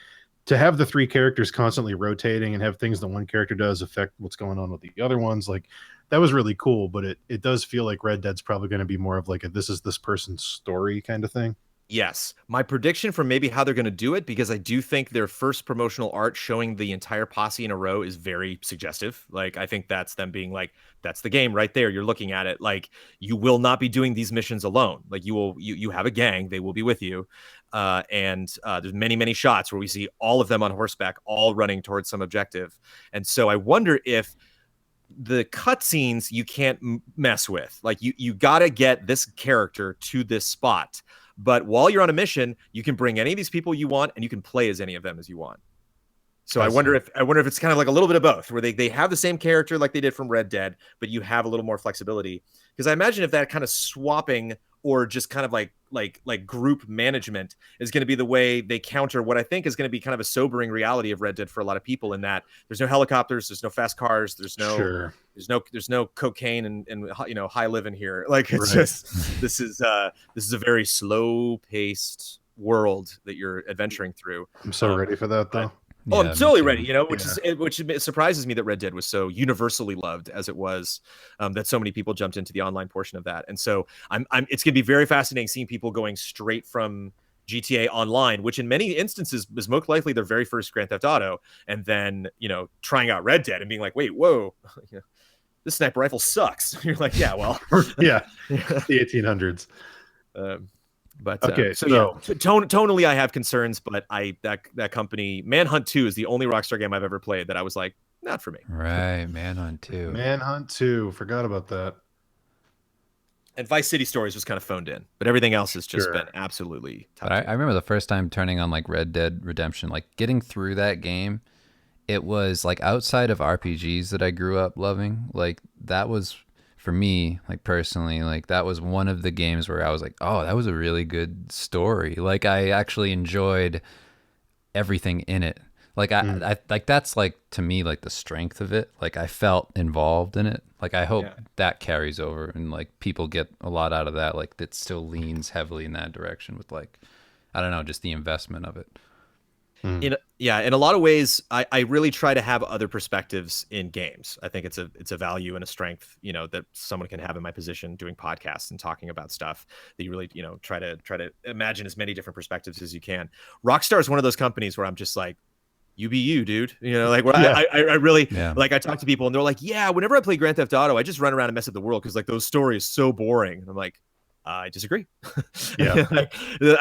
S2: to have the 3 characters constantly rotating and have things that one character does affect what's going on with the other ones, like that was really cool. But it does feel like Red Dead's probably going to be more of like this is this person's story kind of thing.
S3: Yes. My prediction for maybe how they're going to do it, because I do think their first promotional art showing the entire posse in a row is very suggestive. Like, I think that's them being like, that's the game right there. You're looking at it. Like, you will not be doing these missions alone. Like, you have a gang. They will be with you. And there's many, many shots where we see all of them on horseback, all running towards some objective. And so I wonder if the cutscenes you can't mess with. Like, you got to get this character to this spot. But while you're on a mission, you can bring any of these people you want, and you can play as any of them as you want. So I wonder if it's kind of like a little bit of both, where they have the same character like they did from Red Dead, but you have a little more flexibility. Because I imagine if that kind of swapping or just kind of like group management is going to be the way they counter what I think is going to be kind of a sobering reality of Red Dead for a lot of people, in that there's no helicopters, there's no fast cars, there's no cocaine and high living here. Like it's just this is a very slow paced world that you're adventuring through.
S2: I'm so ready for that though.
S3: Oh, I'm totally ready, which surprises me that Red Dead was so universally loved as it was, that so many people jumped into the online portion of that. And so it's going to be very fascinating seeing people going straight from GTA Online, which in many instances is most likely their very first Grand Theft Auto, and then, trying out Red Dead and being like, wait, whoa, this sniper rifle sucks. You're like, yeah, well.
S2: Yeah, the 1800s.
S3: But
S2: okay,
S3: tonally I have concerns, but that company, Manhunt 2 is the only Rockstar game I've ever played that I was like, not for me.
S1: Right, Manhunt 2.
S2: Manhunt 2, forgot about that.
S3: And Vice City Stories was kind of phoned in, but everything else has just been absolutely top.
S1: But I remember the first time turning on like Red Dead Redemption, like getting through that game, it was like outside of RPGs that I grew up loving, like that was, for me, like personally, like that was one of the games where I was like, oh, that was a really good story. Like I actually enjoyed everything in it. Like I like that's like to me like the strength of it. Like I felt involved in it. Like I hope that carries over and like people get a lot out of that. Like that still leans heavily in that direction with like, I don't know, just the investment of it.
S3: In a lot of ways, I really try to have other perspectives in games. I think it's a value and a strength, that someone can have in my position doing podcasts and talking about stuff that you really, try to imagine as many different perspectives as you can. Rockstar is one of those companies where I'm just like, you be you, dude. I really like, I talk to people and they're like, yeah, whenever I play Grand Theft Auto, I just run around and mess up the world because like those stories so boring. And I'm like, I disagree.
S2: Yeah.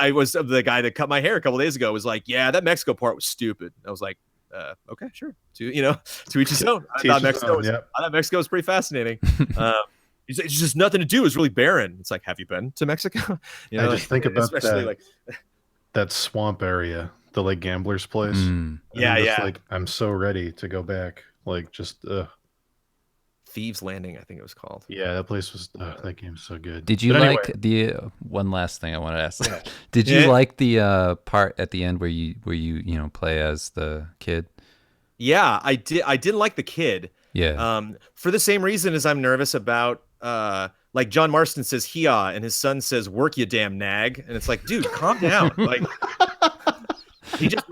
S3: I was the guy that cut my hair a couple days ago was like, yeah, that Mexico part was stupid. I was like, okay, sure. To each his own. I thought Mexico was pretty fascinating. It's just nothing to do. It's really barren. It's like, have you been to Mexico?
S2: I just think about that swamp area, the like gambler's place.
S3: Yeah.
S2: Like, I'm so ready to go back. Like just
S3: Thieves Landing, I think it was called.
S2: Yeah, that place was that game's so good.
S1: Did you
S2: But
S1: like
S2: anyway,
S1: the one last thing I want to ask?
S3: Yeah.
S1: Did you
S3: Yeah.
S1: like the part at the end where you play as the kid?
S3: Yeah, I did. I didn't like the kid.
S1: Yeah.
S3: For the same reason as I'm nervous about like John Marston says Hia and his son says work you damn nag, and it's like, dude, calm down. Like he just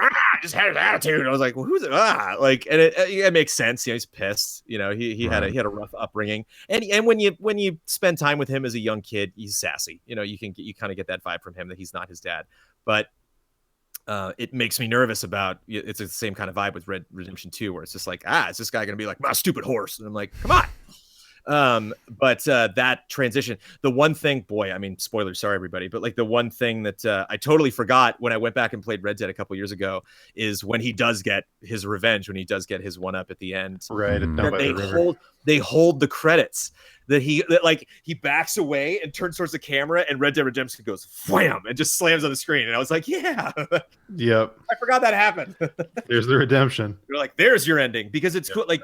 S3: had an attitude. I was like, well, who's it? Like, and it makes sense. You know, he's pissed. You know, he had a rough upbringing, and when you spend time with him as a young kid, he's sassy. You know, you kind of get that vibe from him that he's not his dad, but. It makes me nervous about it's the same kind of vibe with Red Redemption 2 where it's just like, is this guy gonna be like stupid horse? And I'm like, come on. But that transition, the one thing, boy, I mean, spoilers, sorry everybody, but like the one thing that I totally forgot when I went back and played Red Dead a couple years ago is when he does get his revenge, when he does get his one up at the end.
S2: right, down by the river.
S3: They hold the credits that he backs away and turns towards the camera and Red Dead Redemption goes wham and just slams on the screen. And I was like, yeah,
S2: yep.
S3: I forgot that happened.
S2: There's the redemption.
S3: You're like, there's your ending because it's cool. Like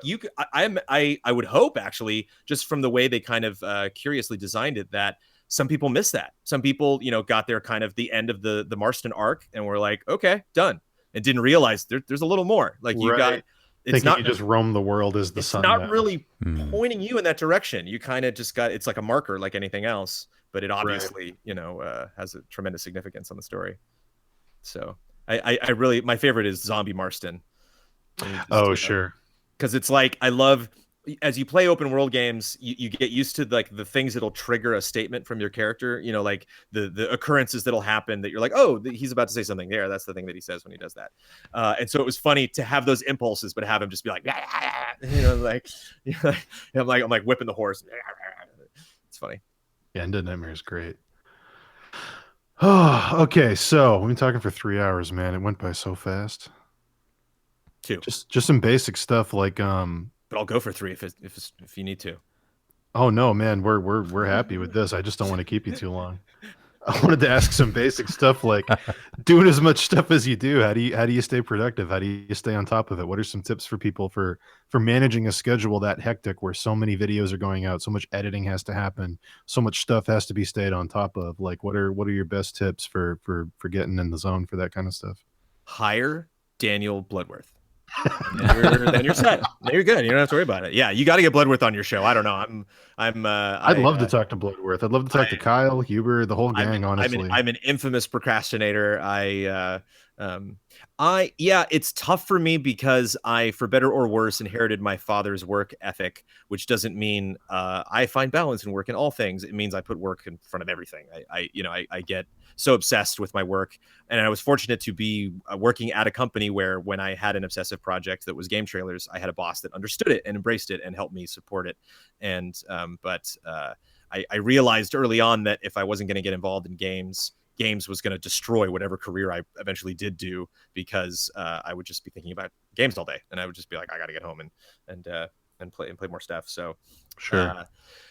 S3: I would hope actually just from the way they kind of curiously designed it that some people miss that. Some people, got their kind of the end of the Marston arc and were like, okay, done. And didn't realize there's a little more. Like you got. It's not
S2: you just roam the world as the sun.
S3: It's not really pointing you in that direction. You kind of just got it's like a marker, like anything else, but it obviously, has a tremendous significance on the story. So I really my favorite is Zombie Marston.
S2: Oh, sure.
S3: Because it's like I love as you play open world games, you get used to like the things that'll trigger a statement from your character, like the occurrences that'll happen that you're like, oh, he's about to say something there. That's the thing that he says when he does that. And so it was funny to have those impulses, but have him just be like, like, I'm like whipping the horse. It's funny.
S2: Yeah, End of Nightmare is great. Oh, okay. So we've been talking for 3 hours, man. It went by so fast.
S3: 2.
S2: Just some basic stuff like
S3: But I'll go for 3 if you need to.
S2: Oh no, man, we're happy with this. I just don't want to keep you too long. I wanted to ask some basic stuff like doing as much stuff as you do. How do you stay productive? How do you stay on top of it? What are some tips for people for managing a schedule that hectic where so many videos are going out, so much editing has to happen, so much stuff has to be stayed on top of? Like what are your best tips for getting in the zone for that kind of stuff?
S3: Hire Daniel Bloodworth. Then you're set. Then you're good. You don't have to worry about it. Yeah, you got to get Bloodworth on your show. I don't know.
S2: I'd love to talk to Bloodworth. I'd love to talk to Kyle, Huber, the whole gang. Honestly,
S3: I'm an infamous procrastinator. It's tough for me because I, for better or worse, inherited my father's work ethic, which doesn't mean I find balance in work in all things. It means I put work in front of everything. I get so obsessed with my work, and I was fortunate to be working at a company where when I had an obsessive project that was GameTrailers, I had a boss that understood it and embraced it and helped me support it. And I realized early on that if I wasn't going to get involved in games was going to destroy whatever career I eventually did do, because I would just be thinking about games all day, and I would just be like, I got to get home and play more stuff. So
S2: sure.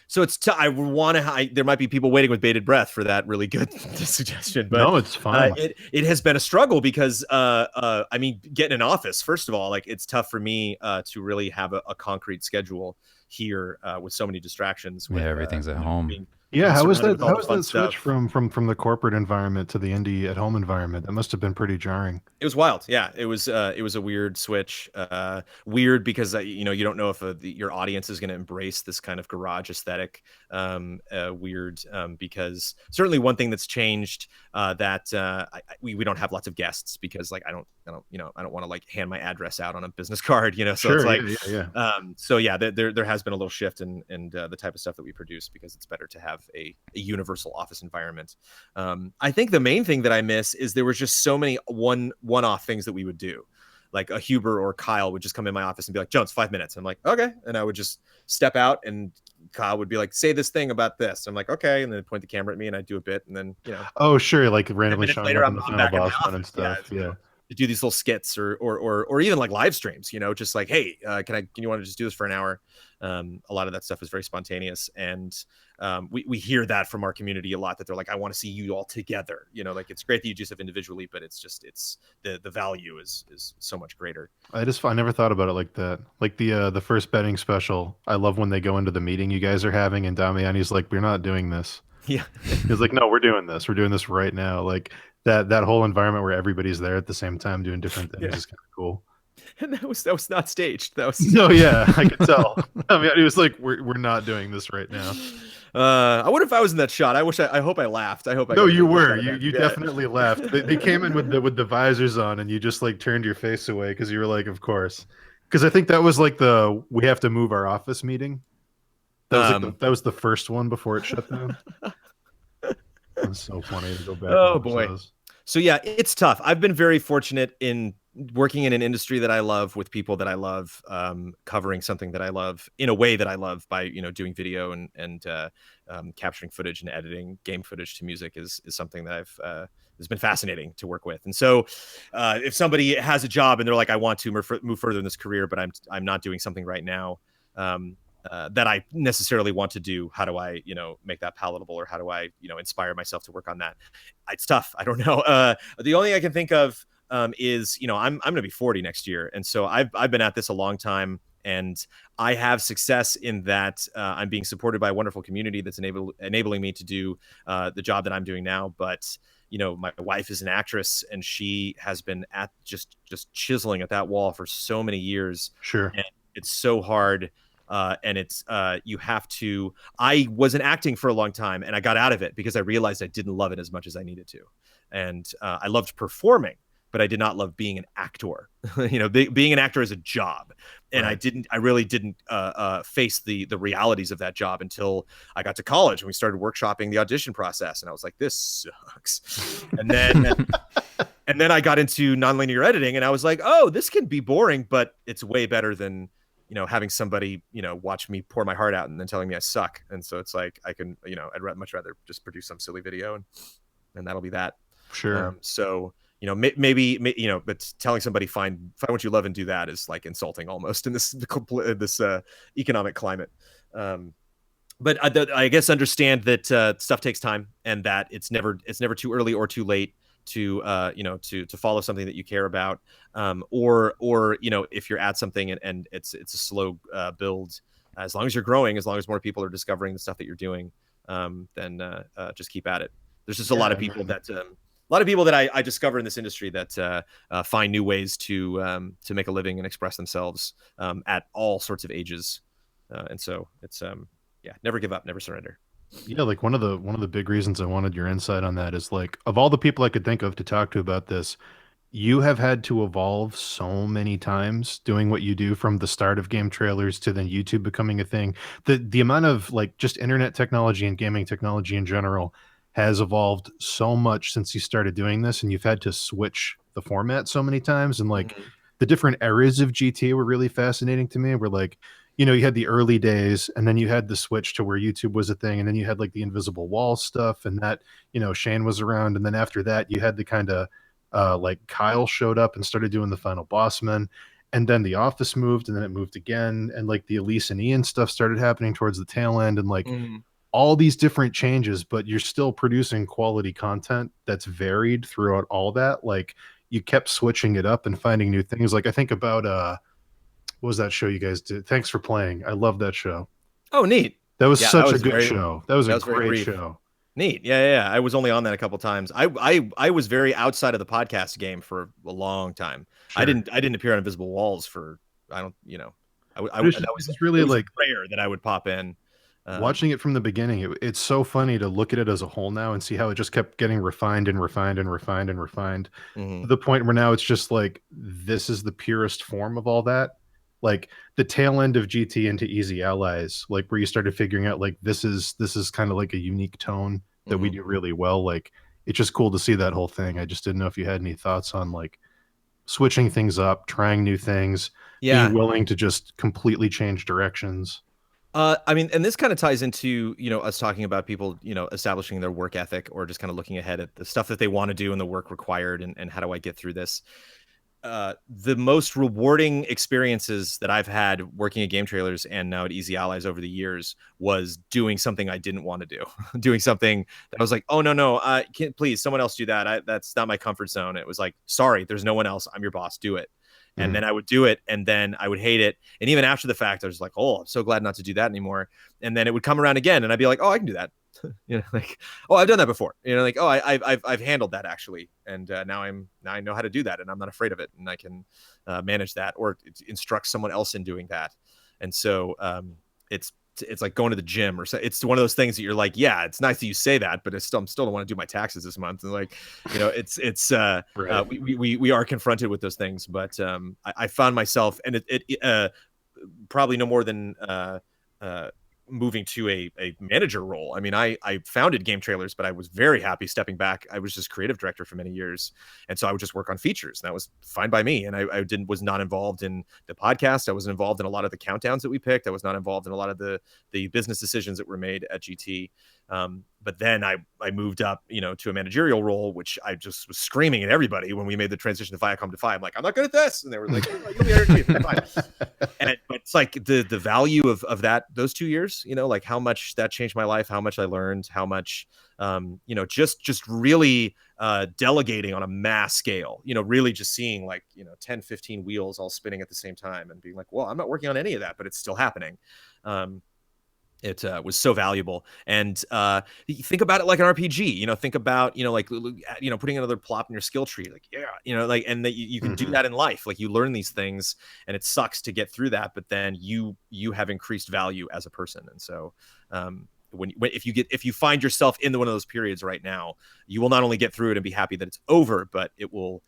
S3: So it's I want to. There might be people waiting with bated breath for that really good suggestion, but
S2: no, it's fine.
S3: It has been a struggle because I mean, getting an office, first of all, like it's tough for me to really have a concrete schedule here with so many distractions. With,
S1: everything's at home.
S2: Yeah, how was that switch from the corporate environment to the indie at home environment? That must have been pretty jarring.
S3: It was wild. Yeah, it was a weird switch. Weird because you don't know if your audience is going to embrace this kind of garage aesthetic. Weird because certainly one thing that's changed that we don't have lots of guests because like I don't want to like hand my address out on a business card. So
S2: sure,
S3: it's like
S2: yeah.
S3: There has been a little shift in the type of stuff that we produce because it's better to have a universal office environment. I think the main thing that I miss is there was just so many one-off things that we would do. Like a Huber or Kyle would just come in my office and be like, Jones, 5 minutes. I'm like, okay. And I would just step out and Kyle would be like, say this thing about this. I'm like, okay. And then point the camera at me and I'd do a bit. And then,
S2: Oh, sure. Like randomly showing
S3: later,
S2: up in the final boss one and stuff. Yeah.
S3: to do these little skits or even like live streams, you know, just like, hey, can you want to just do this for an hour? A lot of that stuff is very spontaneous, and we hear that from our community a lot, that they're like, I want to see you all together, you know, like it's great that you do stuff individually, but it's the value is so much greater.
S2: I never thought about it like that. Like the first betting special, I love when they go into the meeting you guys are having, and Damiani's like, we're not doing this.
S3: Yeah.
S2: He's like, no, we're doing this right now. Like that whole environment where everybody's there at the same time doing different things is kind of cool.
S3: And that was not staged. That was
S2: no, yeah, I could tell. I mean, he was like, we're not doing this right now.
S3: I wonder if I was in that shot. I hope I laughed. I hope I.
S2: No, you were. You definitely laughed. They came in with the visors on, and you just like turned your face away because you were like, of course. Because I think that was like we have to move our office meeting. That was that was the first one before it shut down. It was so funny to go back.
S3: Oh boy. Those. So yeah, it's tough. I've been very fortunate in working in an industry that I love, with people that I love, covering something that I love in a way that I love, by, you know, doing video and capturing footage and editing game footage to music is something that has been fascinating to work with. And so if somebody has a job and they're like, I want to move further in this career, but I'm not doing something right now that I necessarily want to do, how do I, you know, make that palatable, or how do I, you know, inspire myself to work on that? It's tough. I don't know. The only thing I can think of is, you know, I'm going to be 40 next year. And so I've been at this a long time, and I have success in that I'm being supported by a wonderful community that's enabling me to do the job that I'm doing now. But, you know, my wife is an actress, and she has been at just chiseling at that wall for so many years.
S2: Sure.
S3: And it's so hard. And it's you have to. I wasn't acting for a long time, and I got out of it because I realized I didn't love it as much as I needed to. And I loved performing, but I did not love being an actor. You know, being an actor is a job, and right. I really didn't face the realities of that job until I got to college, and we started workshopping the audition process, and I was like, this sucks. And then and then I got into nonlinear editing, and I was like, oh, this can be boring, but it's way better than, you know, having somebody, you know, watch me pour my heart out and then telling me I suck. And so it's like, I can, you know, I'd much rather just produce some silly video and that'll be that.
S2: Sure.
S3: So, you know, maybe, you know, but telling somebody find what you love and do that is like insulting almost in this economic climate. But I guess understand that stuff takes time, and that it's never too early or too late to you know, to follow something that you care about, or you know, if you're at something and it's a slow build, as long as you're growing, as long as more people are discovering the stuff that you're doing, then just keep at it. There's just a lot of people that I discover in this industry that find new ways to make a living and express themselves at all sorts of ages, and so it's yeah, never give up, never surrender.
S2: Yeah, like one of the big reasons I wanted your insight on that is, like, of all the people I could think of to talk to about this, you have had to evolve so many times doing what you do, from the start of GameTrailers to then YouTube becoming a thing. The amount of, like, just internet technology and gaming technology in general has evolved so much since you started doing this, and you've had to switch the format so many times. And like the different eras of GT were really fascinating to me. Where, like, you know, you had the early days, and then you had the switch to where YouTube was a thing, and then you had like the invisible wall stuff, and that, you know, Shane was around, and then after that you had the kind of like Kyle showed up and started doing the final bossman, and then the Office moved, and then it moved again, and like the Elise and Ian stuff started happening towards the tail end, and like all these different changes, but you're still producing quality content that's varied throughout all that. Like, you kept switching it up and finding new things. Like, I think about what was that show you guys did? Thanks for Playing. I love that show.
S3: Oh, neat.
S2: That was such a good show. That was a great show.
S3: Neat. Yeah. I was only on that a couple times. I was very outside of the podcast game for a long time. Sure. I didn't appear on Invisible Walls for, I don't, you know, that was really like rare that I would pop in.
S2: Watching it from the beginning, it's so funny to look at it as a whole now and see how it just kept getting refined and refined and refined and refined to the point where now it's just like, this is the purest form of all that. Like the tail end of GT into Easy Allies, like where you started figuring out like this is kind of like a unique tone that we do really well. Like, it's just cool to see that whole thing. I just didn't know if you had any thoughts on like switching things up, trying new things, being willing to just completely change directions.
S3: I mean, and this kind of ties into, us talking about people, establishing their work ethic or just kind of looking ahead at the stuff that they want to do and the work required and how do I get through this. The most rewarding experiences that I've had working at GameTrailers and now at Easy Allies over the years was doing something I didn't want to do, doing something that I was like, oh, no, can't, please, someone else do that. That's not my comfort zone. It was like, sorry, there's no one else. I'm your boss. Do it. And then I would do it, and then I would hate it. And even after the fact, I was like, oh, I'm so glad not to do that anymore. And then it would come around again, and I'd be like, oh, I can do that. Like, oh, I've done that before. Like, oh, I've handled that actually, and now I know how to do that, and I'm not afraid of it, and I can manage that or instruct someone else in doing that. And so it's like going to the gym or so. It's one of those things that you're like, yeah, it's nice that you say that, but I'm still don't want to do my taxes this month. And like, it's right. We are confronted with those things, but I found myself, and it probably no more than moving to a manager role. I mean, I founded GameTrailers, but I was very happy stepping back. I was just creative director for many years, and so I would just work on features, and that was fine by me. And I was not involved in the podcast. I wasn't involved in a lot of the countdowns that we picked. I was not involved in a lot of the business decisions that were made at GT. But then I moved up, to a managerial role, which I just was screaming at everybody when we made the transition to Viacom to 5. I'm like, I'm not good at this. And they were like, oh, you'll be but it's like the value of those 2 years, like how much that changed my life, how much I learned, how much, just really delegating on a mass scale, really just seeing like, 10, 15 wheels all spinning at the same time and being like, well, I'm not working on any of that, but it's still happening. It was so valuable. And you think about it like an RPG, think about, like, putting another plop in your skill tree, like, yeah, like, and that you can do that in life. Like you learn these things and it sucks to get through that, but then you have increased value as a person. And so if you find yourself in one of those periods right now, you will not only get through it and be happy that it's over, but it'll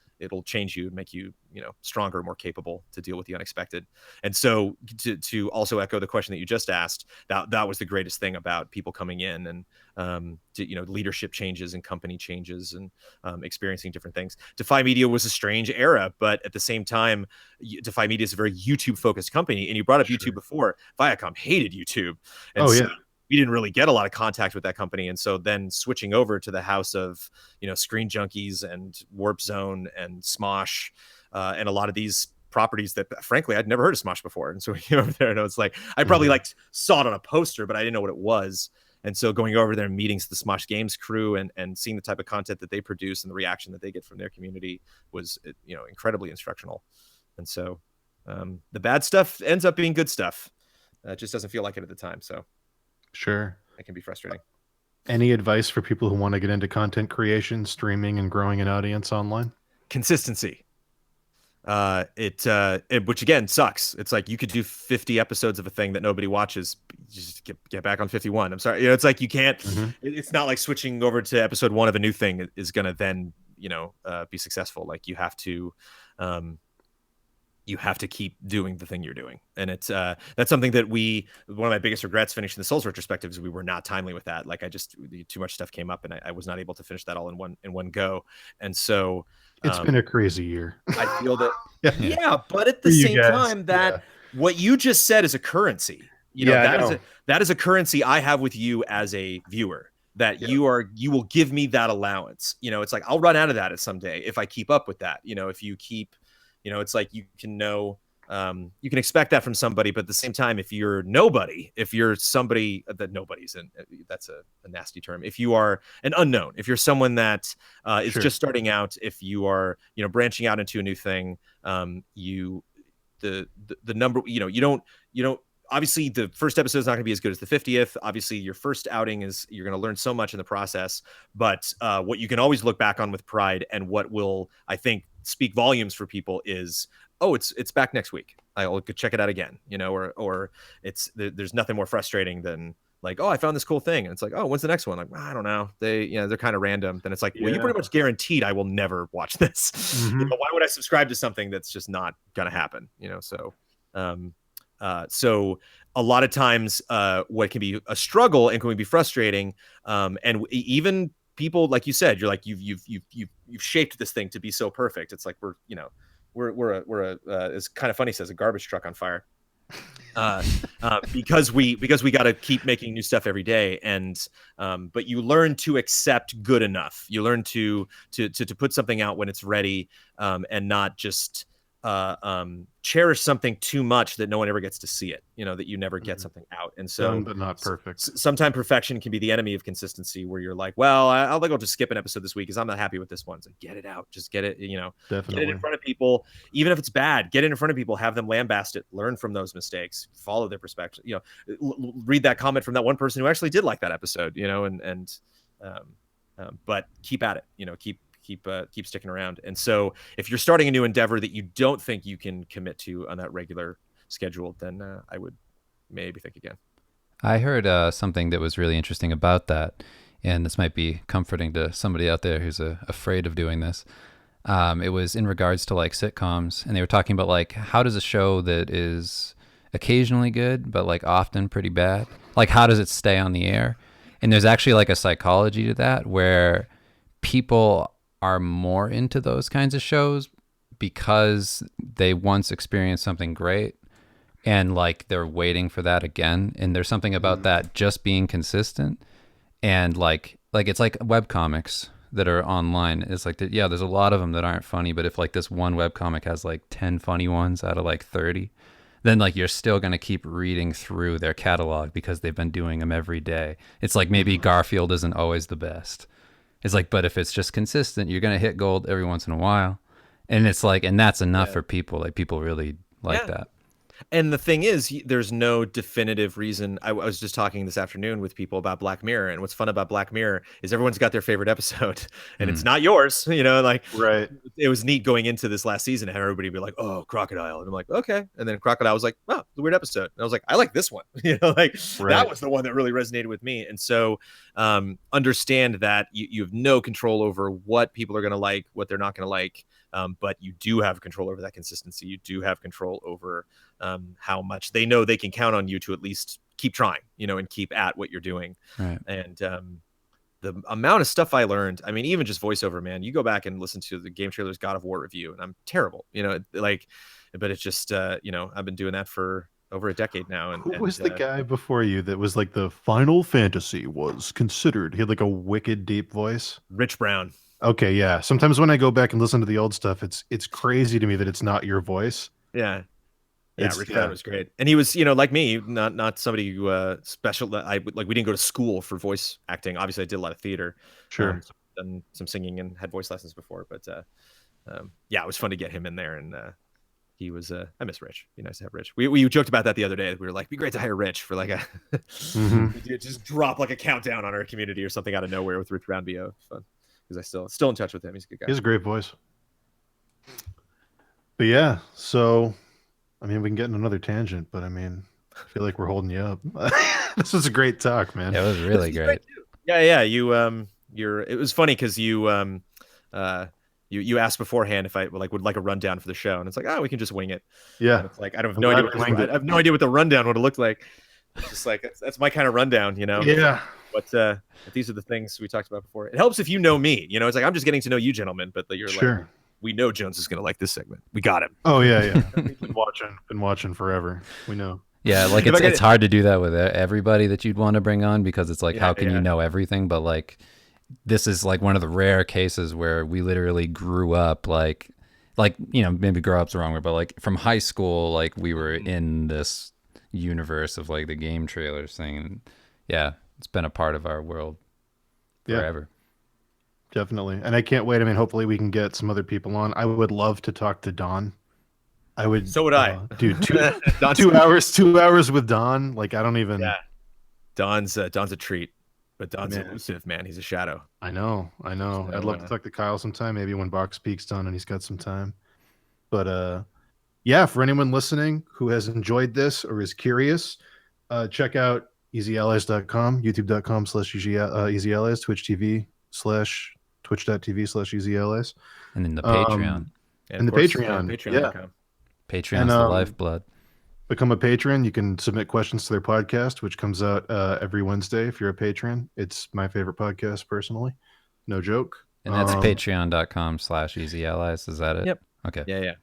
S3: change you and make you, stronger, more capable to deal with the unexpected. And so to also echo the question that you just asked, that was the greatest thing about people coming in and, leadership changes and company changes and experiencing different things. Defy Media was a strange era, but at the same time, Defy Media is a very YouTube focused company. And you brought up YouTube before. Viacom hated YouTube. And we didn't really get a lot of contact with that company. And so then switching over to the house of, Screen Junkies and Warp Zone and Smosh, and a lot of these properties that frankly, I'd never heard of Smosh before. And so we came over there and it's like, I probably saw it on a poster, but I didn't know what it was. And so going over there and meeting the Smosh Games crew and seeing the type of content that they produce and the reaction that they get from their community was, incredibly instructional. And so the bad stuff ends up being good stuff. It just doesn't feel like it at the time. So
S2: sure,
S3: it can be frustrating.
S2: Any advice for people who want to get into content creation, streaming, and growing an audience online?
S3: Consistency. Which again sucks. It's like you could do 50 episodes of a thing that nobody watches, just get back on 51. I'm sorry, it's like you can't. It's not like switching over to episode 1 of a new thing is gonna then be successful. Like you have to keep doing the thing you're doing. And it's that's something that one of my biggest regrets finishing the Souls retrospectives is we were not timely with that. Like too much stuff came up and I was not able to finish that all in one go. And so
S2: it's been a crazy year.
S3: I feel that but at the same time what you just said is a currency. That is a currency I have with you as a viewer. That you will give me that allowance. It's like I'll run out of that at some day if I keep up with that. If you keep it's like you can you can expect that from somebody, but at the same time, if you're nobody, if you're somebody that nobody's, and that's a nasty term, if you are an unknown, if you're someone that is just starting out, if you are branching out into a new thing, the number you don't obviously the first episode is not going to be as good as the 50th. Obviously your first outing you're going to learn so much in the process, but what you can always look back on with pride and what will, I think, speak volumes for people is, oh, it's back next week. I'll go check it out again, or there's nothing more frustrating than like, oh, I found this cool thing. And it's like, oh, when's the next one? Like, I don't know. They're kind of random. Then it's like, well, you pretty much guaranteed I will never watch this. Why would I subscribe to something that's just not going to happen? So a lot of times what can be a struggle and can be frustrating. And even people, like you said, you're like, you've shaped this thing to be so perfect. It's like, we're it's kind of funny, says a garbage truck on fire. because we got to keep making new stuff every day. And but you learn to accept good enough. You learn to put something out when it's ready, and not just cherish something too much that no one ever gets to see it, that you never get something out. And so
S2: done but not perfect.
S3: Sometimes perfection can be the enemy of consistency, where you're like, well, I'll just skip an episode this week because I'm not happy with this one. So get it out, just get it,
S2: Definitely.
S3: get it in front of people. Even if it's bad, get it in front of people, have them lambast it, learn from those mistakes, follow their perspective, read that comment from that one person who actually did like that episode, but keep at it, keep sticking around. And so if you're starting a new endeavor that you don't think you can commit to on that regular schedule, then I would maybe think again.
S1: I heard something that was really interesting about that, and this might be comforting to somebody out there who's afraid of doing this. It was in regards to like sitcoms, and they were talking about like, how does a show that is occasionally good but like often pretty bad, like how does it stay on the air? And there's actually like a psychology to that, where people are more into those kinds of shows because they once experienced something great, and like they're waiting for that again. And there's something about that just being consistent, and like it's like webcomics that are online. It's like that, yeah, there's a lot of them that aren't funny, but if like this one webcomic has like 10 funny ones out of like 30, then like you're still going to keep reading through their catalog because they've been doing them every day. It's like maybe Garfield isn't always the best. It's like, but if it's just consistent, you're going to hit gold every once in a while. And it's like, and that's enough for people. Like people really like that.
S3: And the thing is, there's no definitive reason. I was just talking this afternoon with people about Black Mirror, and what's fun about Black Mirror is everyone's got their favorite episode, and it's not yours. Like,
S2: right.
S3: It was neat going into this last season, and everybody be like, "Oh, Crocodile," and I'm like, "Okay." And then Crocodile was like, "Oh, the weird episode," and I was like, "I like this one." That was the one that really resonated with me. And so, understand that you have no control over what people are going to like, what they're not going to like. But you do have control over that consistency. You do have control over how much they know they can count on you to at least keep trying, and keep at what you're doing. Right. And the amount of stuff I learned, I mean, even just voiceover, man, you go back and listen to the GameTrailers God of War review, and I'm terrible, but it's just, I've been doing that for over a decade now. And
S2: who was the guy before you that was like the Final Fantasy was considered? He had like a wicked deep voice.
S3: Rich Brown.
S2: Okay, yeah. Sometimes when I go back and listen to the old stuff, it's crazy to me that it's not your voice.
S3: Yeah. Yeah, Rich Brown was great. And he was, like me, not somebody who special. We didn't go to school for voice acting. Obviously, I did a lot of theater.
S2: Sure.
S3: Done some singing and had voice lessons before. But it was fun to get him in there. And he was, I miss Rich. Be nice to have Rich. We joked about that the other day. We were like, be great to hire Rich for like a, just drop like a countdown on our community or something out of nowhere with Rich Brown. Be fun. Because I still in touch with him. He's a good guy.
S2: He has a great voice. But yeah, so I mean, we can get in another tangent, but I mean, I feel like we're holding you up. This was a great talk, man.
S1: Yeah, it was really great.
S3: Yeah. It was funny because you asked beforehand if I would like a rundown for the show, and it's like, we can just wing it.
S2: Yeah.
S3: And it's like I have no idea what the rundown would have looked like. It's just like that's my kind of rundown,
S2: Yeah.
S3: But these are the things we talked about before. It helps if you know me. It's like I'm just getting to know you, gentlemen. But you're like, we know Jones is going to like this segment. We got him.
S2: Oh yeah. Been watching forever. We know.
S1: Yeah, like it's hard to do that with everybody that you'd want to bring on, because it's like, how can you know everything? But like, this is like one of the rare cases where we literally grew up like maybe grow up's the wrong word, but like from high school, like we were in this universe of like the GameTrailers thing. And yeah, it's been a part of our world forever.
S2: Yeah, definitely. And I can't wait. I mean, hopefully we can get some other people on. I would love to talk to Don. I would.
S3: So would I.
S2: Dude, 2 hours with Don. Like, I don't even.
S3: Yeah. Don's a treat, but Don's elusive, man. He's a shadow.
S2: I know. So, I'd love to talk to Kyle sometime. Maybe when Box Peak's done and he's got some time. But yeah, for anyone listening who has enjoyed this or is curious, check out easyallies.com, youtube.com/easyallies, twitch.tv/easyallies,
S1: and then the Patreon.
S2: And the Patreon.
S3: Patreon.com.
S1: Patreon's the lifeblood.
S2: Become a patron. You can submit questions to their podcast, which comes out every Wednesday. If you're a patron, it's my favorite podcast personally. No joke.
S1: And that's patreon.com/easyallies. Is that it?
S3: Yep.
S1: Okay.
S3: Yeah.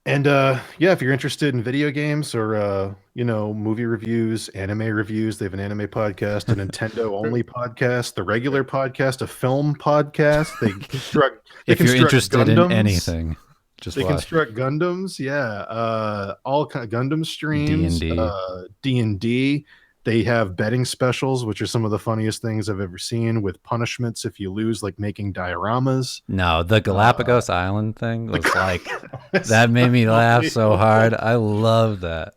S2: And yeah, if you're interested in video games or movie reviews, anime reviews, they have an anime podcast, a Nintendo only podcast, the regular podcast, a film podcast. They construct
S1: If you're
S2: construct
S1: interested in
S2: Gundams.
S1: anything, just
S2: They
S1: watch
S2: construct Gundams, yeah. All kind of Gundam streams,
S1: D&D.
S2: D&D. They have betting specials, which are some of the funniest things I've ever seen, with punishments if you lose, like making dioramas.
S1: No, the Galapagos Island thing was like
S2: That's
S1: that made me laugh so
S2: unbelievable.
S1: hard. I love that.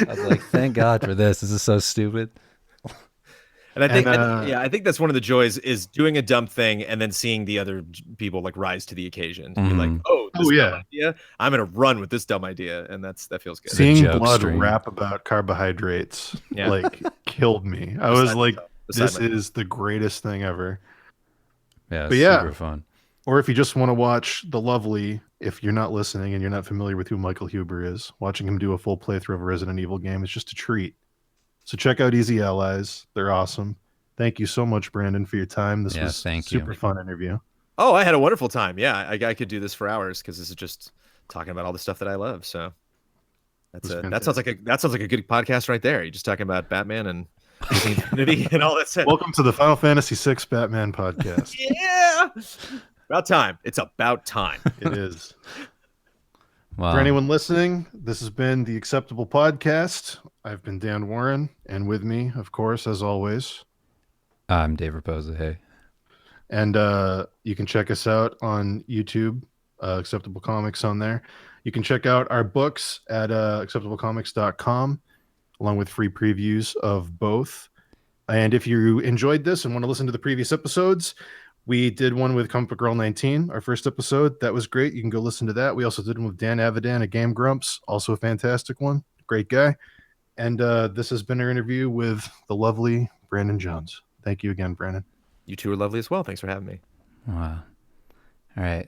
S1: I was like, thank God for this. This is so stupid.
S3: And I think,
S2: And,
S3: I think that's one of the joys is doing a dumb thing and then seeing the other people like rise to the occasion. Be like, oh, this dumb idea, I'm gonna run with this dumb idea, and that feels good.
S2: Seeing
S1: joke
S2: blood
S1: stream.
S2: rap about carbohydrates
S3: Yeah.
S2: killed me. I was like, this is the greatest thing ever.
S1: Yeah,
S2: But
S1: super fun.
S2: Or if you just want to watch the lovely, if you're not listening and you're not familiar with who Michael Huber is, watching him do a full playthrough of a Resident Evil game is just a treat. So check out Easy Allies. They're awesome. Thank you so much, Brandon, for your time. This was super fun interview.
S3: Oh, I had a wonderful time. Yeah, I could do this for hours because this is just talking about all the stuff that I love. So that sounds like a good podcast right there. You're just talking about Batman and Infinity and all that stuff.
S2: Welcome to the Final Fantasy VI Batman podcast.
S3: Yeah, about time. It's about time.
S2: It is.
S1: Wow.
S2: For anyone listening, this has been the Acceptable Podcast. I've been Dan Warren, and with me, of course, as always,
S1: I'm Dave Raposa. Hey.
S2: And you can check us out on YouTube, Acceptable Comics on there. You can check out our books at acceptablecomics.com, along with free previews of both. And if you enjoyed this and want to listen to the previous episodes, we did one with Comic Book Girl 19, our first episode. That was great. You can go listen to that. We also did one with Dan Avidan at Game Grumps, also a fantastic one. Great guy. And this has been our interview with the lovely Brandon Jones. Thank you again, Brandon.
S3: You two are lovely as well. Thanks for having me.
S1: Wow. All right.